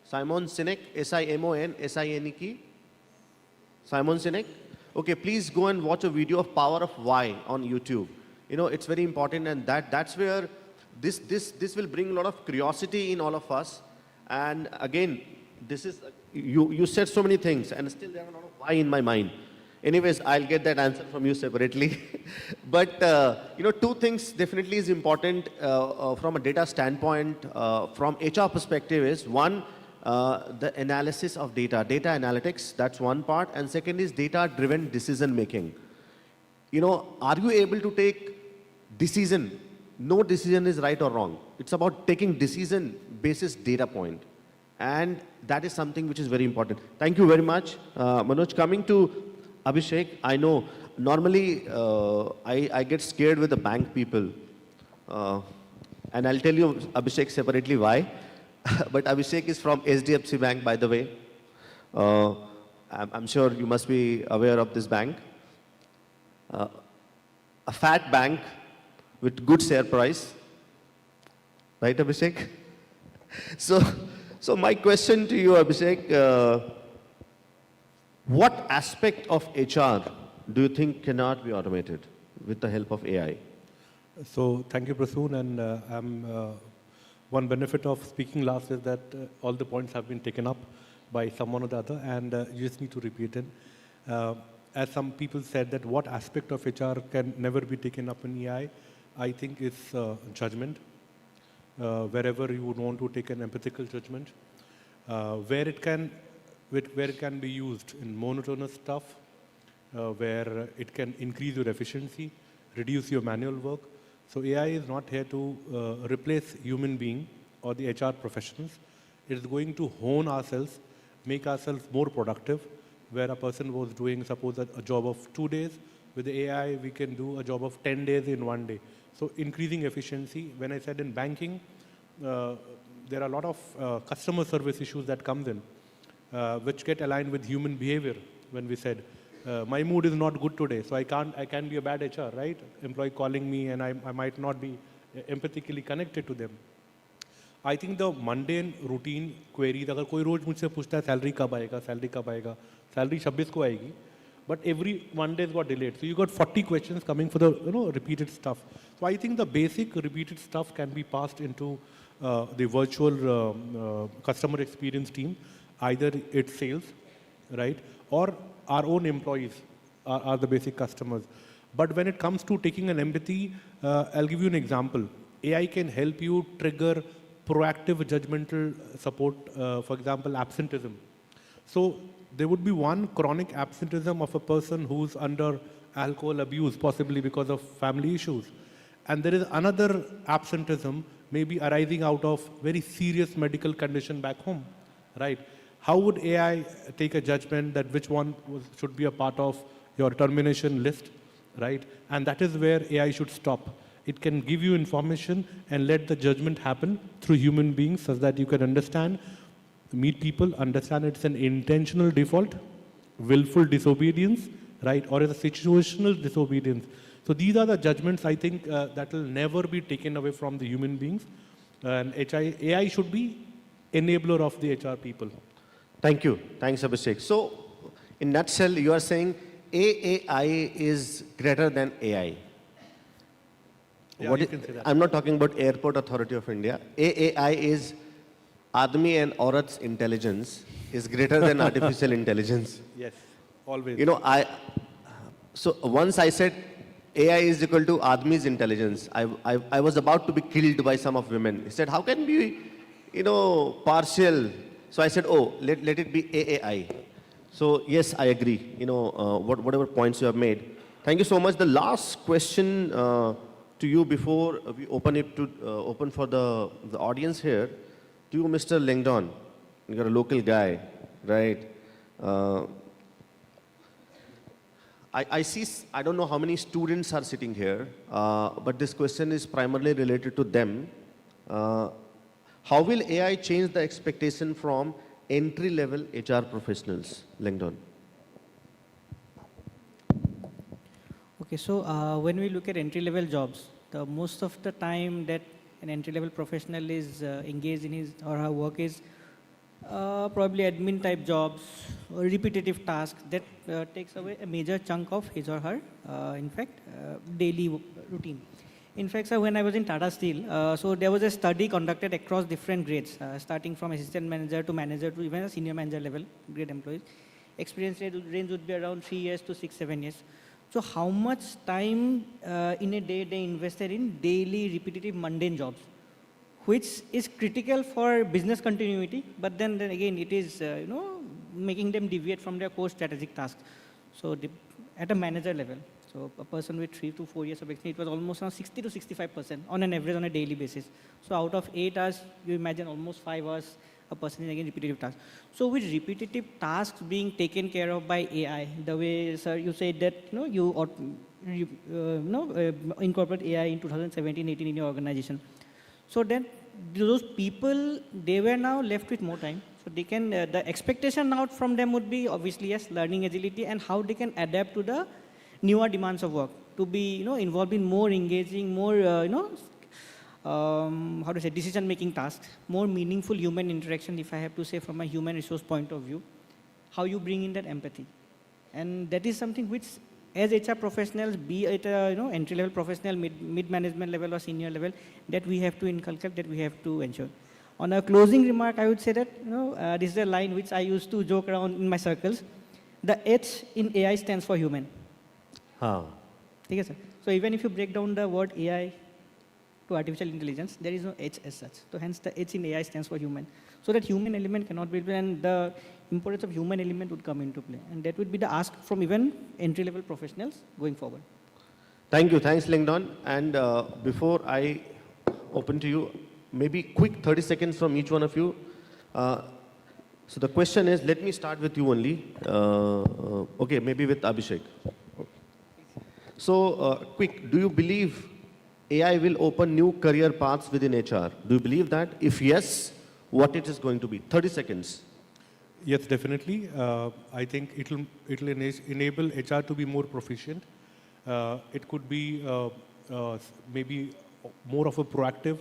[SPEAKER 13] Simon Sinek, S-I-M-O-N-S-I-N-E-K. Simon Sinek. Okay, please go and watch a video of Power of Why on YouTube. It's very important, and that's where this will bring a lot of curiosity in all of us. And again, this is, you said so many things, and still there are a lot of why in my mind. Anyways, I'll get that answer from you separately. But, two things definitely is important from a data standpoint, from HR perspective is, one, the analysis of data analytics, that's one part. And second is data-driven decision making. Are you able to take decision? No decision is right or wrong. It's about taking decision basis data point. And that is something which is very important. Thank you very much. Manoj, coming to Abhishek, I know normally I get scared with the bank people. And I'll tell you, Abhishek, separately why. But Abhishek is from SDFC Bank, by the way. I'm sure you must be aware of this bank. A fat bank with good share price. Right, Abhishek? So my question to you, Abhishek, what aspect of HR do you think cannot be automated with the help of AI?
[SPEAKER 17] So thank you, Prasoon. And one benefit of speaking last is that all the points have been taken up by someone or the other, and you just need to repeat it. As some people said, that what aspect of HR can never be taken up in AI, I think it's judgment. Wherever you would want to take an empathical judgment, where it can be used in monotonous stuff, where it can increase your efficiency, reduce your manual work. So AI is not here to replace human being or the HR professionals. It is going to hone ourselves, make ourselves more productive, where a person was doing, suppose, a job of 2 days. With the AI, we can do a job of 10 days in 1 day. So increasing efficiency. When I said in banking, there are a lot of customer service issues that comes in, which get aligned with human behavior. When we said, my mood is not good today, so I can be a bad HR, right? Employee calling me and I might not be empathically connected to them. I think the mundane routine queries, अगर कोई रोज मुझसे पूछता है salary कब आएगा, salary 26 को आएगी, but every Monday got delayed. So you got 40 questions coming for the repeated stuff. So I think the basic repeated stuff can be passed into the virtual customer experience team. Either it's sales, right, or our own employees are the basic customers. But when it comes to taking an empathy, I'll give you an example. AI can help you trigger proactive judgmental support, for example, absenteeism. So there would be one chronic absenteeism of a person who's under alcohol abuse, possibly because of family issues. And there is another absenteeism maybe arising out of very serious medical condition back home, right? How would AI take a judgment that which one should be a part of your termination list, right? And that is where AI should stop. It can give you information and let the judgment happen through human beings so that you can understand, meet people, understand it's an intentional default, willful disobedience, right? Or it's a situational disobedience. So these are the judgments I think that will never be taken away from the human beings. And AI should be enabler of the HR people.
[SPEAKER 13] Thank you. Thanks, Abhishek. So, in nutshell, you are saying AAI is greater than AI.
[SPEAKER 17] Yeah, you can say that.
[SPEAKER 13] I'm not talking about Airport Authority of India. AAI is Admi and Aurat's intelligence is greater than artificial intelligence.
[SPEAKER 17] Yes, always.
[SPEAKER 13] So once I said AI is equal to Admi's intelligence, I was about to be killed by some of women. He said, how can we, partial? So I said, oh, let it be AAI. So yes, I agree, whatever points you have made. Thank you so much. The last question to you before we open it to open for the audience here, to you, Mr. Langdon. You're a local guy, right? I see, I don't know how many students are sitting here, but this question is primarily related to them. How will AI change the expectation from entry-level HR professionals, Langdon?
[SPEAKER 15] Okay, so when we look at entry-level jobs, most of the time that an entry-level professional is engaged in his or her work is probably admin type jobs or repetitive tasks that takes away a major chunk of his or her, daily routine. In fact, sir, when I was in Tata Steel, so there was a study conducted across different grades, starting from assistant manager to even a senior manager level grade employees. Experience range would be around 3 years to 6-7 years. So how much time in a day they invested in daily repetitive mundane jobs, which is critical for business continuity, but then again it is making them deviate from their core strategic tasks. So at a manager level, so a person with 3 to 4 years of experience, it was almost around 60 to 65% on an average on a daily basis. So out of 8 hours, you imagine almost 5 hours a person is again repetitive tasks. So with repetitive tasks being taken care of by AI, the way, sir, you said that you incorporate AI in 2017-18 in your organization. So then those people, they were now left with more time. So they can, the expectation now from them would be obviously, yes, learning agility and how they can adapt to the newer demands of work, to be involved in more engaging, more how to say, decision-making tasks, more meaningful human interaction, if I have to say from a human resource point of view, how you bring in that empathy. And that is something which, as HR professionals, be it entry-level professional, mid-management level or senior level, that we have to inculcate, that we have to ensure. On a closing remark, I would say that this is a line which I used to joke around in my circles. The H in AI stands for human. Okay, sir. So even if you break down the word AI to artificial intelligence, there is no H as such. So hence the H in AI stands for human. So that human element cannot be, and the importance of human element would come into play. And that would be the ask from even entry-level professionals going forward.
[SPEAKER 13] Thank you. Thanks, Langdon. And before I open to you, maybe quick 30 seconds from each one of you. So the question is, let me start with you only. Okay, maybe with Abhishek. So quick, do you believe AI will open new career paths within HR. Do you believe that? If yes, what it is going to be? 30 seconds.
[SPEAKER 17] Yes, definitely. I think it'll enable HR to be more proficient. It could be maybe more of a proactive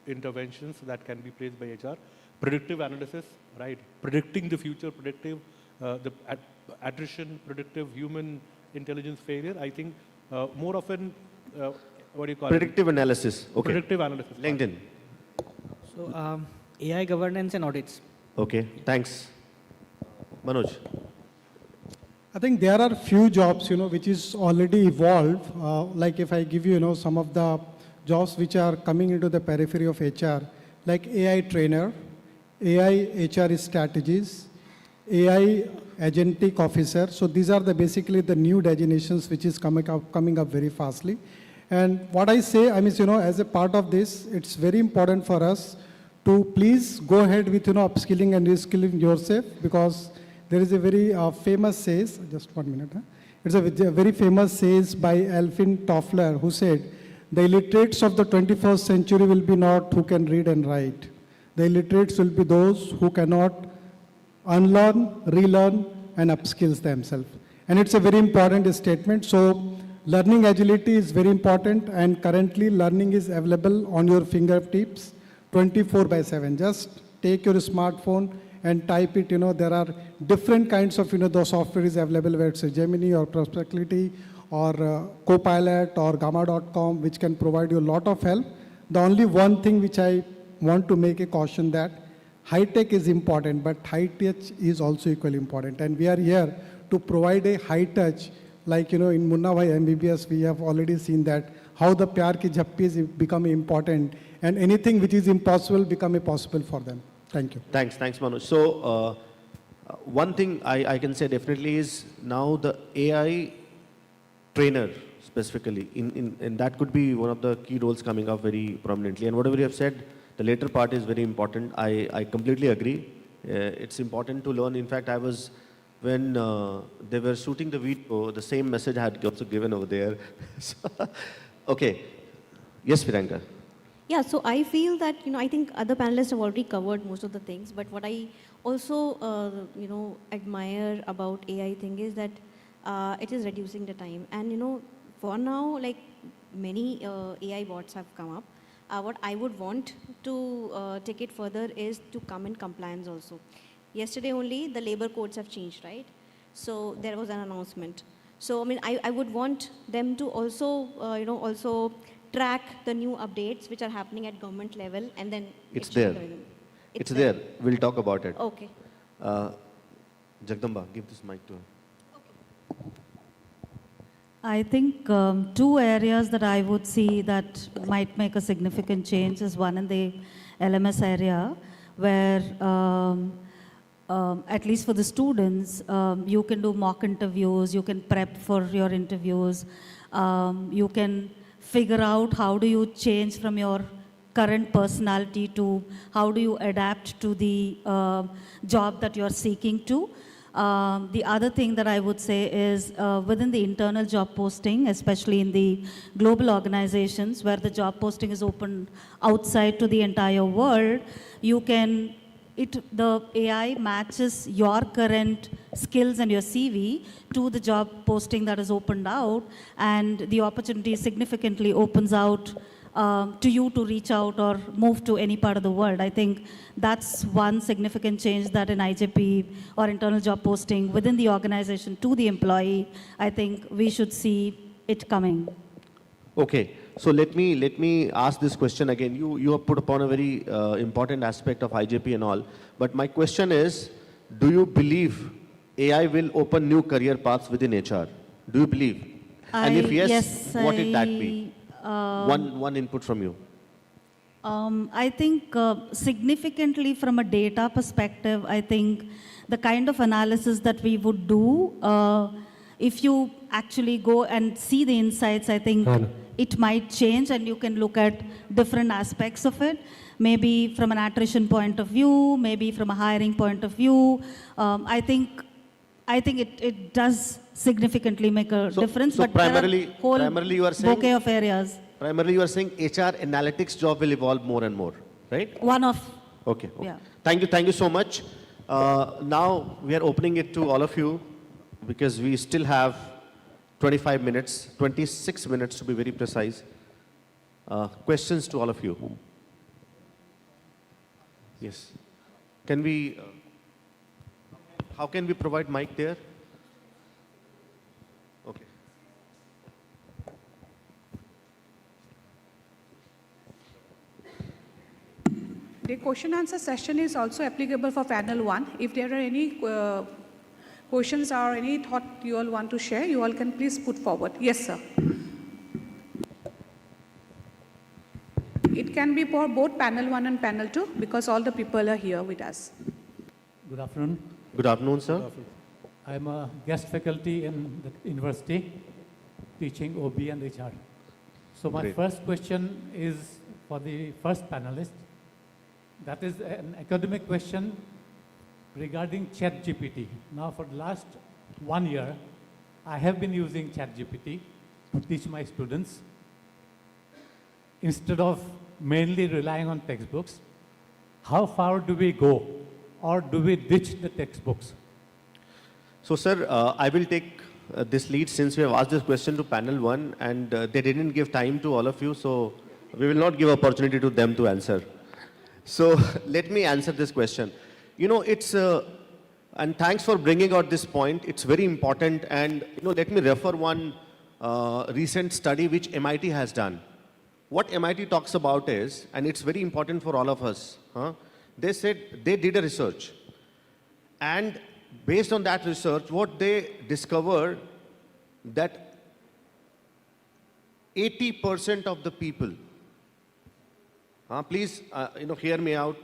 [SPEAKER 17] interventions that can be placed by HR. Predictive analysis, right? Predicting the future, predictive the attrition, predictive human intelligence failure. I think more often, what do you call
[SPEAKER 13] Predictive
[SPEAKER 17] it?
[SPEAKER 13] analysis. Okay.
[SPEAKER 17] Predictive analysis.
[SPEAKER 13] LinkedIn.
[SPEAKER 15] So AI governance and audits.
[SPEAKER 13] Okay, thanks. Manoj.
[SPEAKER 18] I think there are few jobs, which is already evolved. Like if I give you, some of the jobs which are coming into the periphery of HR, like AI trainer, AI HR strategies, AI agentic officer. So these are basically the new designations which is coming up very fastly. And what I say, as a part of this, it's very important for us to please go ahead with, upskilling and reskilling yourself, because there is a very famous says, just 1 minute. It's a very famous says by Alvin Toffler, who said, the illiterates of the 21st century will be not who can read and write. The illiterates will be those who cannot unlearn, relearn, and upskills themselves. And it's a very important statement. So learning agility is very important, and currently learning is available on your fingertips 24/7. Just take your smartphone and type it. There are different kinds of, the software is available, whether it's a Gemini or Perplexity or Copilot or Gamma.com, which can provide you a lot of help. The only one thing which I want to make a caution that high tech is important, but high touch is also equally important. And we are here to provide a high touch, like, in Munna Bhai MBBS, we have already seen that how the Pyar Ki Jhappi is becoming important, and anything which is impossible become possible for them. Thank you.
[SPEAKER 13] Thanks, Manoj. So one thing I can say definitely is now the AI trainer specifically, in that could be one of the key roles coming up very prominently. And whatever you have said, the later part is very important. I completely agree. It's important to learn. In fact, when they were shooting the video, the same message I had also given over there. Okay. Yes, Viranga.
[SPEAKER 16] Yeah, so I feel that, I think other panelists have already covered most of the things, but what I also, admire about AI thing is that it is reducing the time. And, for now, like many AI bots have come up, what I would want to take it further is to come in compliance also. Yesterday only, the labor codes have changed, right? So there was an announcement. So, I would want them to also, also track the new updates which are happening at government level, and then
[SPEAKER 13] it's there. It's there. We'll talk about it.
[SPEAKER 16] Okay.
[SPEAKER 13] Jagdamba, give this mic to her.
[SPEAKER 14] I think 2 areas that I would see that might make a significant change is one in the LMS area, where at least for the students, you can do mock interviews, you can prep for your interviews, you can figure out how do you change from your current personality to how do you adapt to the job that you're seeking to. The other thing that I would say is within the internal job posting, especially in the global organizations where the job posting is open outside to the entire world, you can, the AI matches your current skills and your CV to the job posting that is opened out, and the opportunity significantly opens out to you to reach out or move to any part of the world. I think that's one significant change that in IJP or internal job posting within the organization to the employee, I think we should see it coming.
[SPEAKER 13] Okay, so let me ask this question again. You have put upon a very important aspect of IJP and all, but my question is, do you believe AI will open new career paths within HR? Do you believe? And if yes, what would that be? One input from you.
[SPEAKER 14] I think significantly from a data perspective, I think the kind of analysis that we would do, if you actually go and see the insights, I think it might change and you can look at different aspects of it. Maybe from an attrition point of view, maybe from a hiring point of view. I think it does significantly make a difference.
[SPEAKER 13] So
[SPEAKER 14] but
[SPEAKER 13] primarily
[SPEAKER 14] there are whole
[SPEAKER 13] you are saying
[SPEAKER 14] bouquet of areas.
[SPEAKER 13] Primarily, you are saying HR analytics job will evolve more and more, right?
[SPEAKER 14] One of.
[SPEAKER 13] Okay. Okay.
[SPEAKER 14] Yeah.
[SPEAKER 13] Thank you so much. Now we are opening it to all of you because we still have 25 minutes, 26 minutes to be very precise. Questions to all of you. Yes. Can we, how can we provide mic there? Okay.
[SPEAKER 1] The question answer session is also applicable for panel 1. If there are any questions or any thought you all want to share, you all can please put forward. Yes, sir. It can be for both panel 1 and panel 2 because all the people are here with us.
[SPEAKER 19] Good afternoon.
[SPEAKER 13] Good afternoon, sir.
[SPEAKER 19] I'm a guest faculty in the university teaching OB and HR. So my
[SPEAKER 13] Great.
[SPEAKER 19] first question is for the first panelist. That is an academic question regarding ChatGPT. Now for the last 1 year, I have been using ChatGPT to teach my students instead of mainly relying on textbooks. How far do we go, or do we ditch the textbooks?
[SPEAKER 13] So, sir, I will take this lead since we have asked this question to panel 1 and they didn't give time to all of you, so we will not give opportunity to them to answer. So let me answer this question. You know, it's, and thanks for bringing out this point. It's very important. And, you know, let me refer one recent study which MIT has done. What MIT talks about is, and it's very important for all of us, they said they did a research. And based on that research, what they discovered that 80% of the people, please, hear me out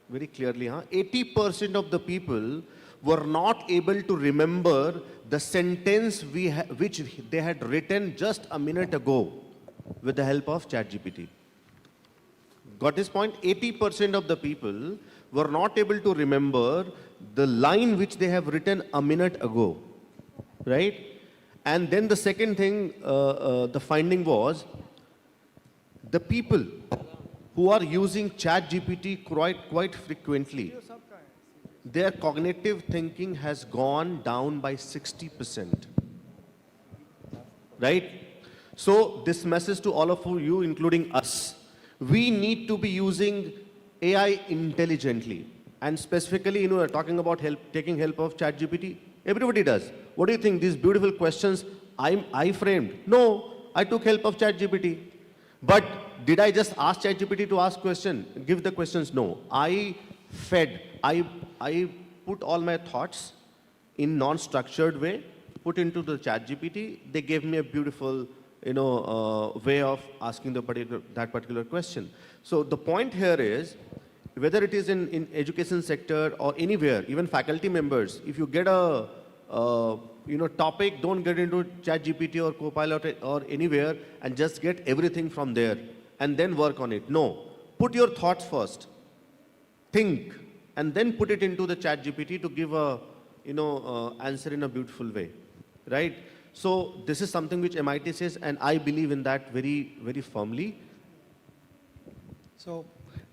[SPEAKER 13] very clearly. 80% of the people were not able to remember the sentence which they had written just a minute ago with the help of ChatGPT. Got this point? 80% of the people were not able to remember the line which they have written a minute ago, right? And then the second thing, the finding was, the people who are using ChatGPT quite frequently, their cognitive thinking has gone down by 60%. Right? So this message to all of you, including us, we need to be using AI intelligently. And specifically, we're talking about taking help of ChatGPT. Everybody does. What do you think? These beautiful questions I framed. No, I took help of ChatGPT. But did I just ask ChatGPT to ask questions, give the questions? No. I put all my thoughts in non-structured way, put into the ChatGPT. They gave me a beautiful, way of asking that particular question. So the point here is, whether it is in education sector or anywhere, even faculty members, if you get a topic, don't get into ChatGPT or Copilot or anywhere and just get everything from there and then work on it. No, put your thoughts first, think, and then put it into the ChatGPT to give a answer in a beautiful way, right? So this is something which MIT says, and I believe in that very, very firmly.
[SPEAKER 18] So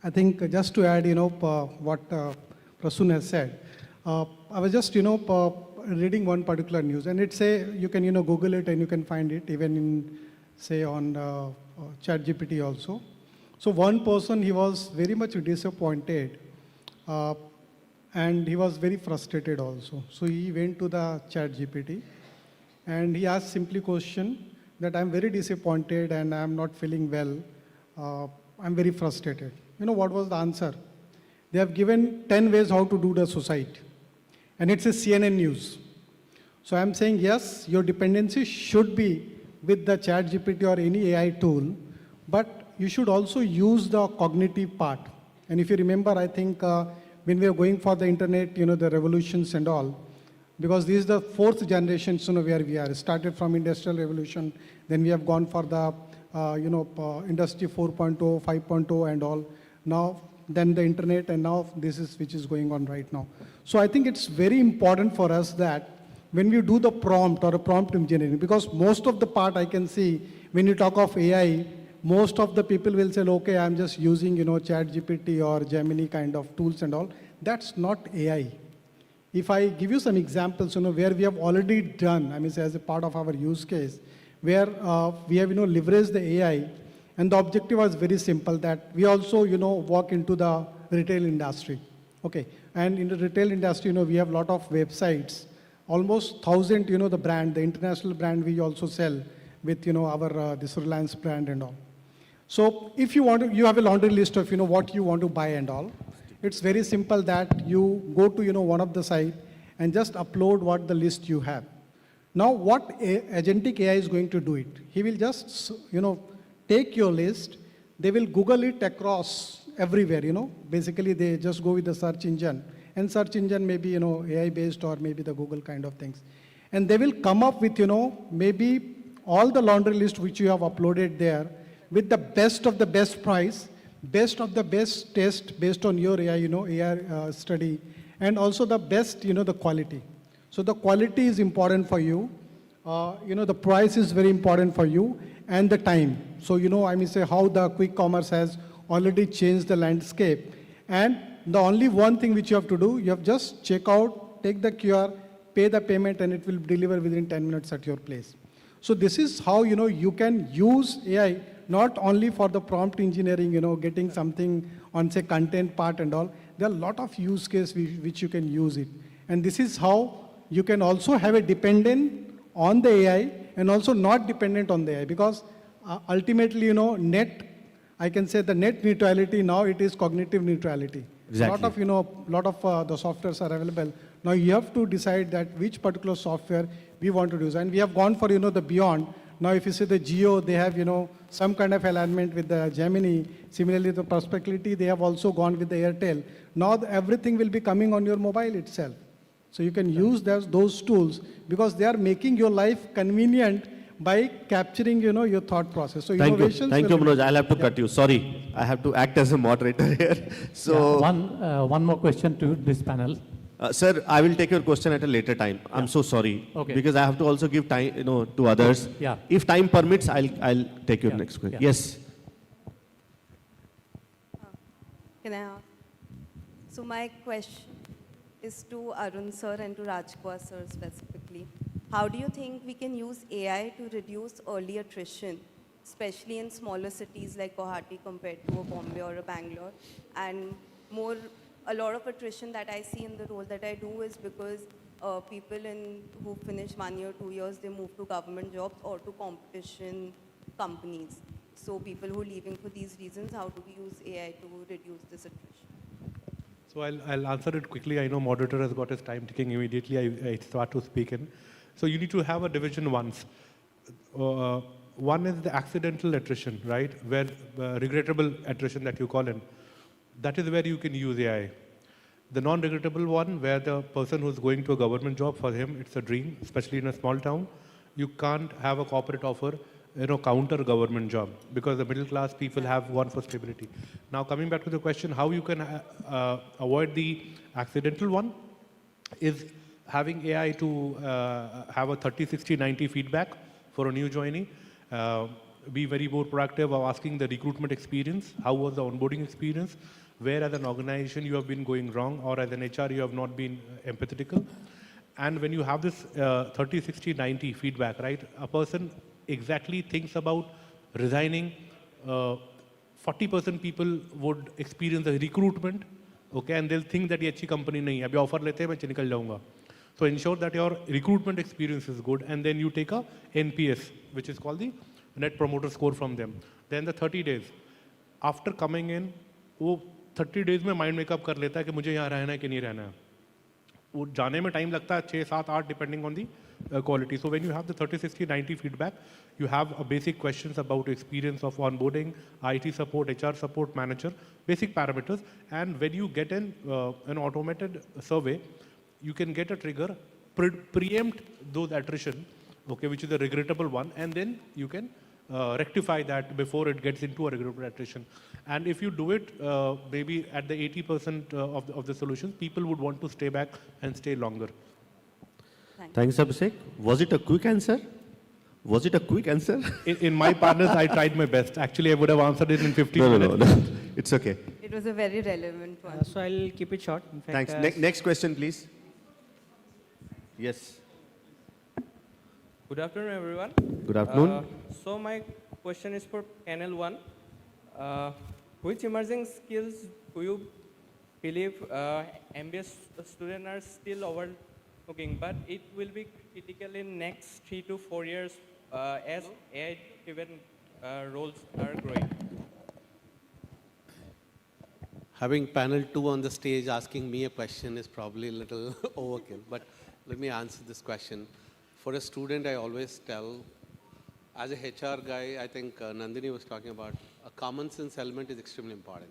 [SPEAKER 18] I think just to add, what Prasoon has said, I was just, reading one particular news, and it say you can, Google it and you can find it even in, say, on ChatGPT also. So one person, he was very much disappointed, and he was very frustrated also. So he went to the ChatGPT, and he asked simply question that I'm very disappointed and I'm not feeling well. I'm very frustrated. You know what was the answer? They have given 10 ways how to do the suicide. And it's a CNN news. So I'm saying, yes, your dependency should be with the ChatGPT or any AI tool, but you should also use the cognitive part. And if you remember, I think when we are going for the internet, the revolutions and all, because this is the fourth generation, where we are. It started from Industrial Revolution, then we have gone for the, Industry 4.0, 5.0 and all. Now, then the internet, and now this is which is going on right now. So I think it's very important for us that when we do the prompt or a prompt engineering, because most of the part I can see when you talk of AI, most of the people will say, okay, I'm just using, ChatGPT or Gemini kind of tools and all. That's not AI. If I give you some examples, where we have already done, as a part of our use case, where we have, leveraged the AI, and the objective was very simple, that we also, walk into the retail industry. Okay, and in the retail industry, we have a lot of websites, almost 1,000, the brand, the international brand we also sell with, our this Reliance brand and all. So if you want to, you have a laundry list of, what you want to buy and all. It's very simple that you go to, one of the site and just upload what the list you have. Now, what agentic AI is going to do it? He will just, take your list. They will Google it across everywhere, Basically, they just go with the search engine. And search engine may be, AI-based or maybe the Google kind of things. And they will come up with, maybe all the laundry list which you have uploaded there with the best of the best price, best of the best test based on your AI, AI study, and also the best, the quality. So the quality is important for you. The price is very important for you, and the time. So, say how the quick commerce has already changed the landscape. And the only one thing which you have to do, you have just check out, take the QR, pay the payment, and it will deliver within 10 minutes at your place. So this is how, you can use AI not only for the prompt engineering, getting something on, say, content part and all. There are a lot of use cases which you can use it. And this is how you can also have a dependent on the AI and also not dependent on the AI. Because ultimately, I can say the net neutrality, now it is cognitive neutrality.
[SPEAKER 13] Exactly.
[SPEAKER 18] Lot of the softwares are available. Now you have to decide that which particular software we want to use. And we have gone for, the beyond. Now if you see the Geo, they have, some kind of alignment with the Gemini. Similarly, the Perspectivity, they have also gone with the Airtel. Now everything will be coming on your mobile itself. So you can use those tools because they are making your life convenient by capturing, your thought process. So
[SPEAKER 13] Thank you,
[SPEAKER 18] Manoj.
[SPEAKER 13] I'll have to cut you. Sorry, I have to act as a moderator here. So,
[SPEAKER 19] one more question to this panel.
[SPEAKER 13] Sir, I will take your question at a later time. I'm so sorry.
[SPEAKER 19] Okay.
[SPEAKER 13] Because I have to also give time, to others.
[SPEAKER 19] Yeah.
[SPEAKER 13] If time permits, I'll take your next question.
[SPEAKER 19] Yeah.
[SPEAKER 13] Yes.
[SPEAKER 20] Can I ask? So my question is to Arun sir and to Rajkumar sir specifically. How do you think we can use AI to reduce early attrition, especially in smaller cities like Guwahati compared to a Bombay or a Bangalore? And a lot of attrition that I see in the role that I do is because people who finish 1 year, 2 years, they move to government jobs or to competition companies. So people who are leaving for these reasons, how do we use AI to reduce this attrition?
[SPEAKER 17] So I'll answer it quickly. I know moderator has got his time ticking immediately. I start to speak in. So you need to have a division once. One is the accidental attrition, right? Where regrettable attrition that you call in. That is where you can use AI. The non-regrettable one, where the person who's going to a government job, for him, it's a dream, especially in a small town. You can't have a corporate offer, counter government job because the middle class people have gone for stability. Now, coming back to the question, how you can avoid the accidental one is having AI to have a 30, 60, 90 feedback for a new joinee. Be very more proactive of asking the recruitment experience. How was the onboarding experience? Where as an organization you have been going wrong, or as an HR you have not been empathetical. And when you have this 30, 60, 90 feedback, right? A person exactly thinks about resigning. 40% people would experience the recruitment, okay, and they'll think that ये अच्छी company नहीं है, अभी offer लेते हैं मैं निकल जाऊँगा. So ensure that your recruitment experience is good, and then you take a NPS, which is called the Net Promoter Score from them. Then the 30 days. After coming in, वो 30 days में mind makeup कर लेता है कि मुझे यहाँ रहना है कि नहीं रहना है. वो जाने में time लगता है 6, 7, 8 depending on the quality. So when you have the 30, 60, 90 feedback, you have a basic questions about experience of onboarding, IT support, HR support, manager, basic parameters. And when you get an automated survey, you can get a trigger, preempt those attrition, okay, which is a regrettable one, and then you can rectify that before it gets into a regrettable attrition. And if you do it, maybe at the 80% of the solutions, people would want to stay back and stay longer.
[SPEAKER 13] Thanks, Abhishek. Was it a quick answer? Was it a quick answer?
[SPEAKER 17] In my partners, I tried my best. Actually, I would have answered it in 15
[SPEAKER 13] No,
[SPEAKER 17] minutes.
[SPEAKER 13] no. It's okay.
[SPEAKER 20] It was a very relevant one.
[SPEAKER 15] So I'll keep it short. In fact,
[SPEAKER 13] Thanks. Next question, please. Yes.
[SPEAKER 21] Good afternoon, everyone.
[SPEAKER 13] Good afternoon.
[SPEAKER 21] So my question is for panel 1. Which emerging skills do you believe MBA students are still overlooking, but it will be critical in next 3 to 4 years as AI-driven roles are growing?
[SPEAKER 12] Having panel 2 on the stage asking me a question is probably a little overkill, but let me answer this question. For a student, I always tell, as a HR guy, I think Nandini was talking about, a common sense element is extremely important.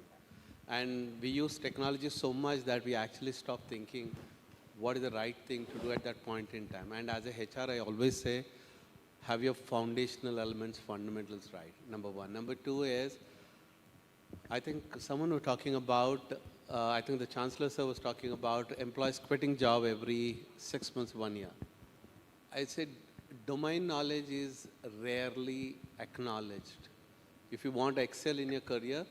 [SPEAKER 12] And we use technology so much that we actually stop thinking what is the right thing to do at that point in time. And as a HR, I always say, have your foundational elements, fundamentals right, number one. Number two is, I think someone was talking about, I think the Chancellor sir was talking about employees quitting job every 6 months, 1 year. I said, domain knowledge is rarely acknowledged. If you want to excel in your career,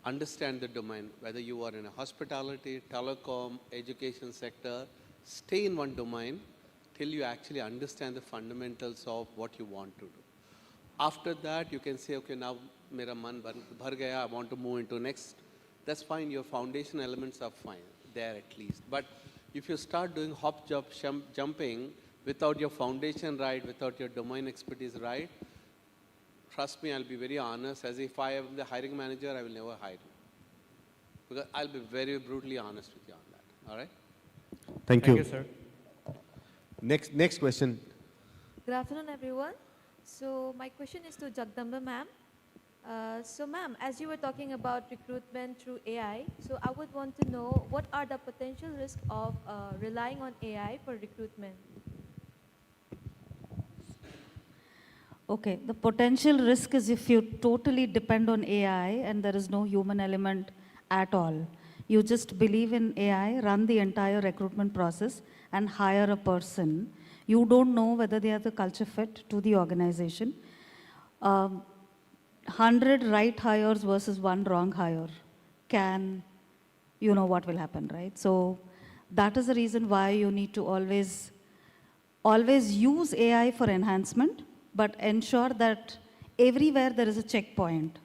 [SPEAKER 12] understand the domain, whether you are in a hospitality, telecom, education sector, stay in one domain till you actually understand the fundamentals of what you want to do. After that, you can say, okay, now mera man bhar gaya, I want to move into next. That's fine, your foundation elements are fine, there at least. But if you start doing hop, jump, jumping without your foundation right, without your domain expertise right, trust me, I'll be very honest, as if I am the hiring manager, I will never hire you. Because I'll be very brutally honest with you on that, all right?
[SPEAKER 13] Thank you.
[SPEAKER 21] Thank you, sir.
[SPEAKER 13] Next question.
[SPEAKER 22] Good afternoon, everyone. So my question is to Jagdamba ma'am. So ma'am, as you were talking about recruitment through AI, so I would want to know what are the potential risks of relying on AI for recruitment?
[SPEAKER 14] Okay, the potential risk is if you totally depend on AI and there is no human element at all. You just believe in AI, run the entire recruitment process and hire a person. You don't know whether they are the culture fit to the organization. 100 right hires versus 1 wrong hire you know what will happen, right? So that is the reason why you need to always use AI for enhancement, but ensure that everywhere there is a checkpoint,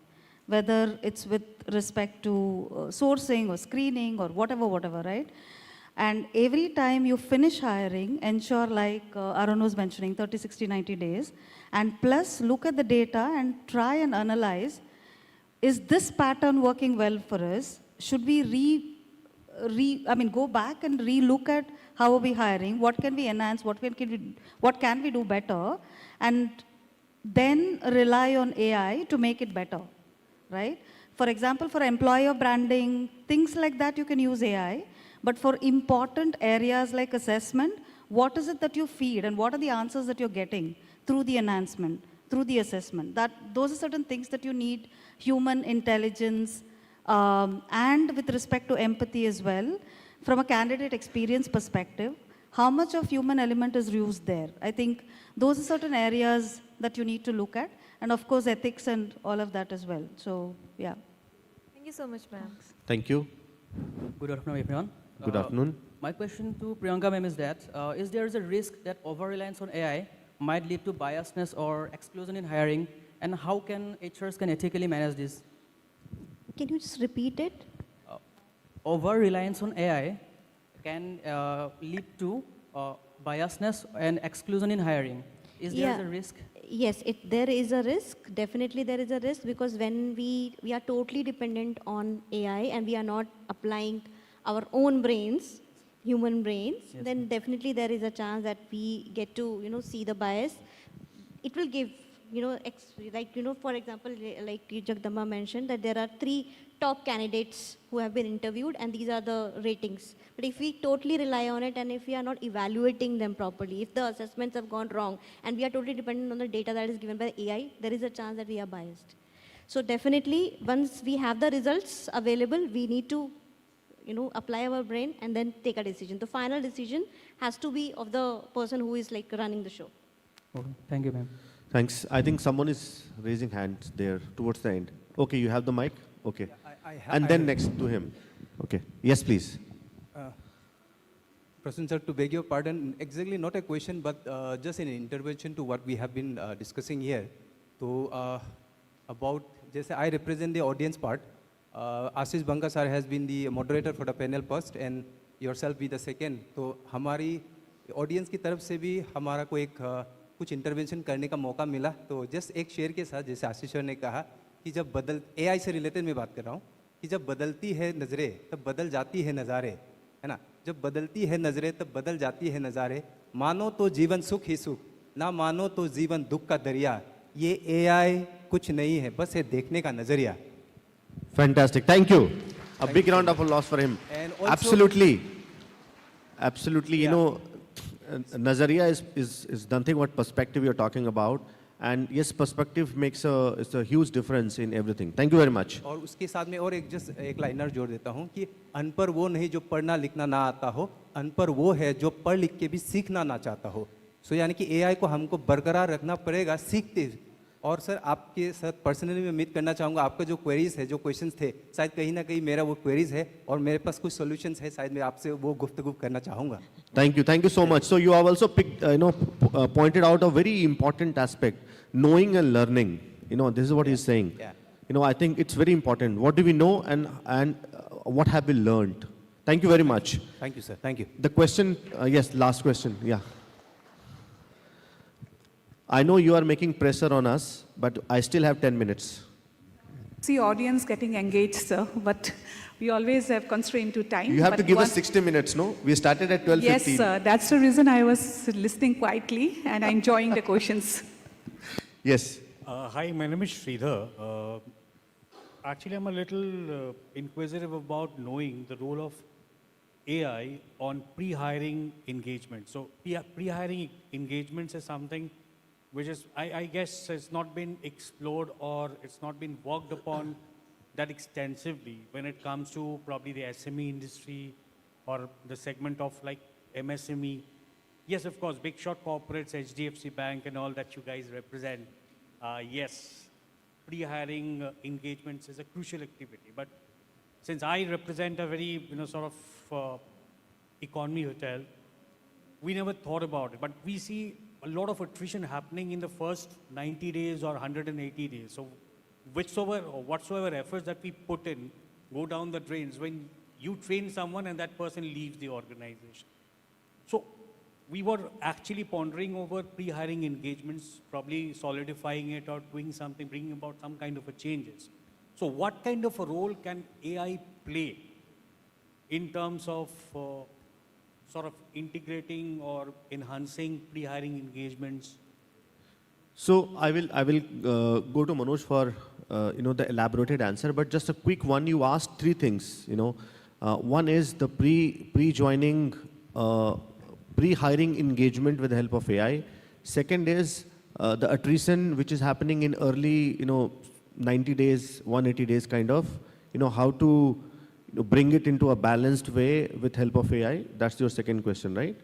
[SPEAKER 14] whether it's with respect to sourcing or screening or whatever, right? And every time you finish hiring, ensure like Arun was mentioning, 30, 60, 90 days, and plus look at the data and try and analyze, is this pattern working well for us? Should we go back and re-look at how are we hiring, what can we enhance, what can we do better, and then rely on AI to make it better, right? For example, for employer branding, things like that, you can use AI. But for important areas like assessment, what is it that you feed and what are the answers that you're getting through the enhancement, through the assessment? Those are certain things that you need human intelligence and with respect to empathy as well. From a candidate experience perspective, how much of human element is used there? I think those are certain areas that you need to look at. And of course, ethics and all of that as well. So, yeah.
[SPEAKER 22] Thank you so much, ma'am.
[SPEAKER 13] Thank you.
[SPEAKER 23] Good afternoon, everyone.
[SPEAKER 13] Good afternoon.
[SPEAKER 23] My question to Priyanka ma'am is that, is there a risk that over-reliance on AI might lead to biasness or exclusion in hiring, and how can HRs ethically manage this?
[SPEAKER 16] Can you just repeat it?
[SPEAKER 23] Over-reliance on AI can lead to biasness and exclusion in hiring. Is there a risk?
[SPEAKER 16] Yes, there is a risk. Definitely there is a risk, because when we are totally dependent on AI and we are not applying our own brains, human brains,
[SPEAKER 23] Yes,
[SPEAKER 16] then definitely there is a chance that we get to, see the bias. It will give, for example, like Jagdamba mentioned, that there are 3 top candidates who have been interviewed and these are the ratings. But if we totally rely on it and if we are not evaluating them properly, if the assessments have gone wrong and we are totally dependent on the data that is given by AI, there is a chance that we are biased. So definitely, once we have the results available, we need to apply our brain and then take a decision. The final decision has to be of the person who is like running the show.
[SPEAKER 23] Okay. Thank you, ma'am.
[SPEAKER 13] Thanks. I think someone is raising hands there towards the end. Okay, you have the mic? Okay. And then next to him. Okay. Yes, please.
[SPEAKER 2] Prasun sir, to beg your pardon, exactly not a question, but just an intervention to what we have been discussing here. So, about, just I represent the audience part. Ashish Banka sir has been the moderator for the panel first, and yourself be the second. So, हमारी audience की तरफ से भी हमारा को एक कुछ intervention करने का मौका मिला. तो जस्ट एक शेयर के साथ, जैसे आशीष सर ने कहा कि जब AI से रिलेटेड मैं बात कर रहा हूँ कि जब बदलती है नज़रें तब बदल जाती है नज़ारे, है ना. जब बदलती है नज़रें तब बदल जाती है नज़ारे. मानो तो जीवन सुख ही सुख, ना मानो तो जीवन दुख का दरिया. ये AI कुछ नहीं है, बस है देखने का नज़रिया.
[SPEAKER 13] Fantastic. Thank you. A big round of applause for him. Absolutely. Absolutely. You know, Nazariya is nothing but perspective you're talking about. And yes, perspective makes a huge difference in everything. Thank you very much.
[SPEAKER 2] और उसके साथ में और एक liner जोड़ देता हूँ कि अनपढ़ वो नहीं जो पढ़ना लिखना ना आता हो, अनपढ़ वो है जो पढ़ लिख के भी सीखना ना चाहता हो. सो यानी कि AI को हमको बरकरार रखना पड़ेगा सीखते. और सर आपके साथ पर्सनली मैं उम्मीद करना चाहूँगा आपका जो क्वेरीज है, जो क्वेश्चंस थे, शायद कहीं ना कहीं मेरा वो क्वेरीज है और मेरे पास कुछ सॉल्यूशंस है, शायद मैं आपसे वो गुफ्तगू करना चाहूँगा.
[SPEAKER 13] Thank you so much. So you have also pointed out a very important aspect, knowing and learning. You know, this is what he's saying.
[SPEAKER 2] Yeah.
[SPEAKER 13] You know, I think it's very important. What do we know and what have we learned? Thank you very much.
[SPEAKER 2] Thank you, sir. Thank you.
[SPEAKER 13] The question, yes, last question. Yeah. I know you are making pressure on us, but I still have 10 minutes.
[SPEAKER 1] See audience getting engaged, sir, but we always have constraint to time.
[SPEAKER 13] You have
[SPEAKER 1] but
[SPEAKER 13] to give us 60 minutes, no? We started at 12:15.
[SPEAKER 1] Yes, sir. That's the reason I was listening quietly and enjoying the questions.
[SPEAKER 13] Yes.
[SPEAKER 3] Hi, my name is Sridhar. Actually, I'm a little inquisitive about knowing the role of AI on pre-hiring engagement. So pre-hiring engagements is something which is, I guess, has not been explored or it's not been worked upon that extensively when it comes to probably the SME industry or the segment of like MSME. Yes, of course, big shot corporates, HDFC Bank and all that you guys represent. Yes, pre-hiring engagements is a crucial activity. But since I represent a very, sort of economy hotel, we never thought about it. But we see a lot of attrition happening in the first 90 days or 180 days. So whatsoever efforts that we put in go down the drains when you train someone and that person leaves the organization. So we were actually pondering over pre-hiring engagements, probably solidifying it or doing something, bringing about some kind of a changes. So what kind of a role can AI play in terms of sort of integrating or enhancing pre-hiring engagements?
[SPEAKER 13] So I will go to Manoj for the elaborated answer, but just a quick one. You asked three things. One is the pre-hiring engagement with the help of AI. Second is the attrition which is happening in early 90 days, 180 days kind of. How to bring it into a balanced way with help of AI. That's your second question, right?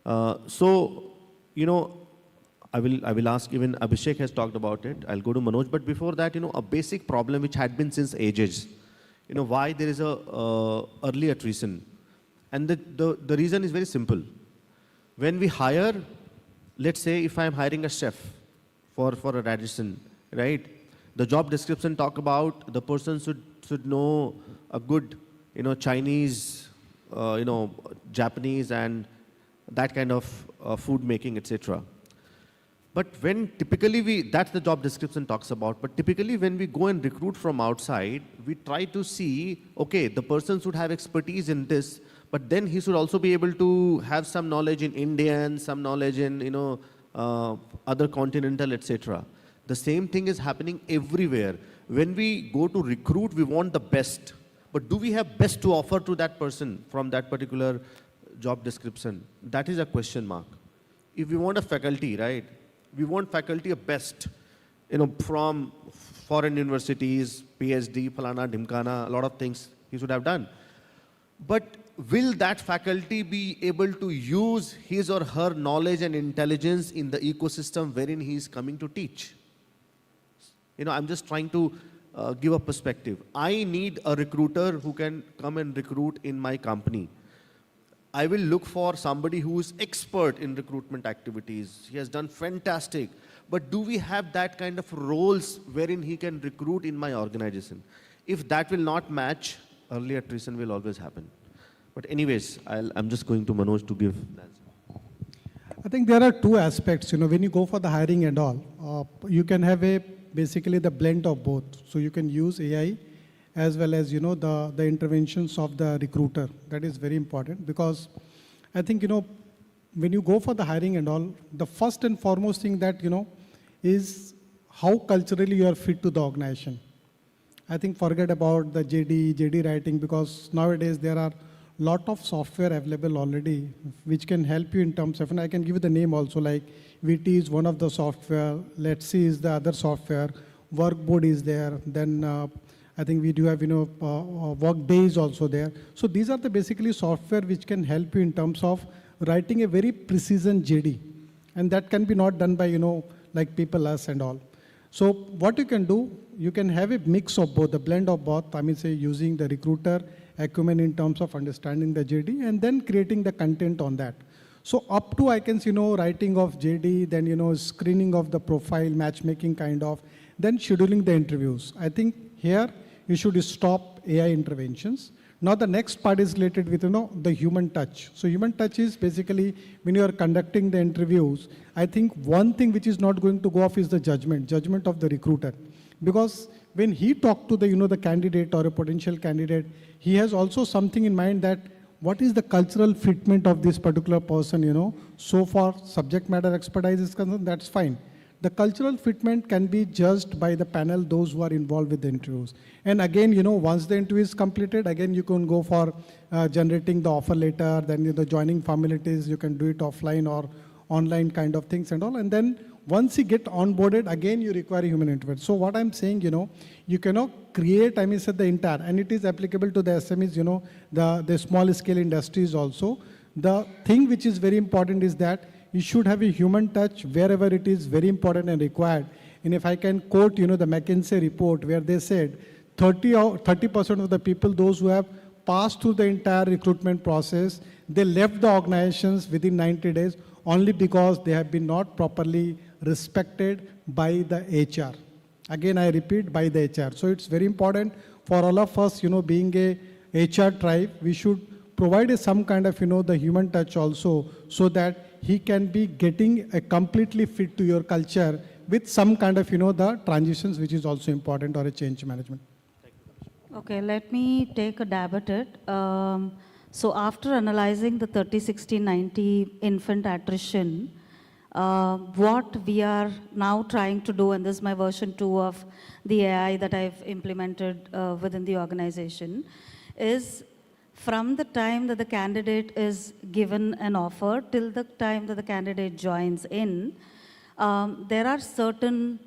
[SPEAKER 13] I will ask, even Abhishek has talked about it. I'll go to Manoj. But before that, a basic problem which had been since ages. Why there is a early attrition. And the reason is very simple. When we hire, let's say if I'm hiring a chef for a Radisson, right? The job description talk about the person should know a good, Chinese, Japanese and that kind of food making, etc. But when typically that's the job description talks about, but typically when we go and recruit from outside, we try to see, okay, the person should have expertise in this, but then he should also be able to have some knowledge in Indian, some knowledge in, other continental, etc. The same thing is happening everywhere. When we go to recruit, we want the best. But do we have best to offer to that person from that particular job description? That is a question mark. If we want a faculty, right? We want faculty of best, from foreign universities, PhD, Falana, Dhimkana, a lot of things he should have done. But will that faculty be able to use his or her knowledge and intelligence in the ecosystem wherein he is coming to teach? I'm just trying to give a perspective. I need a recruiter who can come and recruit in my company. I will look for somebody who is expert in recruitment activities. He has done fantastic. But do we have that kind of roles wherein he can recruit in my organization? If that will not match, early attrition will always happen. But anyways, I'm just going to Manoj to give the answer.
[SPEAKER 18] I think there are two aspects. When you go for the hiring and all, you can have basically the blend of both. So you can use AI as well as, the interventions of the recruiter. That is very important because I think, when you go for the hiring and all, the first and foremost thing that, is how culturally you are fit to the organization. I think forget about the JD writing, because nowadays there are lot of software available already which can help you in terms of, and I can give you the name also, like VT is one of the software, Let's See is the other software, Workboard is there, then I think we do have, Workday is also there. So these are the basically software which can help you in terms of writing a very precision JD. And that can be not done by, like people us and all. So what you can do, you can have a mix of both, the blend of both, say using the recruiter acumen in terms of understanding the JD and then creating the content on that. So up to, I can see, writing of JD, then, screening of the profile, matchmaking kind of, then scheduling the interviews. I think here you should stop AI interventions. Now the next part is related with, the human touch. So human touch is basically when you are conducting the interviews, I think one thing which is not going to go off is the judgment of the recruiter. Because when he talks to the, the candidate or a potential candidate, he has also something in mind that what is the cultural fitment of this particular person, So far subject matter expertise is concerned, that's fine. The cultural fitment can be judged by the panel, those who are involved with the interviews. And again, once the interview is completed, again, you can go for generating the offer letter, then the joining formalities, you can do it offline or online kind of things and all. And then once you get onboarded, again, you require a human intervention. So what I'm saying, you cannot create, say the entire, and it is applicable to the SMEs, the small scale industries also. The thing which is very important is that you should have a human touch wherever it is very important and required. And if I can quote, the McKinsey report where they said 30% of the people, those who have passed through the entire recruitment process, they left the organizations within 90 days only because they have been not properly respected by the HR. Again, I repeat, by the HR. So it's very important for all of us, being a HR tribe, we should provide some kind of, the human touch also, so that he can be getting a completely fit to your culture with some kind of, the transitions, which is also important, or a change management.
[SPEAKER 14] Okay, let me take a dab at it. So after analyzing the 30, 60, 90 infant attrition, what we are now trying to do, and this is my version 2 of the AI that I've implemented within the organization, is from the time that the candidate is given an offer till the time that the candidate joins in, there are certain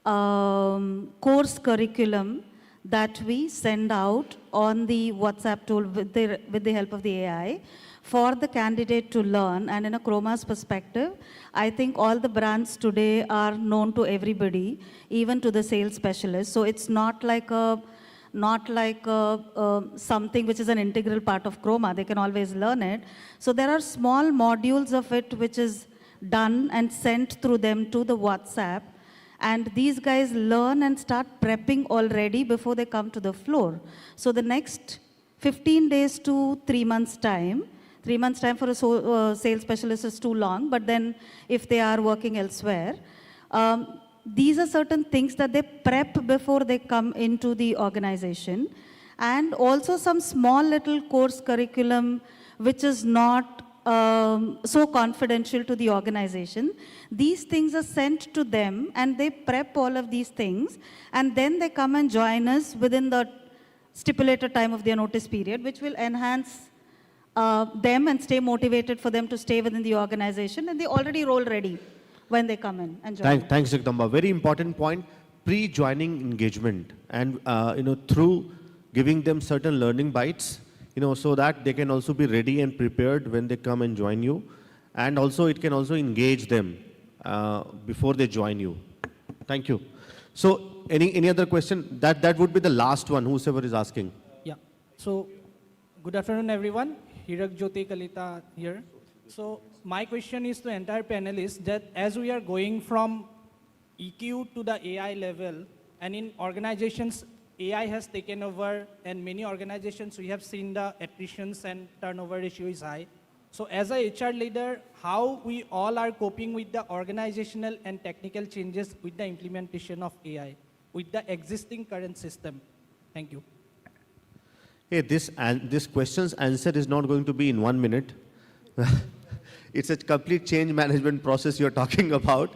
[SPEAKER 14] course curriculum that we send out on the WhatsApp tool with the help of the AI for the candidate to learn. And in a Chroma's perspective, I think all the brands today are known to everybody, even to the sales specialist. So it's not like something which is an integral part of Chroma. They can always learn it. So there are small modules of it which is done and sent through them to the WhatsApp. And these guys learn and start prepping already before they come to the floor. So the next 15 days to 3 months' time, 3 months' time for a sales specialist is too long, but then if they are working elsewhere, these are certain things that they prep before they come into the organization. And also some small little course curriculum which is not so confidential to the organization. These things are sent to them and they prep all of these things, and then they come and join us within the stipulated time of their notice period, which will enhance them and stay motivated for them to stay within the organization, and they already roll ready when they come in and join.
[SPEAKER 13] Thanks, Jagdamba. Very important point, pre-joining engagement, and through giving them certain learning bites, so that they can also be ready and prepared when they come and join you. And also it can also engage them before they join you. Thank you. So any other question? That would be the last one, whoever is asking.
[SPEAKER 4] Yeah. So, good afternoon, everyone. Hirak Jyoti Kalita here. So, my question is to entire panelists that as we are going from EQ to the AI level, and in organizations, AI has taken over, and many organizations, we have seen the attritions and turnover ratio is high. So as a HR leader, how we all are coping with the organizational and technical changes with the implementation of AI, with the existing current system? Thank you.
[SPEAKER 13] Hey, this question's answer is not going to be in 1 minute. It's a complete change management process you're talking about.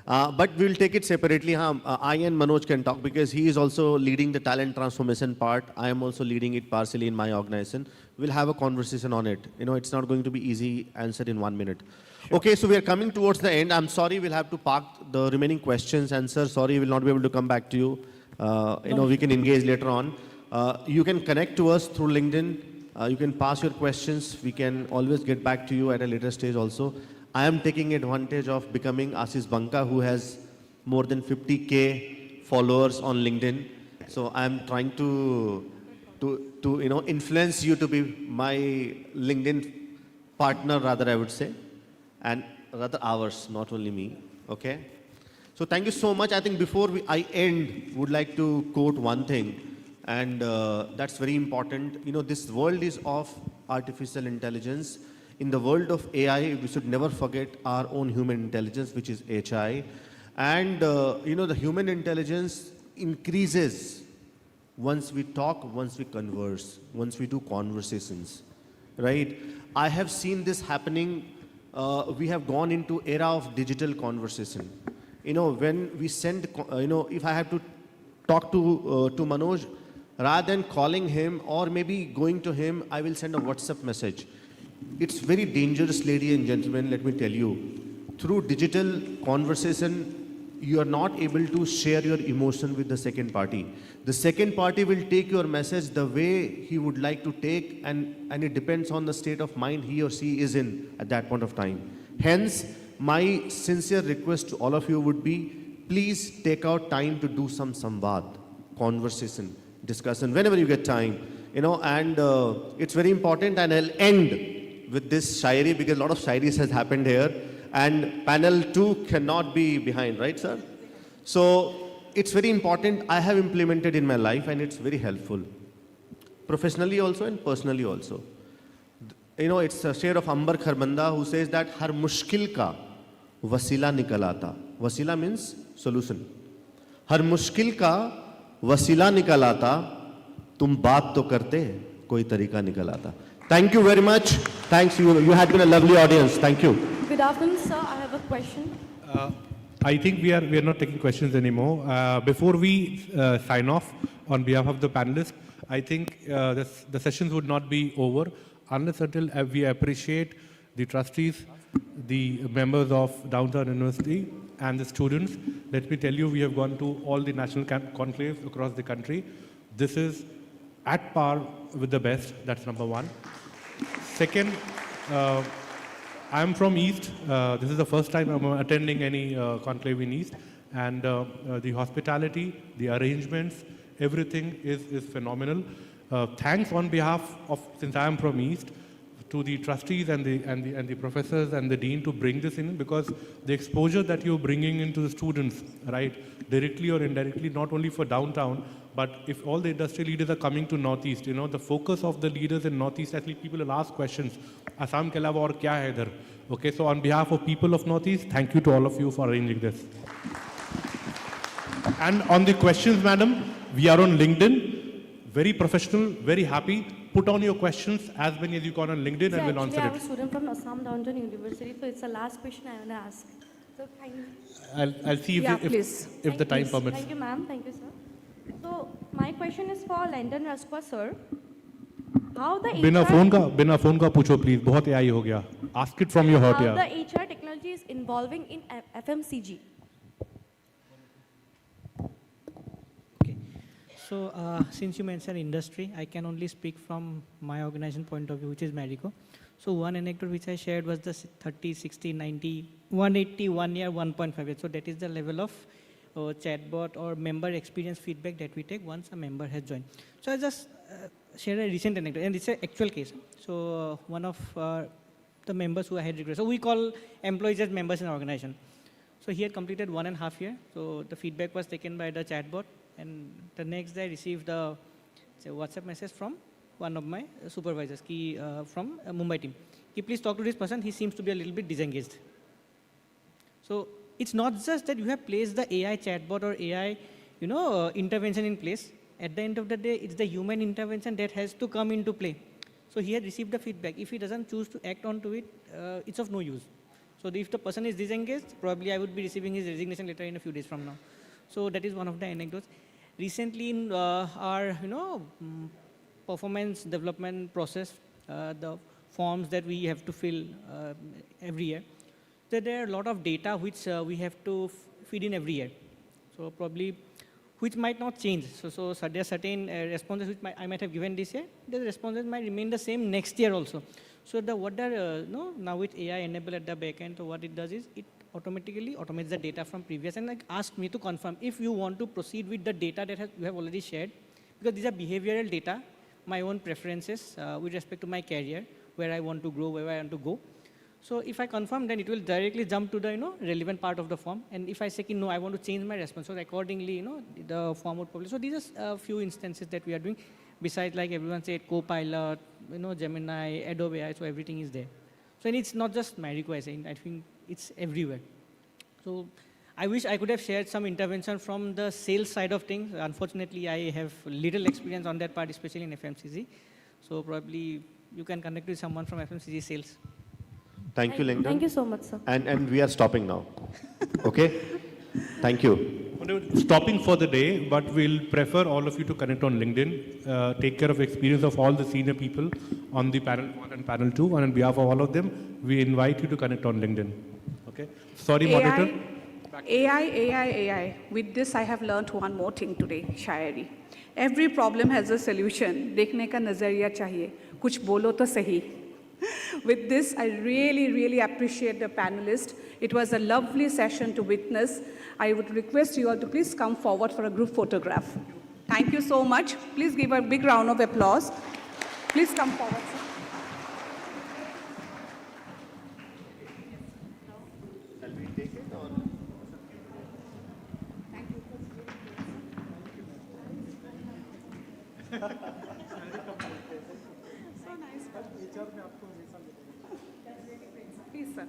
[SPEAKER 13] But we'll take it separately. I and Manoj can talk because he is also leading the talent transformation part. I am also leading it partially in my organization. We'll have a conversation on it. It's not going to be easy answered in 1 minute. Sure. Okay, so we are coming towards the end. I'm sorry, we'll have to park the remaining questions. And sir, sorry, we'll not be able to come back to you. We can engage later on. You can connect to us through LinkedIn. You can pass your questions. We can always get back to you at a later stage also. I am taking advantage of becoming Ashish Banka, who has more than 50K followers on LinkedIn. So I am trying to influence you to be my LinkedIn partner, rather, I would say, and rather ours, not only me. Okay. So thank you so much. I think before I end, would like to quote one thing, and that's very important. This world is of artificial intelligence. In the world of AI, we should never forget our own human intelligence, which is HI. And, the human intelligence increases once we talk, once we converse, once we do conversations, right? I have seen this happening. We have gone into era of digital conversation. When we send, if I have to talk to Manoj, rather than calling him or maybe going to him, I will send a WhatsApp message. It's very dangerous, ladies and gentlemen, let me tell you. Through digital conversation, you are not able to share your emotion with the second party. The second party will take your message the way he would like to take, and it depends on the state of mind he or she is in at that point of time. Hence, my sincere request to all of you would be, please take out time to do some samvad, conversation, discussion, whenever you get time. And it's very important, and I'll end with this shairi because a lot of shairis has happened here, and panel 2 cannot be behind, right, sir? So it's very important. I have implemented in my life, and it's very helpful, professionally also and personally also. It's a share of Ambar Kharbanda who says that har mushkil ka wasila nikal aata. Wasila means solution. Har mushkil ka wasila nikal aata, tum baat to karte, koi tarika nikal aata. Thank you very much. Thanks. You had been a lovely audience. Thank you.
[SPEAKER 5] Good afternoon, sir. I have a question.
[SPEAKER 17] I think we are not taking questions anymore. Before we sign off on behalf of the panelists, I think the sessions would not be over unless until we appreciate the trustees, the members of Downtown University, and the students. Let me tell you, we have gone to all the national conclaves across the country. This is at par with the best. That's number one. Second, I'm from East. This is the first time I'm attending any conclave in East. And the hospitality, the arrangements, everything is phenomenal. Thanks on behalf of, since I am from East, to the trustees and the professors and the dean to bring this in, because the exposure that you're bringing into the students, right, directly or indirectly, not only for downtown, but if all the industry leaders are coming to Northeast, the focus of the leaders in Northeast, actually people will ask questions, Assam ke alawa aur kya hai idhar? Okay, so on behalf of people of Northeast, thank you to all of you for arranging this. And on the questions, madam, we are on LinkedIn. Very professional, very happy. Put on your questions as many as you can on LinkedIn, and we'll answer
[SPEAKER 5] I'm a
[SPEAKER 17] it.
[SPEAKER 5] student from Assam Downtown University, so it's the last question I want to ask. So kind of...
[SPEAKER 17] I'll see if the time permits.
[SPEAKER 5] Thank you, ma'am. Thank you, sir. So my question is for Landon Raskwa, sir. How the
[SPEAKER 17] बिना phone का पूछो please. बहुत AI हो गया. Ask it from your heart,
[SPEAKER 5] how
[SPEAKER 17] yeah.
[SPEAKER 5] the HR technology is involving in FMCG.
[SPEAKER 15] So since you mentioned industry, I can only speak from my organization point of view, which is Marico. So one anecdote which I shared was the 30, 60, 90, 180, 1 year, 1.5 years. So that is the level of chatbot or member experience feedback that we take once a member has joined. So I just share a recent anecdote, and it's an actual case. So one of the members who I had recruited, so we call employees as members in our organization. So he had completed 1.5 years. So the feedback was taken by the chatbot, and the next day I received a WhatsApp message from one of my supervisors from Mumbai team. Please talk to this person. He seems to be a little bit disengaged. So it's not just that you have placed the AI chatbot or AI, intervention in place. At the end of the day, it's the human intervention that has to come into play. So he had received the feedback. If he doesn't choose to act onto it, it's of no use. So if the person is disengaged, probably I would be receiving his resignation letter in a few days from now. So that is one of the anecdotes. Recently in our, performance development process, the forms that we have to fill every year, so there are a lot of data which we have to feed in every year. So probably which might not change. So there are certain responses which I might have given this year. The responses might remain the same next year also. So now with AI enabled at the back end, so what it does is it automatically automates the data from previous and asks me to confirm if you want to proceed with the data that you have already shared, because these are behavioral data, my own preferences with respect to my career, where I want to grow, where I want to go. So if I confirm, then it will directly jump to the relevant part of the form. And if I say no, I want to change my response, so accordingly the form would publish. So these are a few instances that we are doing. Besides, like everyone said, Copilot, Gemini, Adobe AI, so everything is there. So and it's not just Marico, I think it's everywhere. So I wish I could have shared some intervention from the sales side of things. Unfortunately, I have little experience on that part, especially in FMCG. So probably you can connect with someone from FMCG sales.
[SPEAKER 13] Thank you, Langdon.
[SPEAKER 5] Thank you so much, sir.
[SPEAKER 13] And we are stopping now. Okay? Thank you.
[SPEAKER 17] Stopping for the day, but we'll prefer all of you to connect on LinkedIn, take care of experience of all the senior people on the panel 1 and panel 2, and on behalf of all of them, we invite you to connect on LinkedIn. Okay? Sorry, moderator.
[SPEAKER 1] AI. With this, I have learnt one more thing today, Shayari. Every problem has a solution. देखने का नजरिया चाहिए. कुछ बोलो तो सही. With this, I really appreciate the panelists. It was a lovely session to witness. I would request you all to please come forward for a group photograph. Thank you so much. Please give a big round of applause. Please come forward, sir.
[SPEAKER 13] Shall we take it or?
[SPEAKER 1] Thank you. So nice. Please, sir.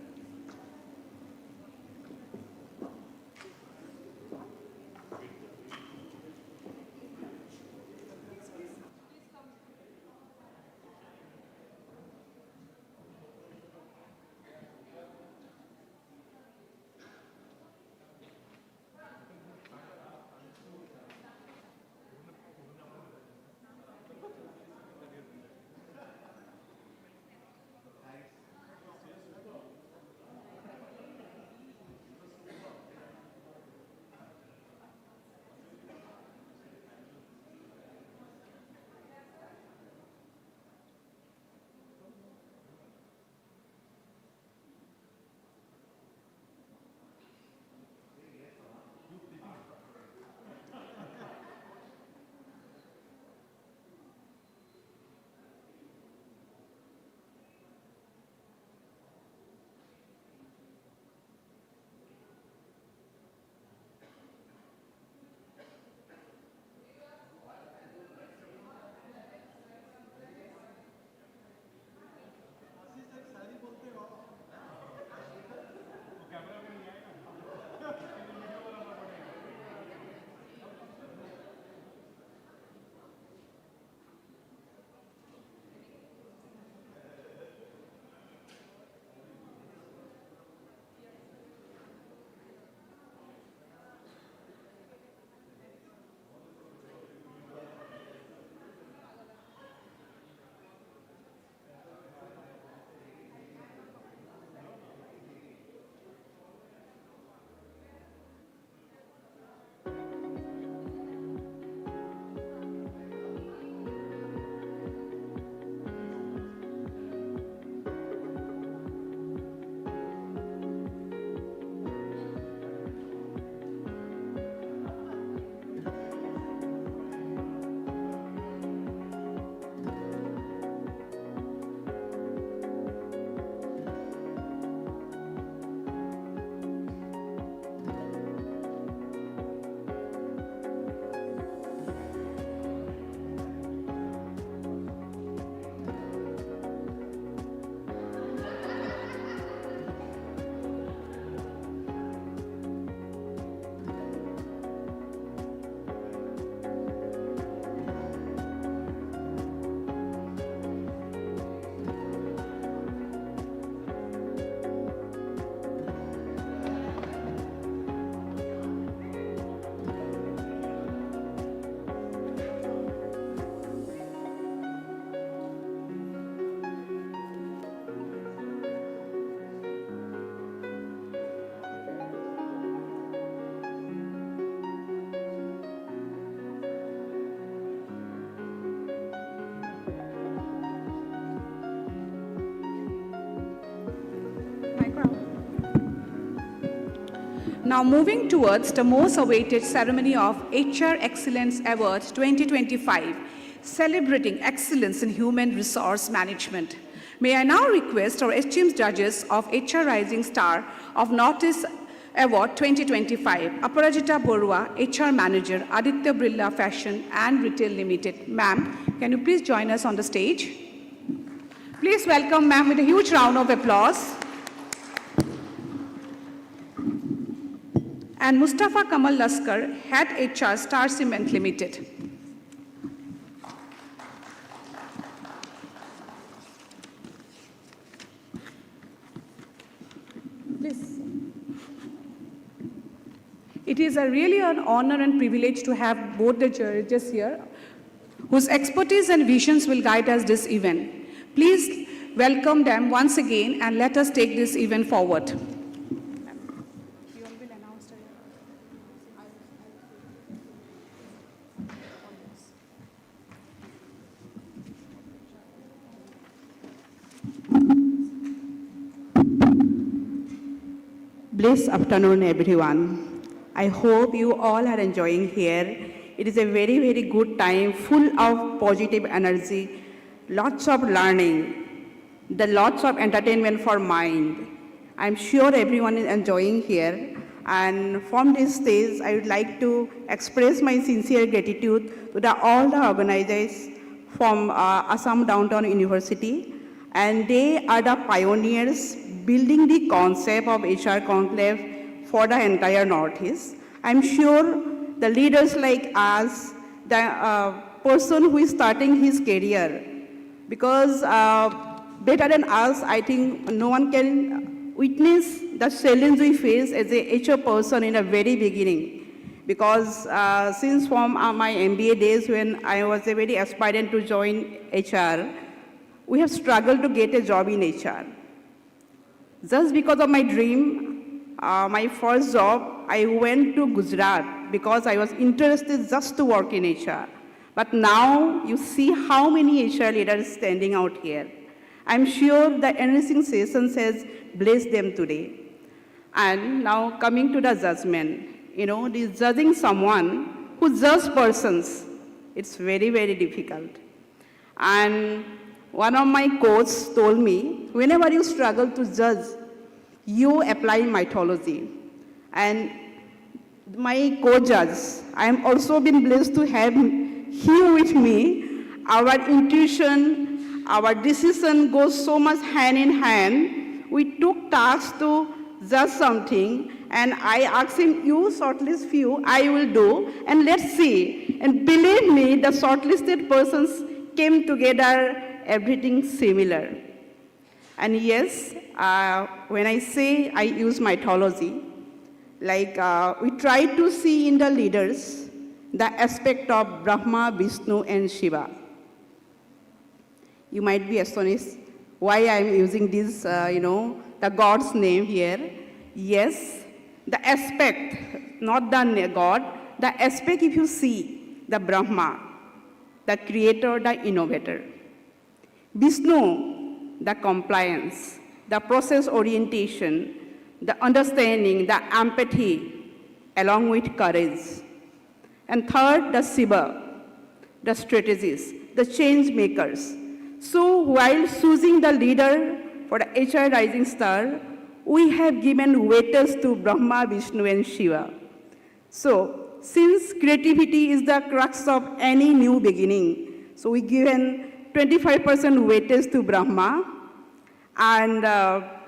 [SPEAKER 1] Now moving towards the most awaited ceremony of HR Excellence Award 2025, celebrating excellence in human resource management. May I now request our esteemed judges of HR Rising Star of Northeast Award 2025, Aparajita Borua, HR Manager, Aditya Birla Fashion and Retail Limited. Ma'am, can you please join us on the stage? Please welcome ma'am with a huge round of applause. And Mustafa Kamal Laskar, Head HR, Star Cement Limited. Please. It is really an honor and privilege to have both the judges here, whose expertise and visions will guide us this event. Please welcome them once again and let us take this event forward.
[SPEAKER 8] Blessed afternoon, everyone. I hope you all are enjoying here. It is a very, very good time, full of positive energy, lots of learning, lots of entertainment for mind. I'm sure everyone is enjoying here. And from this stage, I would like to express my sincere gratitude to all the organizers from Assam Downtown University. And they are the pioneers building the concept of HR Conclave for the entire Northeast. I'm sure the leaders like us, the person who is starting his career, because better than us, I think no one can witness the challenge we face as a HR person in the very beginning. Because since from my MBA days when I was a very aspirant to join HR, we have struggled to get a job in HR. Just because of my dream, my first job, I went to Gujarat because I was interested just to work in HR. But now you see how many HR leaders standing out here. I'm sure the enriching sessions has blessed them today. And now coming to the judgment, this judging someone who judges persons, it's very, very difficult. And one of my coaches told me, whenever you struggle to judge, you apply mythology. And my co-judge, I am also been blessed to have him with me. Our intuition, our decision goes so much hand in hand. We took tasks to judge something, and I asked him, you shortlist few, I will do, and let's see. And believe me, the shortlisted persons came together, everything similar. And yes, when I say I use mythology, like we try to see in the leaders the aspect of Brahma, Vishnu, and Shiva. You might be astonished why I'm using this, the God's name here. Yes, the aspect, not the God, the aspect if you see, the Brahma, the creator, the innovator. Vishnu, the compliance, the process orientation, the understanding, the empathy, along with courage. And third, the Shiva, the strategists, the change makers. So while choosing the leader for the HR Rising Star, we have given weightage to Brahma, Vishnu, and Shiva. So since creativity is the crux of any new beginning, so we given 25% weightage to Brahma and 25%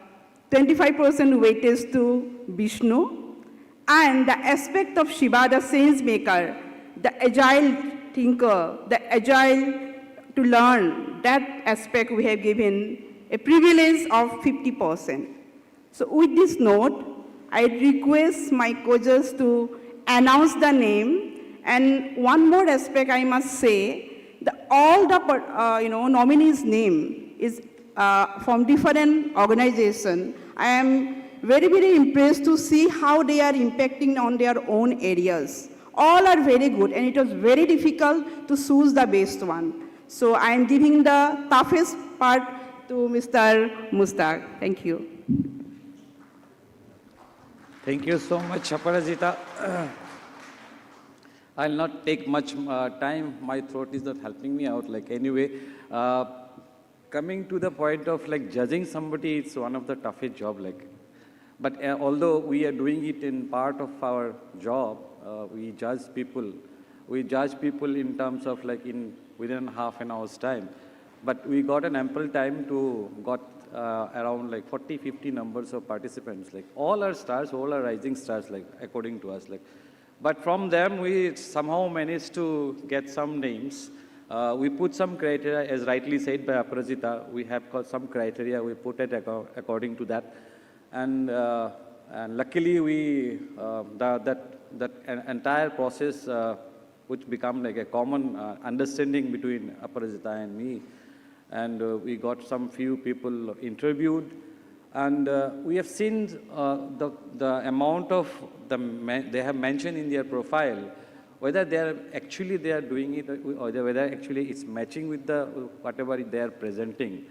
[SPEAKER 8] weightage to Vishnu, and the aspect of Shiva, the change maker, the agile thinker, the agile to learn, that aspect we have given a privilege of 50%. So with this note, I request my coaches to announce the name. And one more aspect I must say, all the nominees' name is from different organizations. I am very, very impressed to see how they are impacting on their own areas. All are very good, and it was very difficult to choose the best one. So I am giving the toughest part to Mr. Mustaq. Thank you.
[SPEAKER 7] Thank you so much, Aparajita. I'll not take much time. My throat is not helping me out. Like anyway, coming to the point of like judging somebody, it's one of the toughest job. Like, but although we are doing it in part of our job, we judge people. We judge people in terms of like within half an hour's time. But we got an ample time to got around like 40, 50 numbers of participants. Like all are stars, all are rising stars, like according to us. Like, but from them, we somehow managed to get some names. We put some criteria, as rightly said by Aparajita. We have got some criteria. We put it according to that, and luckily we that entire process, which become like a common understanding between Aparajita and me, and we got some few people interviewed. And we have seen the amount of they have mentioned in their profile, whether they are doing it or whether actually it's matching with the whatever they are presenting.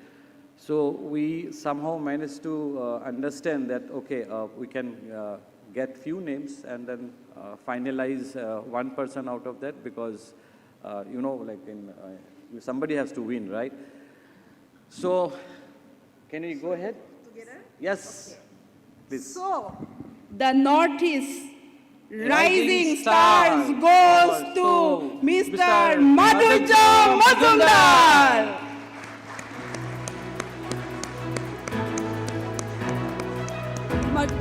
[SPEAKER 7] So we somehow managed to understand that okay, we can get few names and then finalize one person out of that, because you know, like somebody has to win, right? So can we go ahead? Yes, please.
[SPEAKER 1] So, the Northeast
[SPEAKER 7] Rising
[SPEAKER 1] Rising Stars goes to Mr. Madhuja Mazumdar.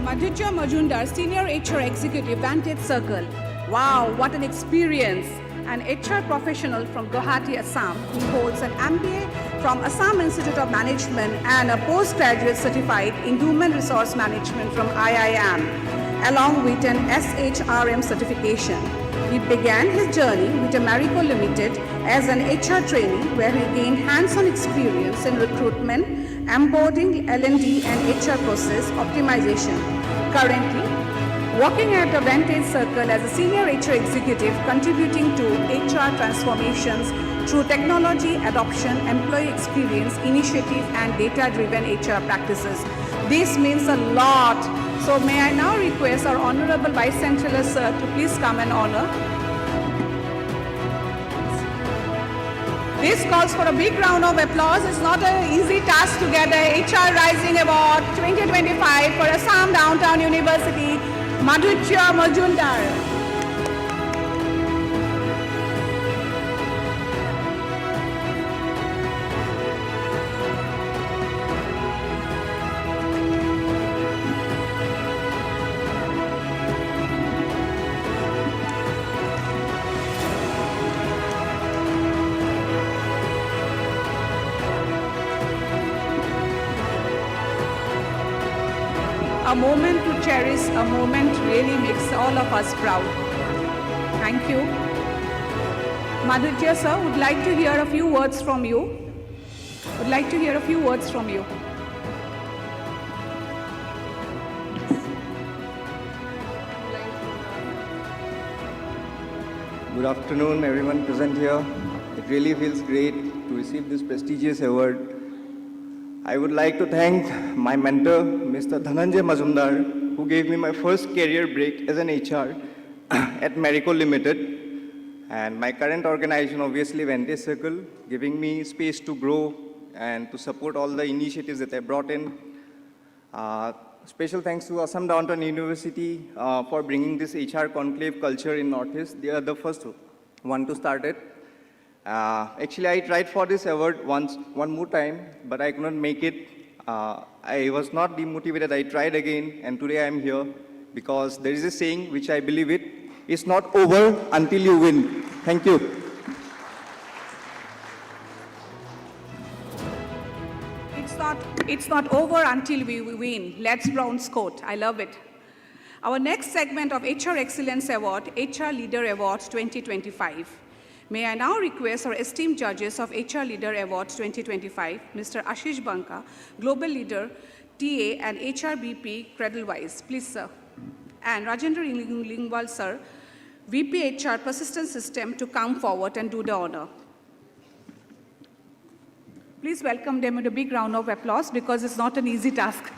[SPEAKER 1] Madhuja Majumdar, Senior HR Executive, Vantage Circle. Wow, what an experience. An HR professional from Guwahati, Assam, who holds an MBA from Assam Institute of Management and a postgraduate certified in Human Resource Management from IIM, along with an SHRM certification. He began his journey with Marico Limited as an HR trainee, where he gained hands-on experience in recruitment, onboarding, L&D, and HR process optimization. Currently, working at a Vantage Circle as a senior HR executive, contributing to HR transformations through technology adoption, employee experience initiative, and data-driven HR practices. This means a lot. So may I now request our Honorable Vice Chancellor, sir, to please come and honor. This calls for a big round of applause. It's not an easy task to get a HR Rising Award 2025 for Assam Downtown University, Madhuja Majumdar. A moment to cherish, a moment really makes all of us proud. Thank you. Madhuja sir, would like to hear a few words from you. Would like to hear a few words from you.
[SPEAKER 10] Good afternoon, everyone present here. It really feels great to receive this prestigious award. I would like to thank my mentor, Mr. Dhananjay Mazumdar, who gave me my first career break as an HR at Marico Limited, and my current organization, obviously Vantage Circle, giving me space to grow and to support all the initiatives that I brought in. Special thanks to Assam Downtown University for bringing this HR conclave culture in Northeast. They are the first one to start it. Actually, I tried for this award one more time, but I could not make it. I was not demotivated. I tried again, and today I am here because there is a saying which I believe it's not over until you win. Thank you.
[SPEAKER 1] It's not over until we win. Les Brown's quote. I love it. Our next segment of HR Excellence Award, HR Leader Awards 2025. May I now request our esteemed judges of HR Leader Awards 2025, Mr. Ashish Banka, Global Leader, TA and HRBP Cradlewise. Please, sir. And Rajendra Lingwal, sir, VP HR Persistent System, to come forward and do the honor. Please welcome them with a big round of applause, because it's not an easy task.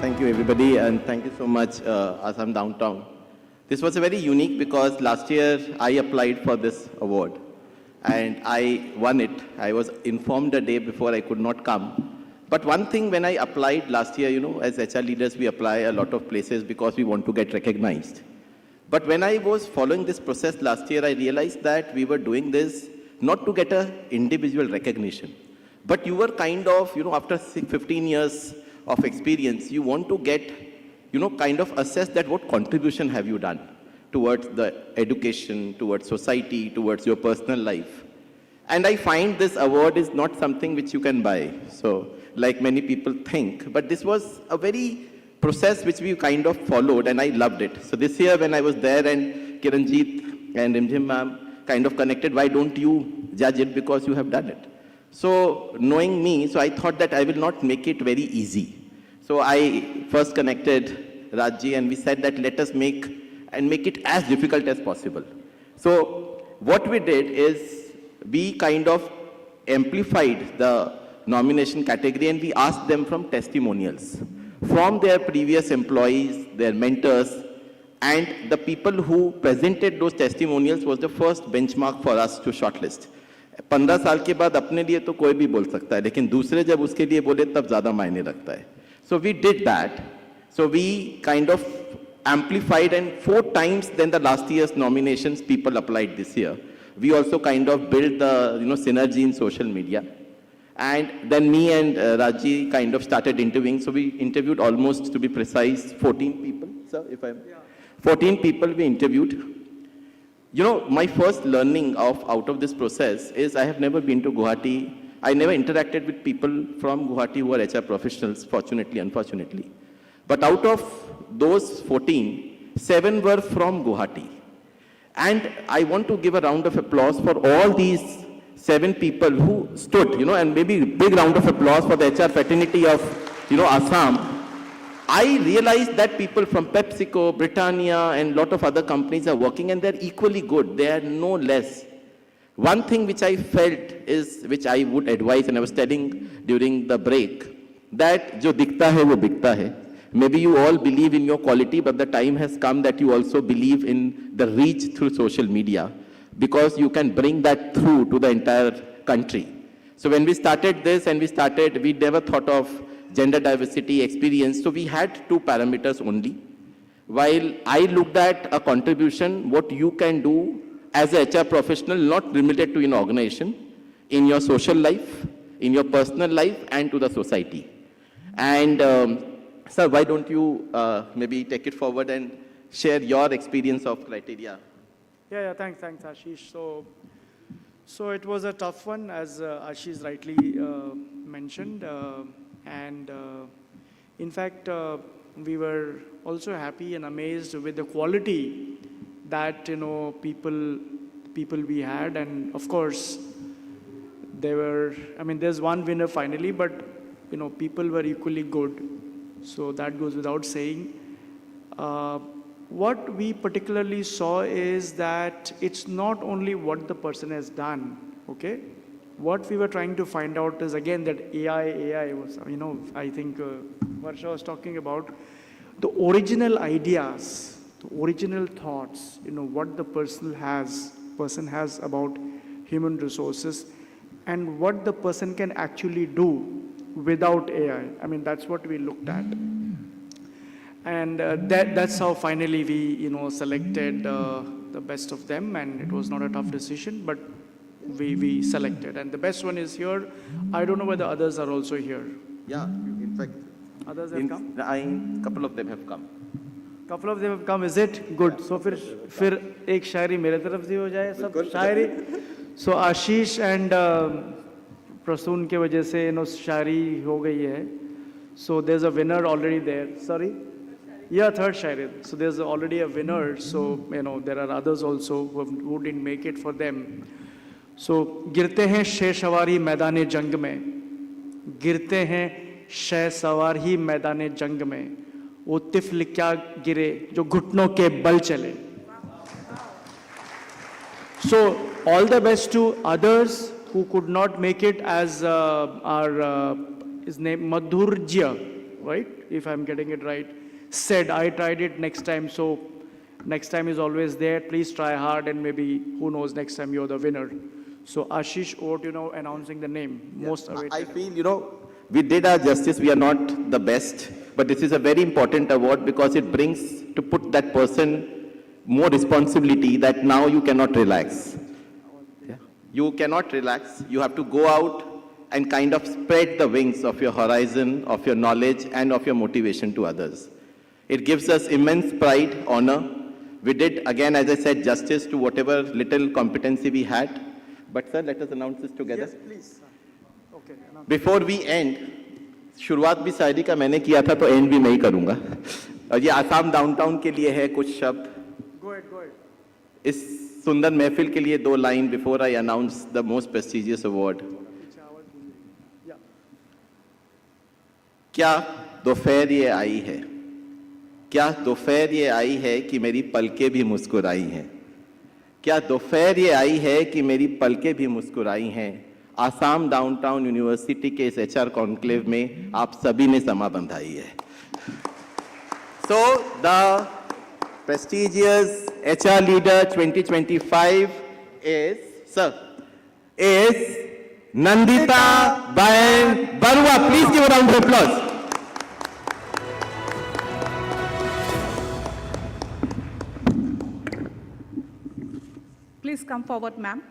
[SPEAKER 6] Thank you, everybody, and thank you so much, Assam Downtown. This was a very unique because last year I applied for this award and I won it. I was informed a day before I could not come. But one thing when I applied last year, as HR leaders, we apply a lot of places because we want to get recognized. But when I was following this process last year, I realized that we were doing this not to get an individual recognition, but you were kind of, after 15 years of experience, you want to get, kind of assess that what contribution have you done towards the education, towards society, towards your personal life. And I find this award is not something which you can buy. So, like many people think, but this was a very process which we kind of followed and I loved it. So this year when I was there and Kiranjeet and Rimjim ma'am kind of connected, why don't you judge it because you have done it? So knowing me, so I thought that I will not make it very easy. So I first connected Rajji and we said that let us make it as difficult as possible. So what we did is we kind of amplified the nomination category and we asked them from testimonials from their previous employees, their mentors, and the people who presented those testimonials was the first benchmark for us to shortlist. 15 साल के बाद अपने लिए तो कोई भी बोल सकता है, लेकिन दूसरे जब उसके लिए बोले तब ज़्यादा मायने रखता है. So we did that. So we kind of amplified and 4 times than the last year's nominations people applied this year. We also kind of built the synergy in social media. And then me and Raji kind of started interviewing. So we interviewed almost, to be precise, 14 people. Sir, 14 people we interviewed. My first learning out of this process is I have never been to Guwahati. I never interacted with people from Guwahati who are HR professionals, fortunately, unfortunately. But out of those 14, 7 were from Guwahati. And I want to give a round of applause for all these 7 people who stood, and maybe a big round of applause for the HR fraternity of, Assam. I realized that people from PepsiCo, Britannia, and a lot of other companies are working and they're equally good. They are no less. One thing which I felt is, which I would advise, and I was telling during the break, that jo dikhta hai, wo bikta hai. Maybe you all believe in your quality, but the time has come that you also believe in the reach through social media, because you can bring that through to the entire country. So when we started this and we never thought of gender diversity experience, so we had 2 parameters only. While I looked at a contribution, what you can do as a HR professional, not limited to an organization, in your social life, in your personal life, and to the society. And sir, why don't you maybe take it forward and share your experience of criteria?
[SPEAKER 9] Yeah, thanks, Ashish. So it was a tough one, as Ashish rightly mentioned. And in fact, we were also happy and amazed with the quality that, people we had. And of course, there's one winner finally, but, people were equally good. So that goes without saying. What we particularly saw is that it's not only what the person has done, okay? What we were trying to find out is, again, that AI was, I think Varsha was talking about the original ideas, the original thoughts, what the person has about human resources and what the person can actually do without AI. That's what we looked at. And that's how finally we, selected the best of them, and it was not a tough decision, but we selected. And the best one is here. I don't know whether others are also here.
[SPEAKER 6] Yeah, in fact.
[SPEAKER 9] Others have come?
[SPEAKER 6] A couple of them have come.
[SPEAKER 9] Couple of them have come, is it? Good. So फिर एक शायरी मेरे तरफ से हो जाए सब शायरी. So Ashish and Prasoon के वजह से शायरी हो गई है. So there's a winner already there. Sorry? Yeah, third shairi. So there's already a winner. So, there are others also who didn't make it for them. So, गिरते हैं शे सवारी मैदाने जंग में, गिरते हैं शे सवारी मैदाने जंग में, वो तिफल क्या गिरे जो घुटनों के बल चले. So, all the best to others who could not make it, as his name Madhurjya. right? If I'm getting it right. Said, I tried it next time, so next time is always there. Please try hard and maybe, who knows, next time you're the winner. So Ashish, over to announcing the name, most awaited.
[SPEAKER 6] I feel, we did our justice. We are not the best, but this is a very important award because it brings to put that person more responsibility that now you cannot relax. Yeah. You cannot relax. You have to go out and kind of spread the wings of your horizon, of your knowledge, and of your motivation to others. It gives us immense pride, honor. We did, again, as I said, justice to whatever little competency we had. But sir, let us announce this together.
[SPEAKER 9] Yes, please. Okay.
[SPEAKER 6] Before we end, शुरुआत भी शायरी का मैंने किया था तो and भी मैं ही करूंगा और ये आसाम डाउनटाउन के लिए है कुछ शब्द
[SPEAKER 9] Go ahead, go ahead.
[SPEAKER 6] इस सुंदर महफिल के लिए 2 line before I announce the most prestigious award क्या दोपहर ये आई है क्या दोपहर ये आई है कि मेरी पलकें भी मुस्कुराई हैं क्या दोपहर ये आई है कि मेरी पलकें भी मुस्कुराई हैं आसाम डाउनटाउन यूनिवर्सिटी के इस एचआर कॉन्क्लेव में आप सभी ने समा बंधाई है so the prestigious HR leader 2025 is Nandita Bayan Barua. Please give a round of applause.
[SPEAKER 1] Please come forward, ma'am.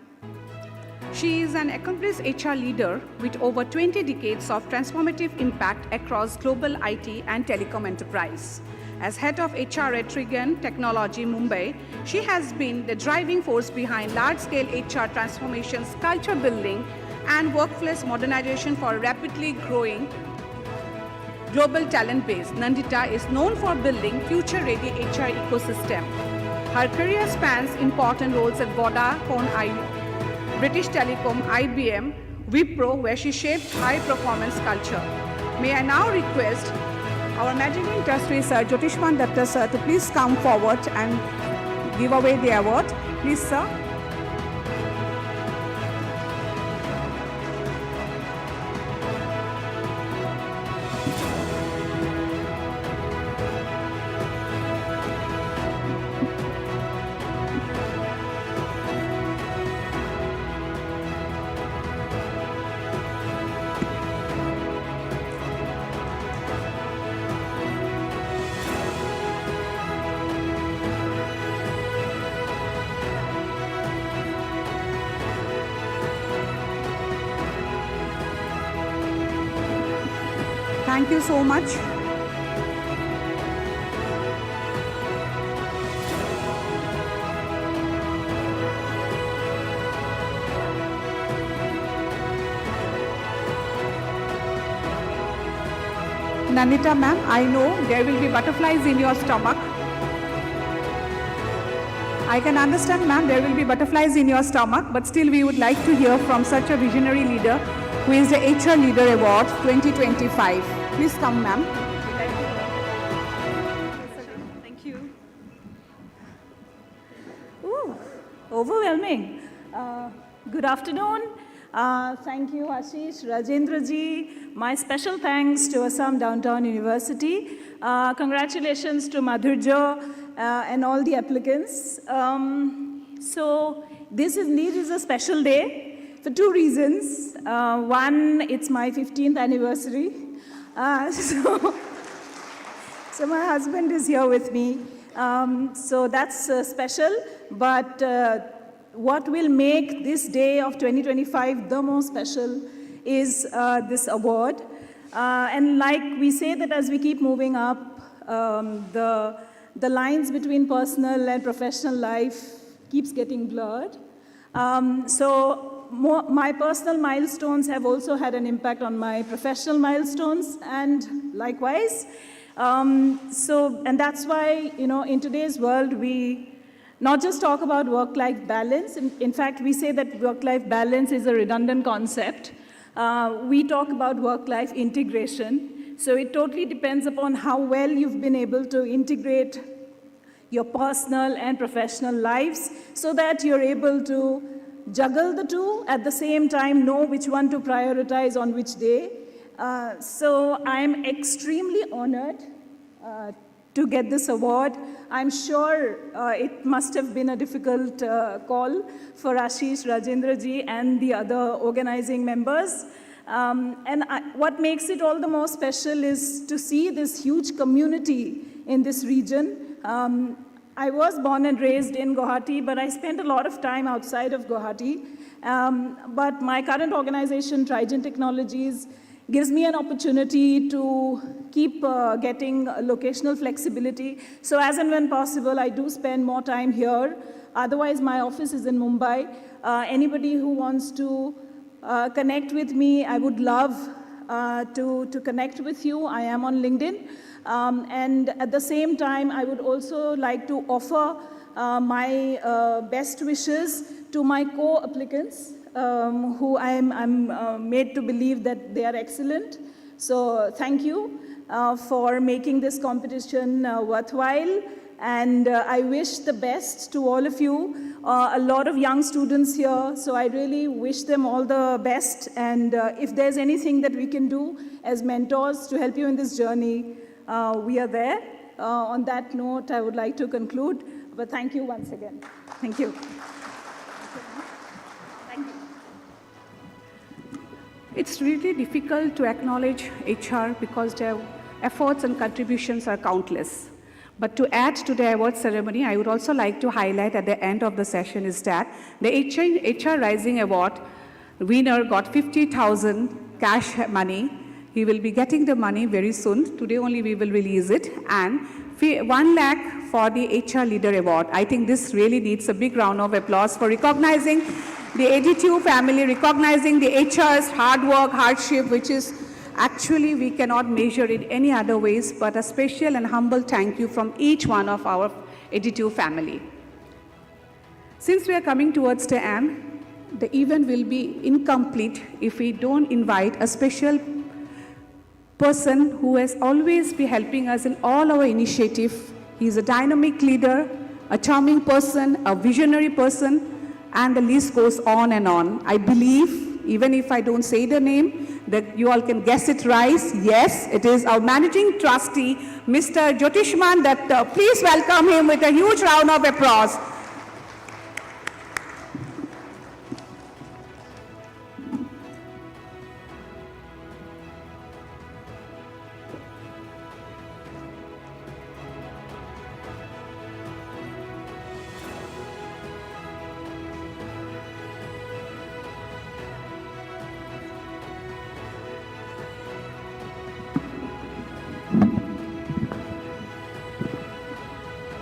[SPEAKER 1] She is an accomplished HR leader with over 20 decades of transformative impact across global IT and telecom enterprise. As head of HR at Trigon Technology, Mumbai, she has been the driving force behind large-scale HR transformations, culture building, and workplace modernization for rapidly growing global talent base. Nandita is known for building future-ready HR ecosystem. Her career spans important roles at Vodafone, British Telecom, IBM, Wipro, where she shaped high-performance culture. May I now request our Managing Trustee, Sir Jyotishman Datta, sir, to please come forward and give away the award. Please, sir. Thank you so much. Nandita ma'am, I know there will be butterflies in your stomach. I can understand ma'am, there will be butterflies in your stomach, but still we would like to hear from such a visionary leader who is the HR Leader Award 2025. Please come, ma'am.
[SPEAKER 11] Thank you. Ooh, overwhelming. Good afternoon. Thank you, Ashish, Rajendra ji. My special thanks to Assam Downtown University. Congratulations to Madhurja and all the applicants. So this indeed is a special day for 2 reasons. One, it's my 15th anniversary. So my husband is here with me. So that's special. But what will make this day of 2025 the most special is this award. And like we say that as we keep moving up, the lines between personal and professional life keeps getting blurred. My personal milestones have also had an impact on my professional milestones, and likewise. And that's why, in today's world, we not just talk about work-life balance. In fact, we say that work-life balance is a redundant concept. We talk about work-life integration. So it totally depends upon how well you've been able to integrate your personal and professional lives so that you're able to juggle the two, at the same time know which one to prioritize on which day, So I'm extremely honored to get this award. I'm sure it must have been a difficult call for Ashish, Rajendra ji, and the other organizing members. What makes it all the more special is to see this huge community in this region. I was born and raised in Guwahati, but I spent a lot of time outside of Guwahati. But my current organization, Trigen Technologies, gives me an opportunity to keep getting locational flexibility. So as and when possible, I do spend more time here. Otherwise, my office is in Mumbai. Anybody who wants to connect with me, I would love to connect with you. I am on LinkedIn. And at the same time, I would also like to offer my best wishes to my co-applicants, who I'm made to believe that they are excellent. So thank you for making this competition worthwhile. And I wish the best to all of you. A lot of young students here, so I really wish them all the best. And if there's anything that we can do as mentors to help you in this journey, we are there. On that note, I would like to conclude. But thank you once again. Thank you. Thank you.
[SPEAKER 1] It's really difficult to acknowledge HR because their efforts and contributions are countless. But to add to the award ceremony, I would also like to highlight at the end of the session is that the HR Rising Award winner got 50,000 cash money. He will be getting the money very soon. Today only we will release it. And 1 lakh for the HR Leader Award. I think this really needs a big round of applause for recognizing the AD2 family, recognizing the HR's hard work, hardship, which is actually we cannot measure it any other ways, but a special and humble thank you from each one of our AD2 family. Since we are coming towards the end, the event will be incomplete if we don't invite a special person who has always been helping us in all our initiatives. He's a dynamic leader, a charming person, a visionary person, and the list goes on and on. I believe, even if I don't say the name, that you all can guess it right. Yes, it is our managing trustee, Mr. Jyotishman Datta. Please welcome him with a huge round of applause.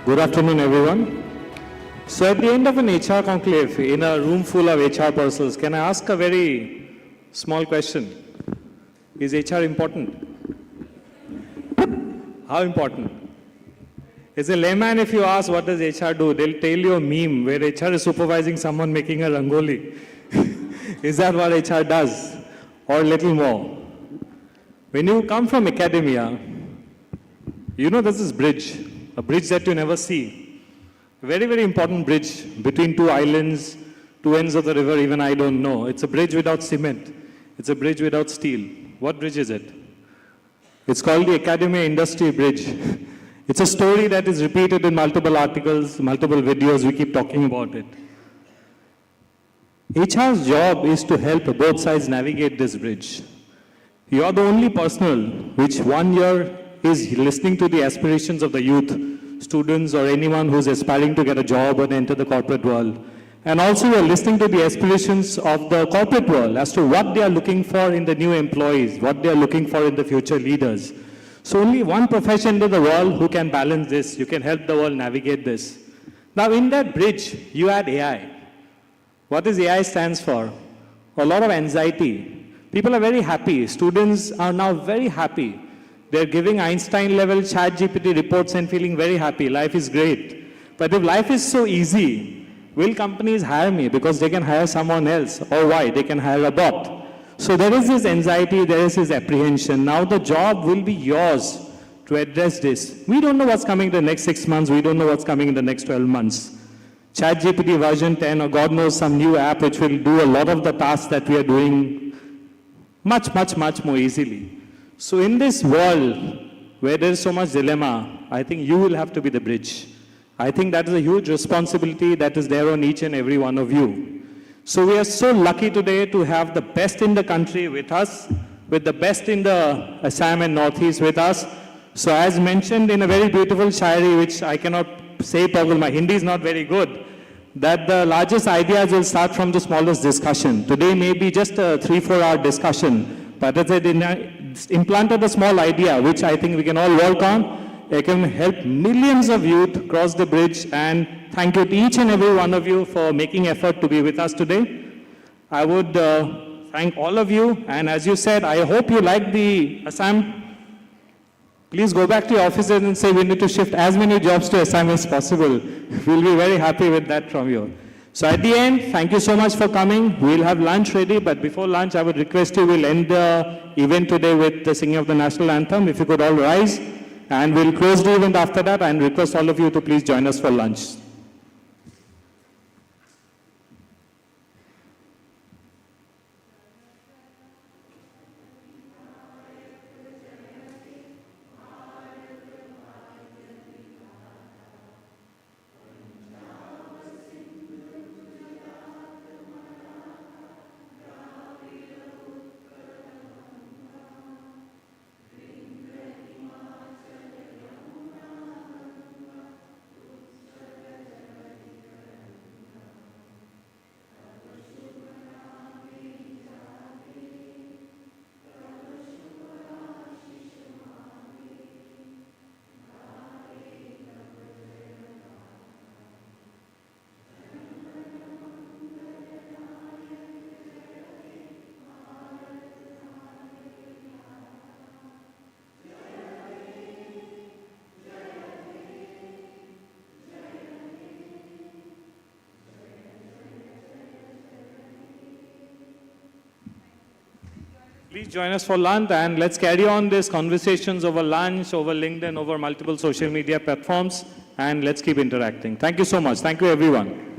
[SPEAKER 12] Good afternoon, everyone. So at the end of an HR conclave, in a room full of HR persons, can I ask a very small question? Is HR important? How important? As a layman, if you ask what does HR do, they'll tell you a meme where HR is supervising someone making a rangoli. Is that what HR does? Or a little more? When you come from academia, you know there's this bridge, a bridge that you never see. A very, very important bridge between two islands, two ends of the river, even I don't know. It's a bridge without cement. It's a bridge without steel. What bridge is it? It's called the Academia Industry Bridge. It's a story that is repeated in multiple articles, multiple videos, we keep talking about it. HR's job is to help both sides navigate this bridge. You are the only personnel which 1 year is listening to the aspirations of the youth, students or anyone who's aspiring to get a job and enter the corporate world. And also you are listening to the aspirations of the corporate world as to what they are looking for in the new employees, what they are looking for in the future leaders. So only one profession in the world who can balance this, you can help the world navigate this. Now in that bridge, you add AI. What does AI stands for? A lot of anxiety. People are very happy. Students are now very happy. They're giving Einstein-level ChatGPT reports and feeling very happy. Life is great. But if life is so easy, will companies hire me because they can hire someone else? Or why? They can hire a bot. So there is this anxiety, there is this apprehension. Now the job will be yours to address this. We don't know what's coming in the next 6 months. We don't know what's coming in the next 12 months. ChatGPT version 10 or God knows some new app which will do a lot of the tasks that we are doing much more easily. So in this world where there is so much dilemma, I think you will have to be the bridge. I think that is a huge responsibility that is there on each and every one of you. So we are so lucky today to have the best in the country with us, with the best in the Assam and Northeast with us. So as mentioned in a very beautiful shairi, which I cannot say probably, my Hindi is not very good, that the largest ideas will start from the smallest discussion. Today may be just a 3-4 hour discussion, but as it implanted a small idea, which I think we can all work on. It can help millions of youth cross the bridge, and thank you to each and every one of you for making effort to be with us today. I would thank all of you, and as you said, I hope you like the Assam. Please go back to your offices and say we need to shift as many jobs to Assam as possible. We'll be very happy with that from you. So at the end, thank you so much for coming. We'll have lunch ready, but before lunch, I would request you, we'll end the event today with the singing of the national anthem. If you could all rise, and we'll close the event after that, and request all of you to please join us for lunch. Please join us for lunch, and let's carry on these conversations over lunch, over LinkedIn, over multiple social media platforms, and let's keep interacting. Thank you so much. Thank you, everyone.